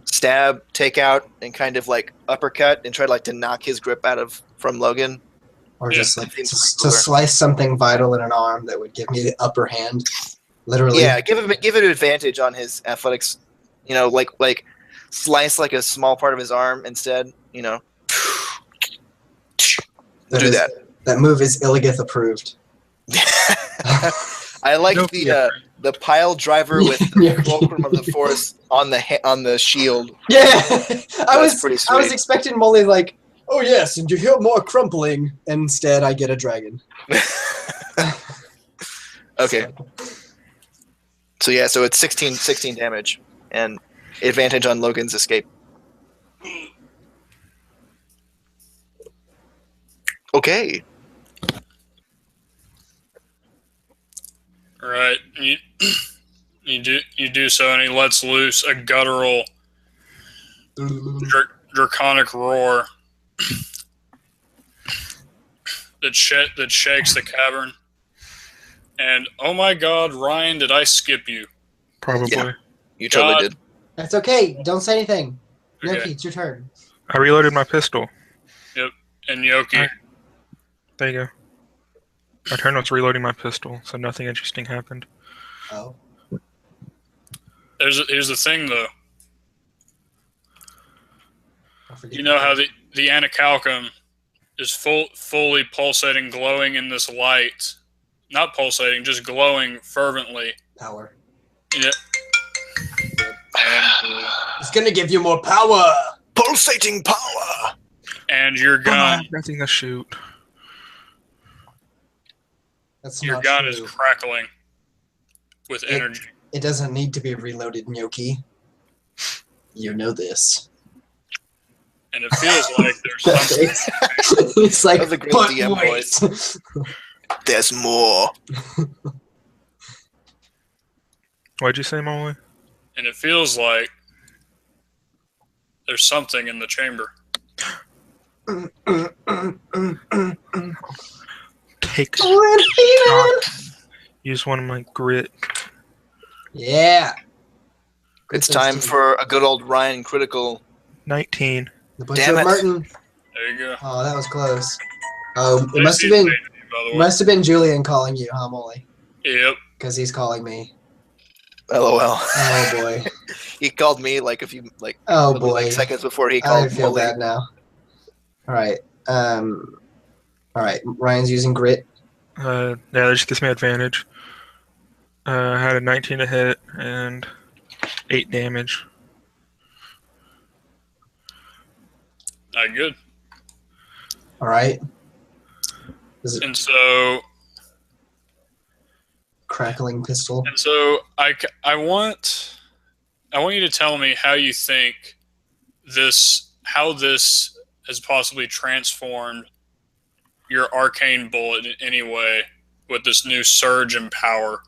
stab, take out, and kind of uppercut and try to knock his grip from Logan? Or just to slice something vital in an arm that would give me the upper hand. Literally. Yeah, give it an advantage on his athletics. Slice a small part of his arm instead. Do that. That move is Illigith approved. I like the pile driver with the fulcrum of the force on the shield. Yeah, I was pretty sweet. I was expecting Molly oh yes, and you hear more crumpling. Instead, I get a dragon. Okay. So yeah, so it's 16 damage and advantage on Logan's escape. Okay. All right. You do so, and he lets loose a guttural, draconic roar that shakes the cavern. And oh my God, Ryan, did I skip you? Probably. Yeah, you totally did. That's okay. Don't say anything. Okay. Yoki, it's your turn. I reloaded my pistol. Yep. And Yoki. There you go. My turn was reloading my pistol, so nothing interesting happened. Oh. Here's the thing, though. You know how the Anacalcum is fully pulsating, glowing in this light. Not pulsating, just glowing fervently. Power. Yeah. It's gonna give you more power. Pulsating power. And your gun, Nothing to shoot. That's your not gun true. is crackling with energy. It doesn't need to be reloaded, Yoki. You know this. And it feels like there's something. It's like, That was a great but DM wait. voice. There's more. What'd you say, Molly? And it feels like there's something in the chamber. Take a shot. Use one of my grit. Yeah. It's time for a good old Ryan critical. 19. The Butcher Damn of it. Martin. There you go. Oh, that was close. Oh, it must have been Julian calling you, huh, Molly? Yep. Because he's calling me. LOL. Oh boy. He called me a few Oh boy. seconds before he called I feel Molly. bad now. All right. All right. Ryan's using grit. Yeah, that just gives me advantage. I had a 19 to hit and 8 damage. Not good. All right. Is it And so crackling pistol? I want you to tell me how you think how this has possibly transformed your arcane bullet in any way with this new surge in power.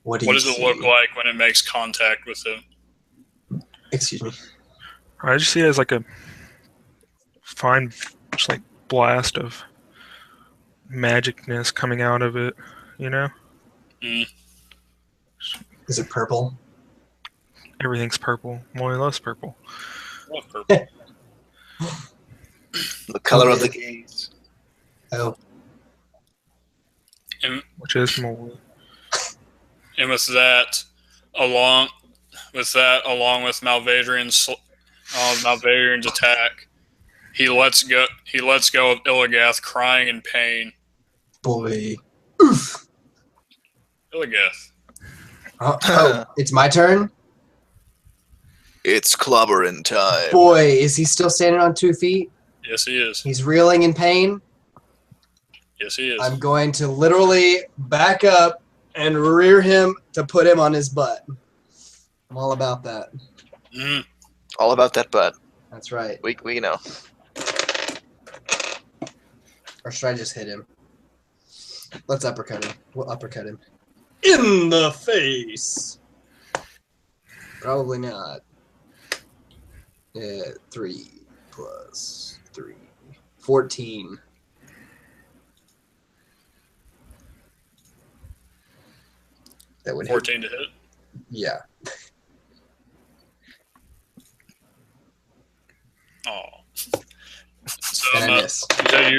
What What does it look like when it makes contact with him? Excuse me. I just see it as like a fine, just like blast of magicness coming out of it, you know? Is it purple? Everything's purple. Molly loves purple. Love purple. The color of the gaze. Oh. Which is Molly. And with that, along with Malvadrian's attack, he lets go of Illigath, crying in pain. Boy. Oof. Illigath. Oh, it's my turn? It's clobbering time. Boy, is he still standing on 2 feet? Yes, he is. He's reeling in pain? Yes, he is. I'm going to literally back up and rear him to put him on his butt. I'm all about that. Mm. All about that butt. That's right. We know. Or should I just hit him? Let's uppercut him. We'll uppercut him. In the face! Probably not. 3 plus 3. 14. That would hit. 14 to hit. Yeah. Oh. So And I miss. you said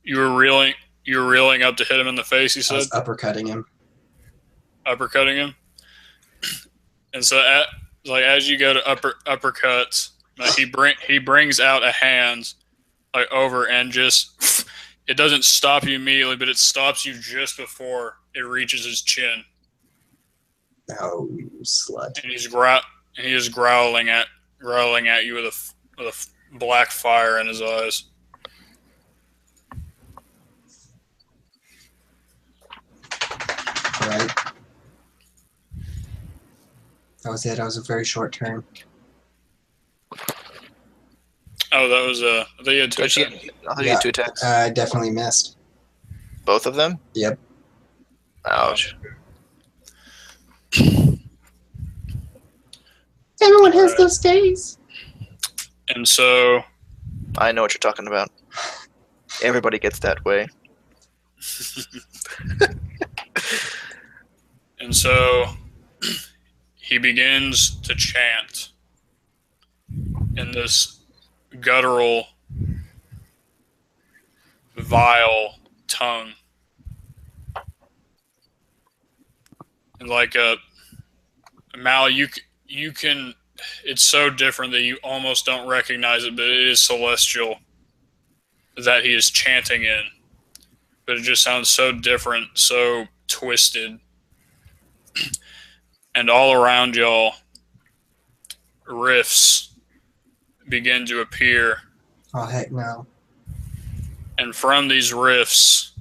you were reeling up to hit him in the face. You I said was uppercutting him. uppercutting him, and so as you go to uppercuts, like he brings out a hand like over and just it doesn't stop you immediately, but it stops you just before it reaches his chin, Oh, you slut. and he is growling at you with a black fire in his eyes. Right. That was it. That was a very short turn. Oh, that was I think you had two. I thought you had 2 attacks. I definitely missed. Both of them? Yep. Ouch. Everyone has those days. And so I know what you're talking about. Everybody gets that way. And so he begins to chant in this guttural, vile tongue. And like Mal, you can, it's so different that you almost don't recognize it, but it is celestial that he is chanting in. But it just sounds so different, so twisted. And all around y'all, rifts begin to appear. Oh, heck no. And from these rifts,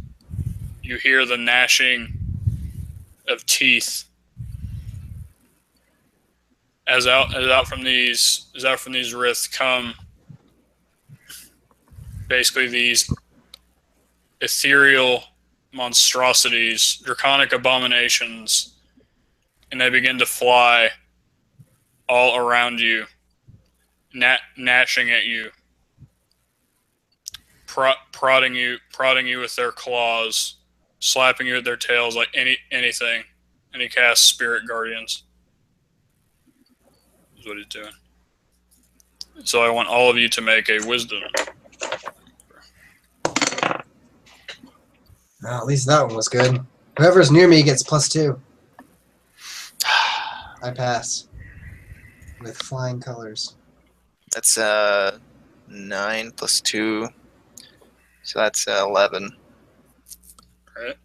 you hear the gnashing of teeth. As out from these rifts come basically these ethereal monstrosities, draconic abominations, and they begin to fly all around you, gnashing at you, prodding you with their claws, slapping you with their tails, like anything. And he casts Spirit Guardians. Is what he's doing. So I want all of you to make a Wisdom. Well, at least that one was good. Whoever's near me gets +2. I pass. With flying colors. That's 9 plus 2. So that's 11. All right.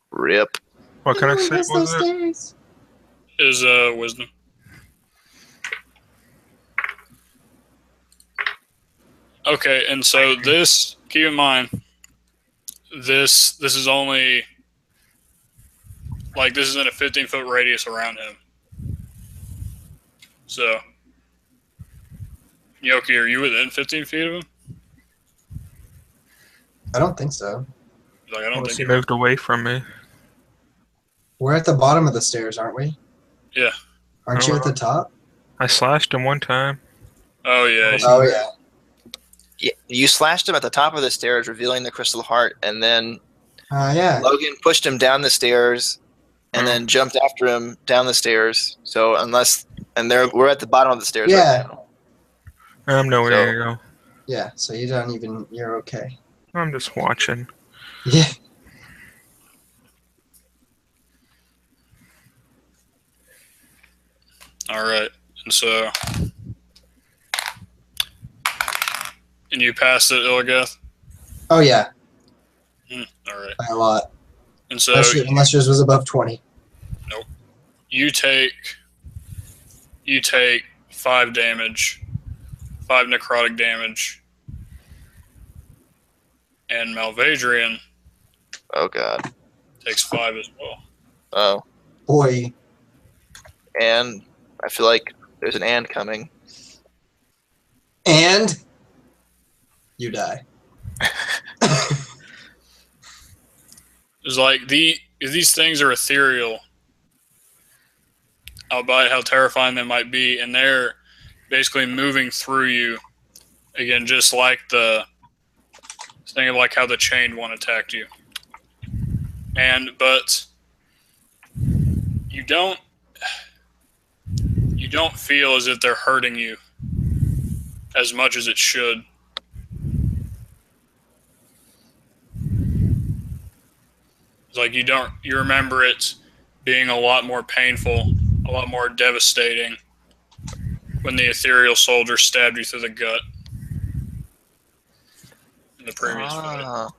Rip. What can I say? Was it? Is Wisdom. Okay, and so this, keep in mind, this is only, like, this is in a 15-foot radius around him. So, Yoki, are you within 15 feet of him? I don't think so. Like, I don't Unless think he moved away from me. We're at the bottom of the stairs, aren't we? Yeah. Aren't you at the top? I slashed him one time. Oh, yeah. Oh, yeah. Yeah, you slashed him at the top of the stairs, revealing the crystal heart, and then Yeah. Logan pushed him down the stairs, and then jumped after him down the stairs. So we're at the bottom of the stairs Yeah. right now. I'm nowhere So- near you. Yeah, so you don't even, you're okay. I'm just watching. Yeah. All right. And so, and you passed it, Illigath? Oh, yeah. All right. By a lot. And so Unless yours was above 20. you take 5 damage, 5 necrotic damage, and Malvadrian, Oh god. Takes 5 as well. Oh, Boy. and I feel like there's an and coming. And you die. It's like these things are ethereal, albeit how terrifying they might be, and they're basically moving through you. Again, just like think of like how the chained one attacked you. But you don't feel as if they're hurting you as much as it should. It's like you remember it being a lot more painful, a lot more devastating when the ethereal soldier stabbed you through the gut in the previous fight.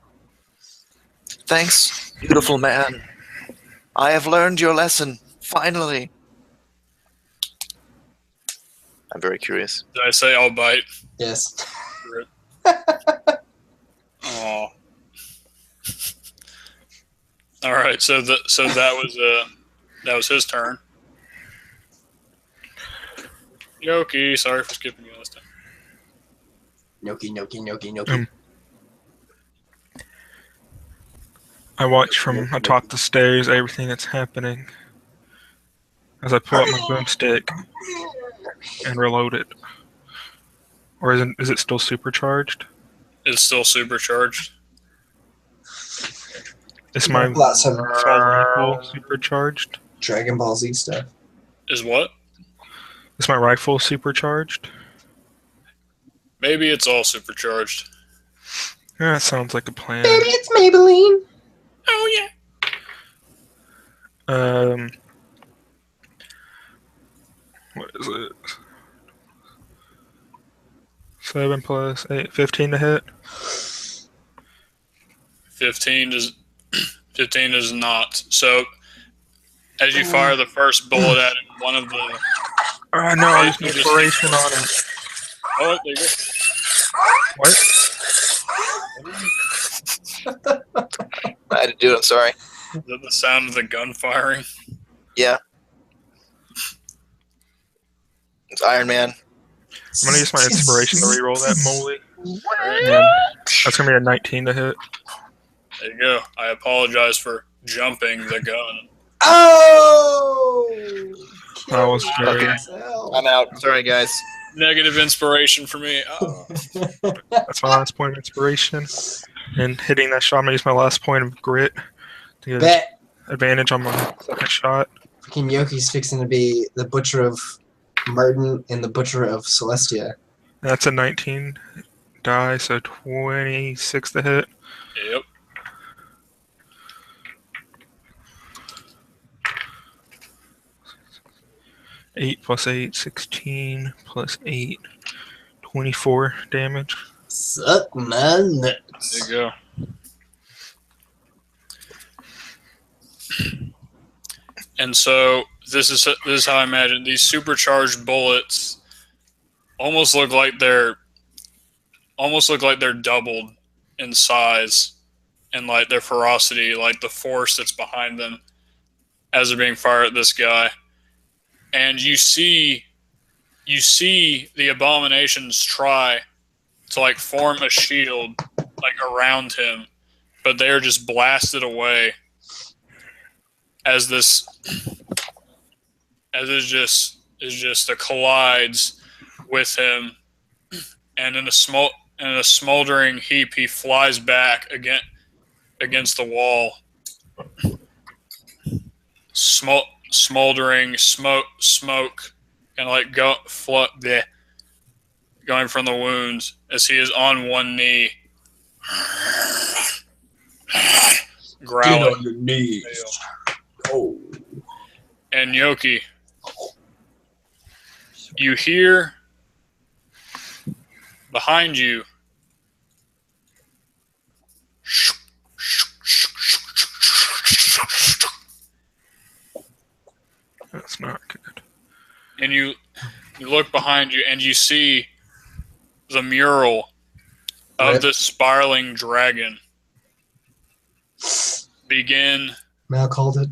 Thanks, beautiful man. I have learned your lesson, finally. I'm very curious. Did I say I'll bite? Yes. Oh. All right, so that was his turn. Yoki, sorry for skipping you this time. Noki. I watch from atop the stairs everything that's happening as I pull out my boomstick and reload it. Or is it still supercharged? It's still supercharged. Is my Blossom. rifle supercharged? Dragon Ball Z stuff. Is what? Is my rifle supercharged? Maybe it's all supercharged. Yeah, that sounds like a plan. Baby, it's Maybelline. Oh yeah. What is it? 7 plus 8, 15 to hit. 15 does not. So as you fire the first bullet at him, one of the No, I used inspiration on it. oh, there you go. What? I had to do it, I'm sorry. Is that the sound of the gun firing? Yeah. It's Iron Man. I'm gonna use my inspiration to reroll that moly. And that's gonna be a 19 to hit. There you go. I apologize for jumping the gun. Oh! That was scary. I'm out. Sorry, guys. Negative inspiration for me. Oh. That's my last point of inspiration. And hitting that shot, I'm gonna use my last point of grit to get Bet. advantage on my second shot. Freaking Yoki's fixing to be the butcher of Martin and the butcher of Celestia. That's a 19 die, so 26 to hit. Yep. Eight plus 8, 16 plus 8, 24 damage. Suck my nuts. There you go. And so this is how I imagine these supercharged bullets almost look like they're doubled in size and like their ferocity, like the force that's behind them as they're being fired at this guy. And you see the abominations try to like form a shield like around him, but they are just blasted away as it just collides with him, and in a smoldering heap he flies back against the wall. Smoldering smoke and like going from the wounds as he is on one knee, growling. Get on your knees. Oh. And Yoki, you hear behind you That's not good. and you look behind you and you see the mural of the spiraling dragon begin Mal called it.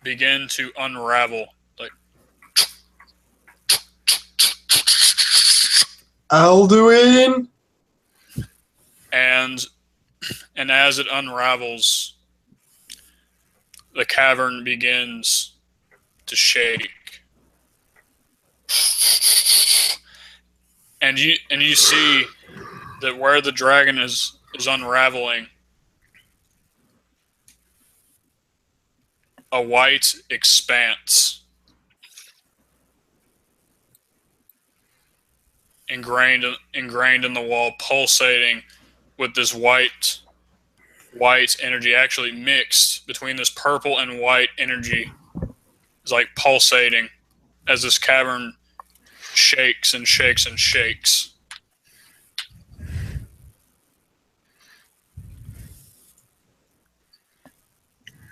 begin to unravel. Like, Alduin! and as it unravels, the cavern begins to shake. And you see that where the dragon is unraveling, a white expanse ingrained in the wall, pulsating with this white energy, actually mixed between this purple and white energy, is like pulsating as this cavern shakes and shakes and shakes.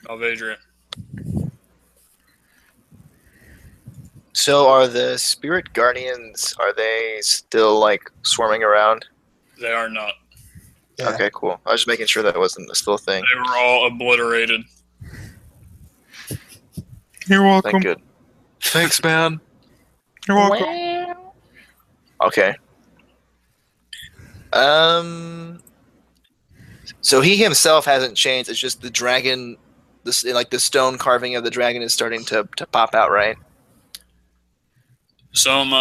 Alvedria. So are the spirit guardians, are they still like swarming around? They are not. Yeah. Okay, cool. I was just making sure that wasn't still a thing. They were all obliterated. You're welcome. Thank good. Thanks, man. You're welcome. Okay. So he himself hasn't changed. It's just the dragon, this like the stone carving of the dragon is starting to pop out, right? Some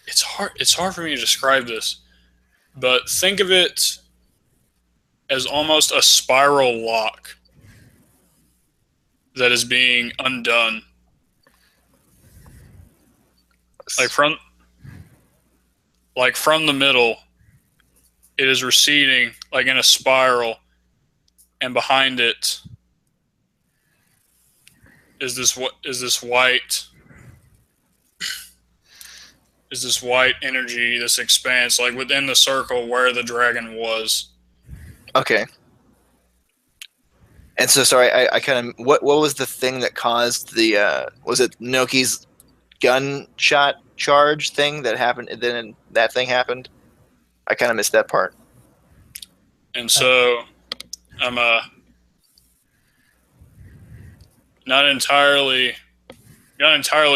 it's hard for me to describe this, but think of it as almost a spiral lock that is being undone. Like from the middle, it is receding like in a spiral, and behind it is this white energy, this expanse, like within the circle where the dragon was. Okay. And so, sorry, I kind of what was the thing that caused the was it Noki's gunshot charge thing that happened? And then that thing happened. I kind of missed that part. And so I'm not entirely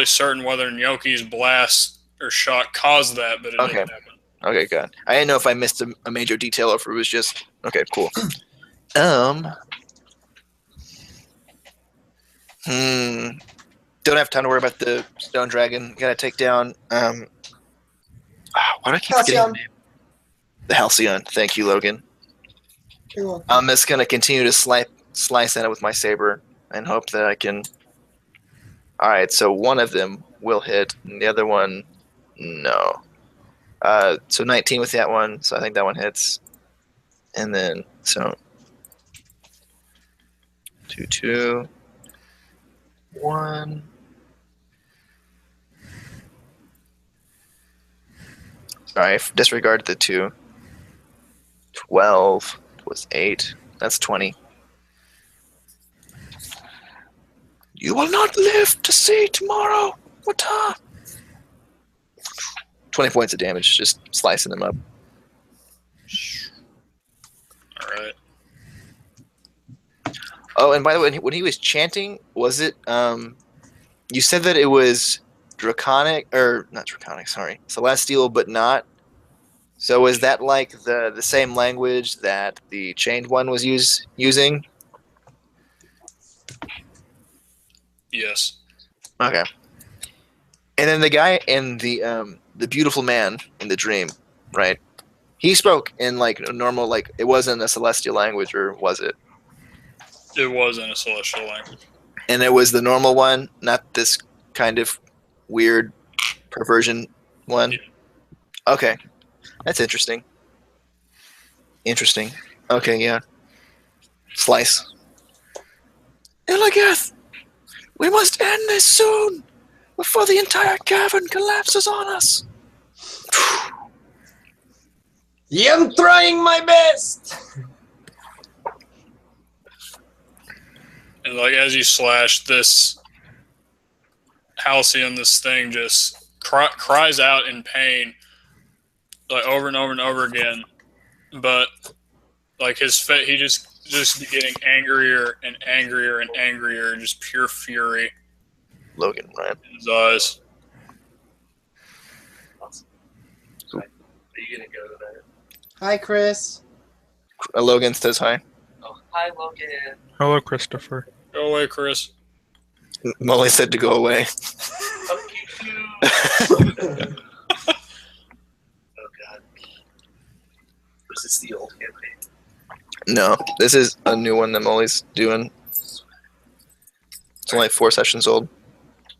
certain whether Gnocchi's blast or shot caused that, but it did happen. Okay, good. I didn't know if I missed a major detail or if it was just okay. Cool. Don't have time to worry about the stone dragon. Gotta take down. Why do I keep forgetting the name? The Halcyon. Thank you, Logan. You're welcome. I'm just gonna continue to slice at it with my saber and hope that I can. All right, so one of them will hit, and the other one, no. So 19 with that one, so I think that one hits, and then so 2, 2, 1. Sorry, I disregarded the 2. 12 was 8. That's 20. You will not live to see tomorrow. What? 20 points of damage, just slicing them up. All right. Oh, and by the way, when he was chanting, was it? You said that it was draconic, or not draconic? Sorry, celestial, but not. So is that like the same language that the chained one was using? Yes. Okay. And then the guy in the beautiful man in the dream, right? He spoke in like a normal, like it wasn't a celestial language, or was it? It was in a celestial language. And it was the normal one, not this kind of weird perversion one? Yeah. Okay. That's interesting. Interesting. Okay, yeah. Slice. Illios! We must end this soon! Before the entire cavern collapses on us! Yeah, I'm trying my best! And like as you slash, this Halcyon, this thing just cries out in pain, like over and over and over again. but like he just be getting angrier and angrier and angrier, just pure fury Logan, right? in his eyes. Are you gonna go there? Hi, Chris. Logan says hi. Oh, hi, Logan. Hello, Christopher. Go away, Chris. Molly said to go away. Fuck you too. Oh god. Was this the old campaign? No, this is a new one that Molly's doing. It's only 4 sessions old.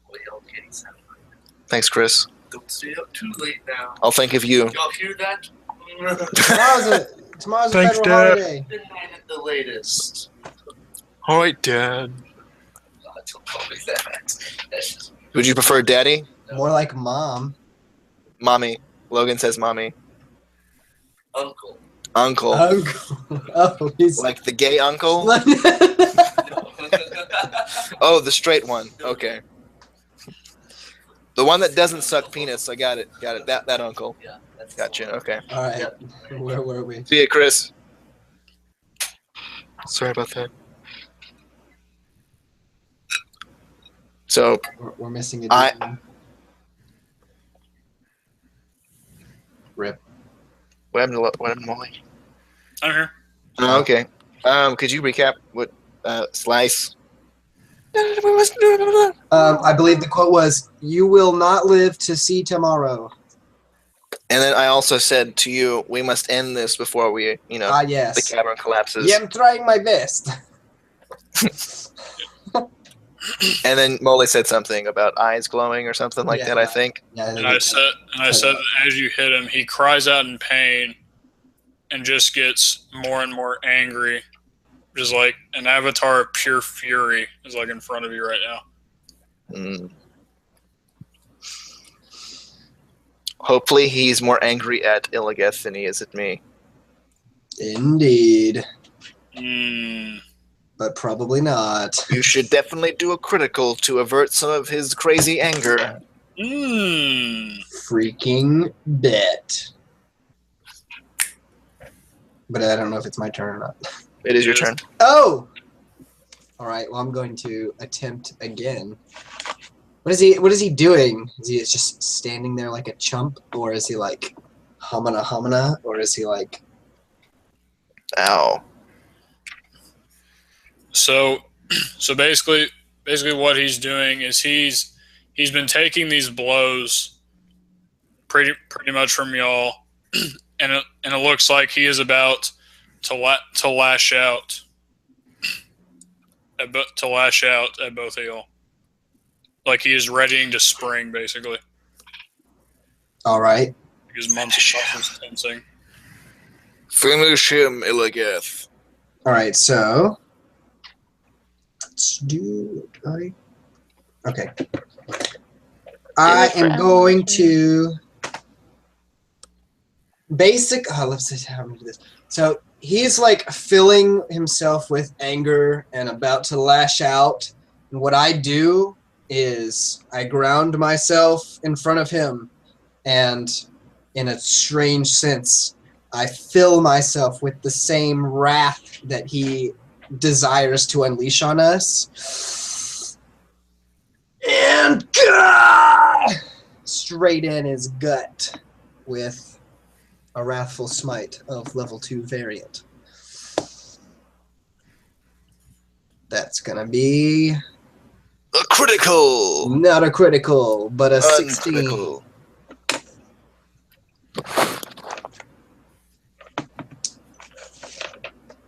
What the old kitty sound like? Thanks, Chris. Don't stay up too late now. I'll think of you. Y'all hear that? Tomorrow's a Thanks, federal Dad. holiday. Midnight at the latest. All right, Dad. Don't call me that. That's just Would you prefer daddy? More like mom. Mommy. Logan says mommy. uncle. Uncle. Uncle. Oh, he's Like the gay uncle? Oh, the straight one. Okay. The one that doesn't suck penis. I got it. Got it. That uncle. Yeah, that's Gotcha. Okay. All right. Where were we? See ya, Chris. Sorry about that. So, We're missing a I- dude. Rip. what happened to Molly? I'm here. Oh, okay. Could you recap what Slice? I believe the quote was, "You will not live to see tomorrow." And then I also said to you, we must end this before we, Ah, the yes. cavern collapses. Yeah, I'm trying my best. And then Molly said something about eyes glowing or something like that, I think. Yeah, And I said that as you hit him, he cries out in pain and just gets more and more angry. Just like an avatar of pure fury is like in front of you right now. Mm. Hopefully he's more angry at Illios than he is at me. Indeed, Mm. but probably not. You should definitely do a critical to avert some of his crazy anger. Mm. Freaking bet. But I don't know if it's my turn or not. It is your turn. Oh! Alright, well I'm going to attempt again. What is he doing? Is he just standing there like a chump? Or is he like humana? Or is he like Ow. So basically what he's doing is he's been taking these blows pretty much from y'all, and it looks like he is about to lash out at both of y'all. Like he is readying to spring, basically. alright. His muscles tensing. Finish him, Illios. Alright, so let's do okay. I am going to let's see how I'm gonna do this. So he's like filling himself with anger and about to lash out. And what I do is I ground myself in front of him, and in a strange sense, I fill myself with the same wrath that he desires to unleash on us. And straight in his gut with a Wrathful Smite of level 2 variant. That's gonna be A critical. not a critical, but a 16. Uncritical.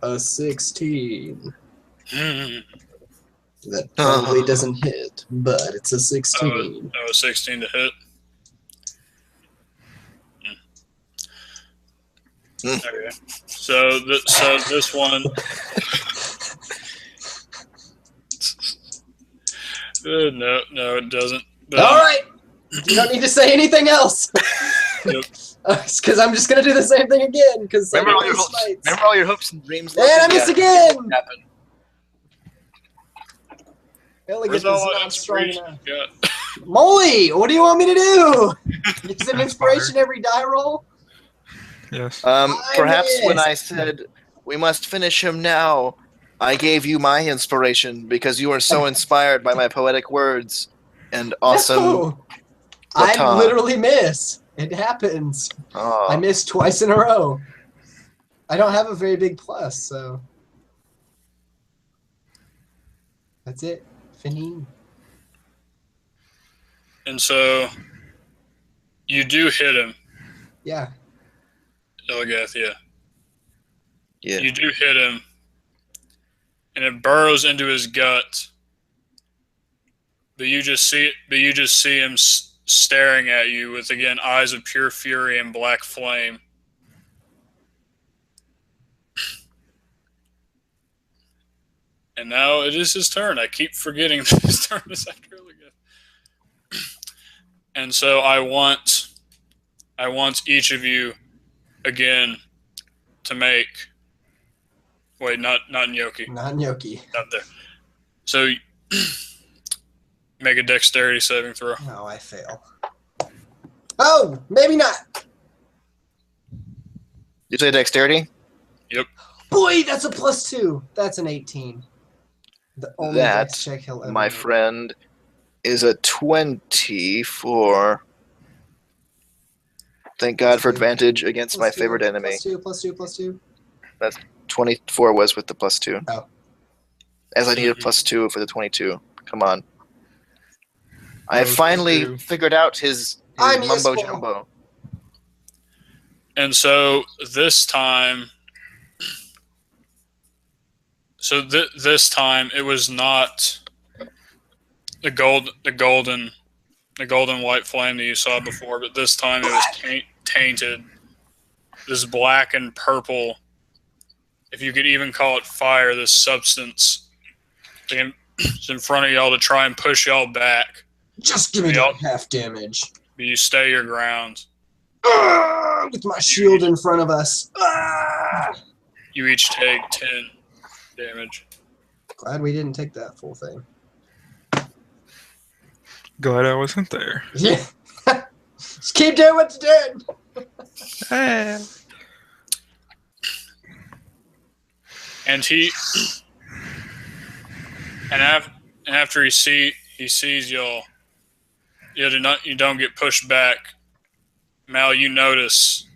A 16. Mm. That probably doesn't hit, but it's a 16. That was 16 to hit. Okay. So this one. No, it doesn't. But, All right, you don't need to say anything else. Yep. Because I'm just gonna do the same thing again. Because Remember all your hopes and dreams. And I miss again. Happen. Elegant Where's is all that not strong inspiration enough. you got? Molly, what do you want me to do? Use an inspiration every die roll? Yes. Perhaps when I missed. said we must finish him now, I gave you my inspiration because you are so inspired by my poetic words and awesome No, I baton. literally miss. It happens. I Oh, missed twice in a row. I don't have a very big plus, so that's it. Finine. And so you do hit him, Yeah. Elgath, yeah. yeah. You do hit him, and it burrows into his gut. But you just see him staring at you with, again, eyes of pure fury and black flame. And now it is his turn. I keep forgetting that his turn is after Elgath. And so I want each of you again to make. Wait, not Nyoki. Not Gnocchi. Not there. So make a dexterity saving throw. No, I fail. Oh, maybe not. You say dexterity? Boy, that's a +2. That's an 18. The only That, dex check he'll ever my make. friend, is a 24. Thank God for advantage against my +2, favorite enemy. +2. 24 was with the +2. Oh. As I need a +2 for the 22. Come on. I have Oh, finally true. figured out his I'm mumbo useful. jumbo. And so this time, this time it was not the golden white flame that you saw before, but this time it was tainted. This black and purple, if you could even call it fire, this substance is in front of y'all to try and push y'all back. Just give me that half damage. But you stay your ground. With my shield in front of us. You each take 10 damage. Glad we didn't take that full thing. Glad I wasn't there. Yeah. Just keep doing what you're doing. Hey. And after he sees y'all, you don't get pushed back. Mal, you notice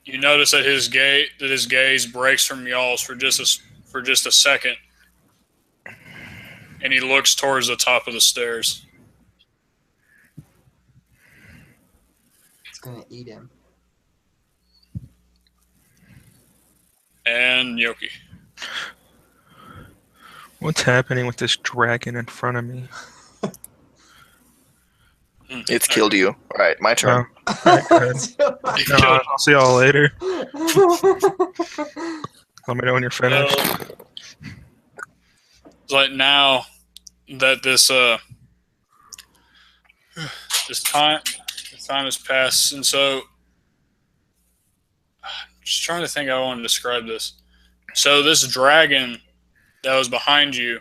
that his gaze breaks from y'all's for just a second, and he looks towards the top of the stairs. It's gonna eat him. And Yoki. What's happening with this dragon in front of me? It's killed you. All right, my turn. Oh, alright, go ahead. No, I'll see y'all later. Let me know when you're finished. It's like now that this time has passed, and so just trying to think how I want to describe this. So this dragon that was behind you,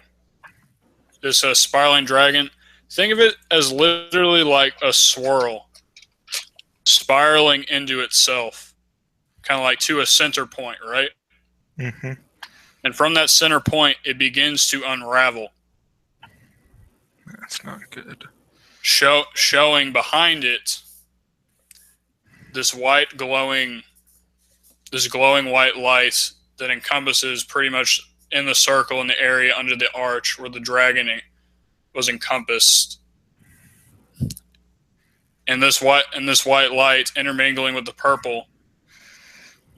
this spiraling dragon, think of it as literally like a swirl spiraling into itself, kind of like to a center point, right? Mm-hmm. And from that center point, it begins to unravel. That's not good. Showing behind it this glowing white light that encompasses pretty much in the circle in the area under the arch where the dragon was encompassed. And this white light intermingling with the purple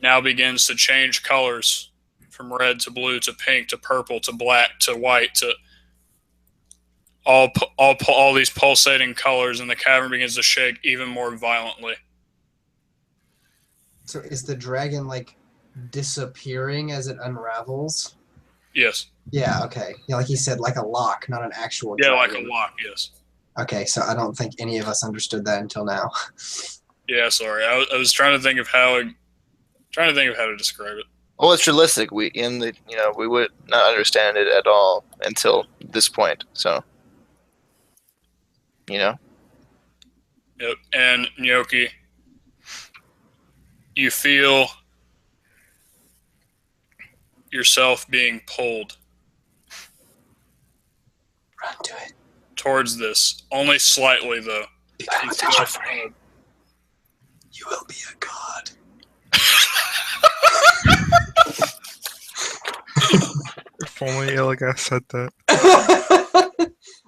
now begins to change colors from red to blue to pink to purple to black to white to all these pulsating colors, and the cavern begins to shake even more violently. So is the dragon like disappearing as it unravels? Yes. Yeah, okay. Yeah, like he said, like a lock, not an actual Yeah, dragon. like a lock, yes. Okay, so I don't think any of us understood that until now. Yeah, sorry. I was trying to think of how to describe it. Well, it's realistic. We would not understand it at all until this point. So, Yep. And Nyoki, you feel yourself being pulled Run to it. towards this. Only slightly, though. Become attention-free. You will be a god. If only Illios said that.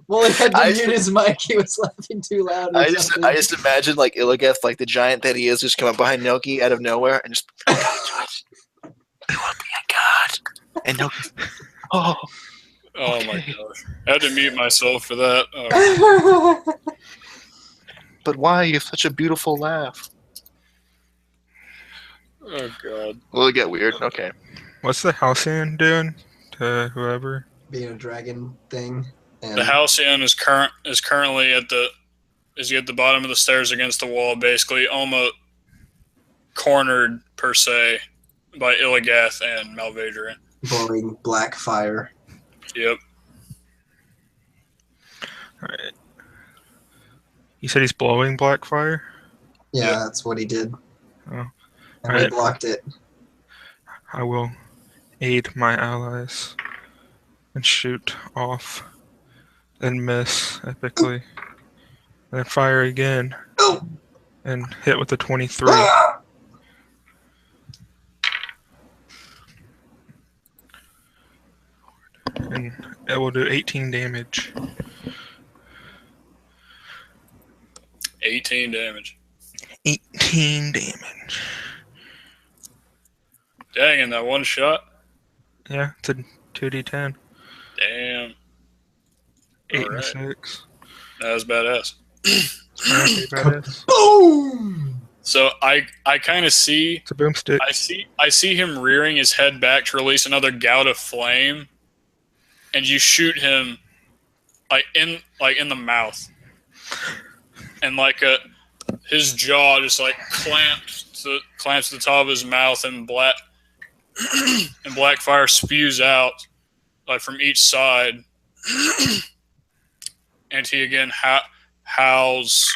Well, he had to I mute his mic. He was laughing too loud. I just imagine like Illios, like the giant that he is, just come up behind Noki out of nowhere and just you will be a god. And Noki, oh, Oh my gosh. I had to mute myself for that. Oh. but why? You have such a beautiful laugh. Oh god. Will it get weird? Okay. What's the Halcyon doing to whoever? Being a dragon thing. And The Halcyon is currently at the bottom of the stairs against the wall, basically almost cornered per se by Illigath and Malvadrian. blowing black fire. Yep. Alright. You said he's blowing black fire? Yeah, Yeah. that's what he did. Oh. And we Alright. blocked it. I will aid my allies and shoot off, then miss epically, then fire again Oh! and hit with a 23. Ah! And it will do 18 damage. 18 damage. 18 damage. Dang, in that one shot? Yeah, it's a 2d10. Damn. 8 Alright. and 6. That was badass. Alright, badass. Boom! So I kind of see It's a boomstick. I see him rearing his head back to release another gout of flame, and you shoot him in the mouth, and his jaw just clamps to the top of his mouth, and black fire spews out from each side, and he again howls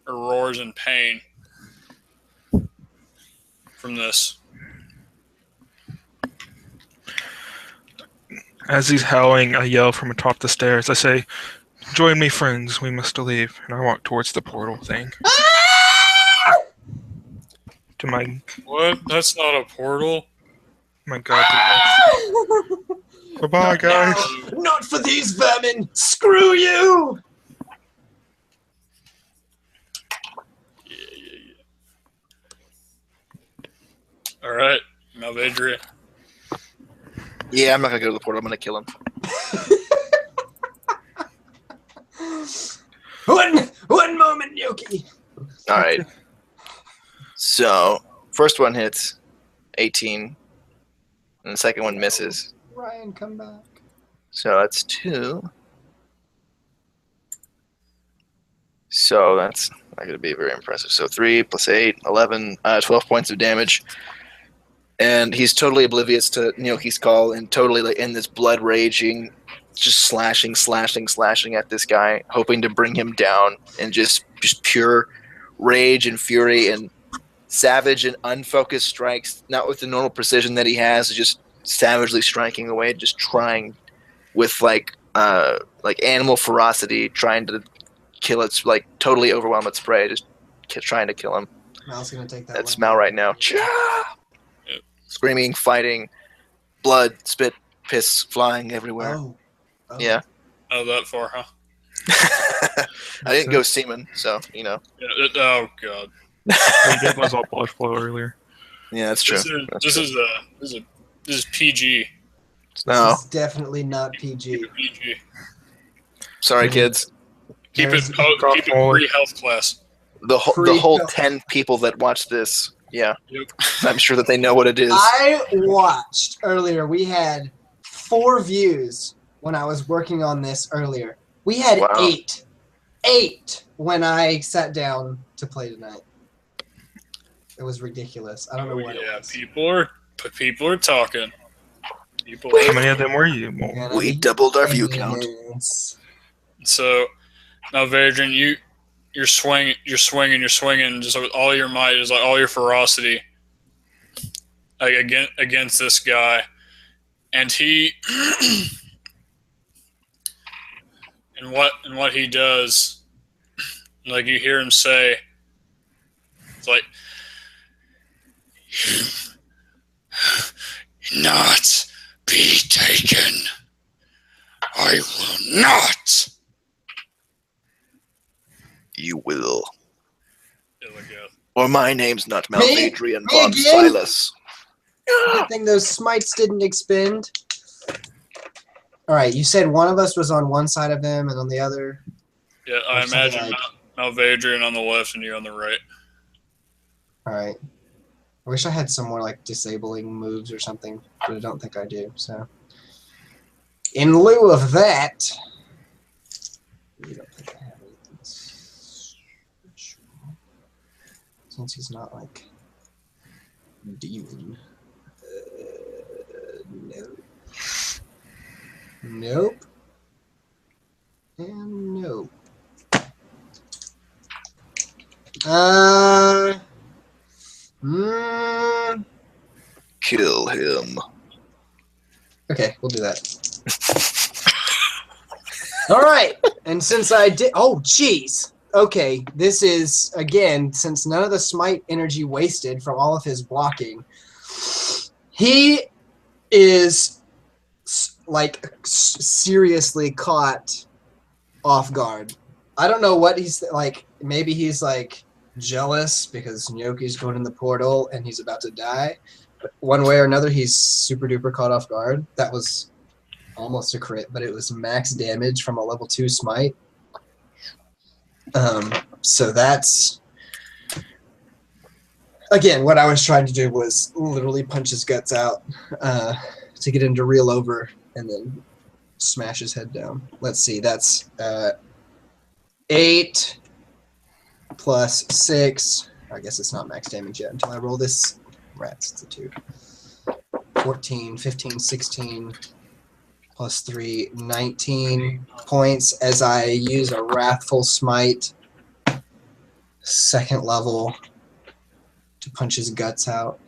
or roars in pain from this. As he's howling, I yell from atop the stairs. I say, "Join me, friends. We must leave." And I walk towards the portal thing. To my What? That's not a portal. god. Goodbye, guys. No, not for these vermin! Screw you! All right, Malvadria. Yeah, I'm not gonna go to the portal. I'm gonna kill him. One moment, Yoki. All right. So first one hits, 18, and the second one misses. Ryan, come back. So that's 2. So that's not going to be very impressive. So 3 plus 8, 11, 12 points of damage. And he's totally oblivious to Gnocchi's call and totally in this blood raging, just slashing at this guy, hoping to bring him down, and just pure rage and fury and savage and unfocused strikes, not with the normal precision that he has, just savagely striking away, just trying with animal ferocity, trying to kill its totally overwhelm its prey, just trying to kill him. Mal's gonna take that. That's one. Mal right now. Screaming, fighting, blood, spit, piss flying everywhere. Oh. Yeah. Oh, that far, huh? I didn't go semen, so Yeah, oh god. We did was all blood flow earlier. yeah, that's true. This is PG. No, This is definitely not PG. PG. sorry, kids. Keep There's- it free health class. The Free whole health. 10 people that watch this, yeah, Yep. I'm sure that they know what it is. I watched earlier. We had 4 views when I was working on this earlier. We had Wow. 8. 8 when I sat down to play tonight. It was ridiculous. I don't know what it Yeah, was. people are talking. People. How many of them were you? And We I- doubled our view count. Yes. So now, Vadrian, you're swinging, just with all your might, is all your ferocity, like against this guy, and he and what he does, like you hear him say, it's like, "Not be taken. I will not." You will. Illios. Or my name's not Malvadrian Me von again? Silas. Good thing those smites didn't expend. Alright, you said one of us was on one side of him and on the other. Yeah, I Or something imagine like- Malvadrian on the left and you on the right. Alright. I wish I had some more like disabling moves or something, but I don't think I do, so. In lieu of that, I don't think I have anything special. Since he's not like demon. Nope. Nope. And nope. Kill him. Okay, we'll do that. All right, and since I did, oh jeez. Okay, this is again since none of the smite energy wasted from all of his blocking. He is like seriously caught off guard. I don't know what he's like. Maybe he's like jealous because Nyoki's going in the portal and he's about to die. But one way or another, he's super duper caught off guard. That was almost a crit, but it was max damage from a level 2 smite. So that's again what I was trying to do was literally punch his guts out to get him to reel over and then smash his head down. Let's see, that's 8 plus 6. I guess it's not max damage yet until I roll this. Rats, it's a 2. 14, 15, 16 plus 3, 19 points as I use a Wrathful Smite, 2nd level, to punch his guts out.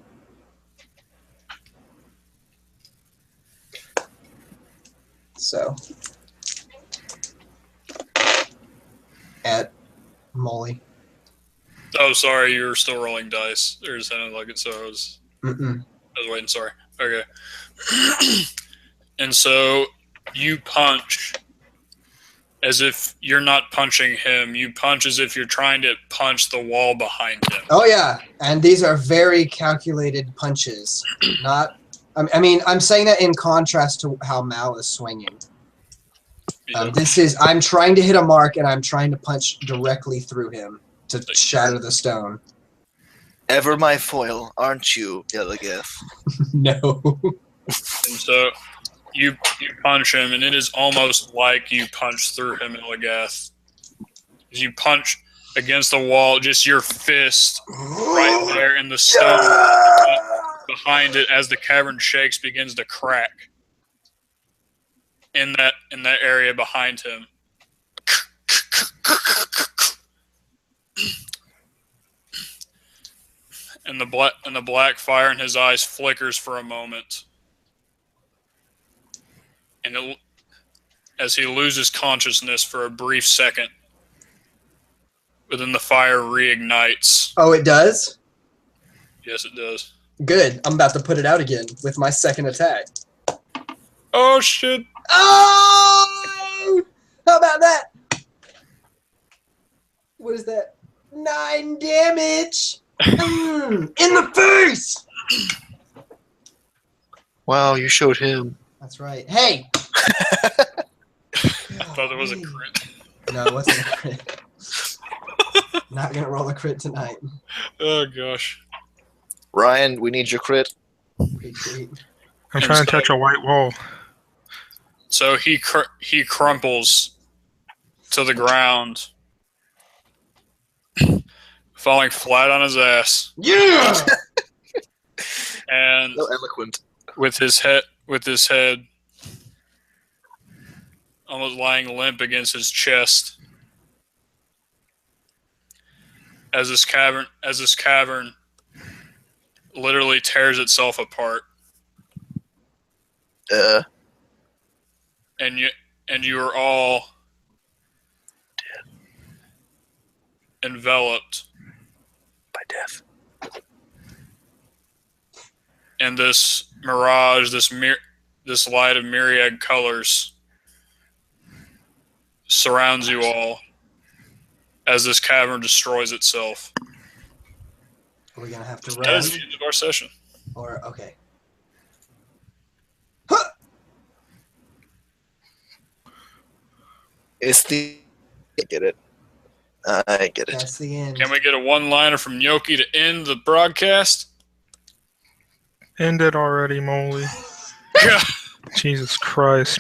So, at Molly. Oh, sorry, you were still rolling dice. Or it sounded like it, so I was waiting. Sorry. Okay. And so you punch as if you're not punching him. You punch as if you're trying to punch the wall behind him. Oh yeah, and these are very calculated punches. Not, I mean, I'm saying that in contrast to how Mal is swinging. Yeah. This is, I'm trying to hit a mark and I'm trying to punch directly through him to shatter the stone. Ever my foil, aren't you, Illios? No. And so you punch him, and it is almost like you punch through him, Illigath. You punch against the wall, just your fist right there in the stone behind it as the cavern shakes, begins to crack in that area behind him. And the black fire in his eyes flickers for a moment. And as he loses consciousness for a brief second, but then the fire reignites. Oh, it does? Yes, it does. Good. I'm about to put it out again with my 2nd attack. Oh, shit. Oh! How about that? What is that? 9 damage! In the face! Wow, you showed him. That's right. Hey! I thought it was a crit. No, it wasn't a crit. Not gonna roll a crit tonight. Oh, gosh. Ryan, we need your crit. Retreat. I'm trying to touch a white wall. So he crumples to the ground, falling flat on his ass. Yeah! And So eloquent. with his head almost lying limp against his chest, as this cavern literally tears itself apart, and you are all enveloped by death. in this mirage, this light of myriad colors surrounds you all as this cavern destroys itself. Are we gonna have to That run? is the end of our session. Or okay. It's the. I get it. I get it. That's the end. Can we get a one-liner from Yoki to end the broadcast? End it already, Molly. Jesus Christ.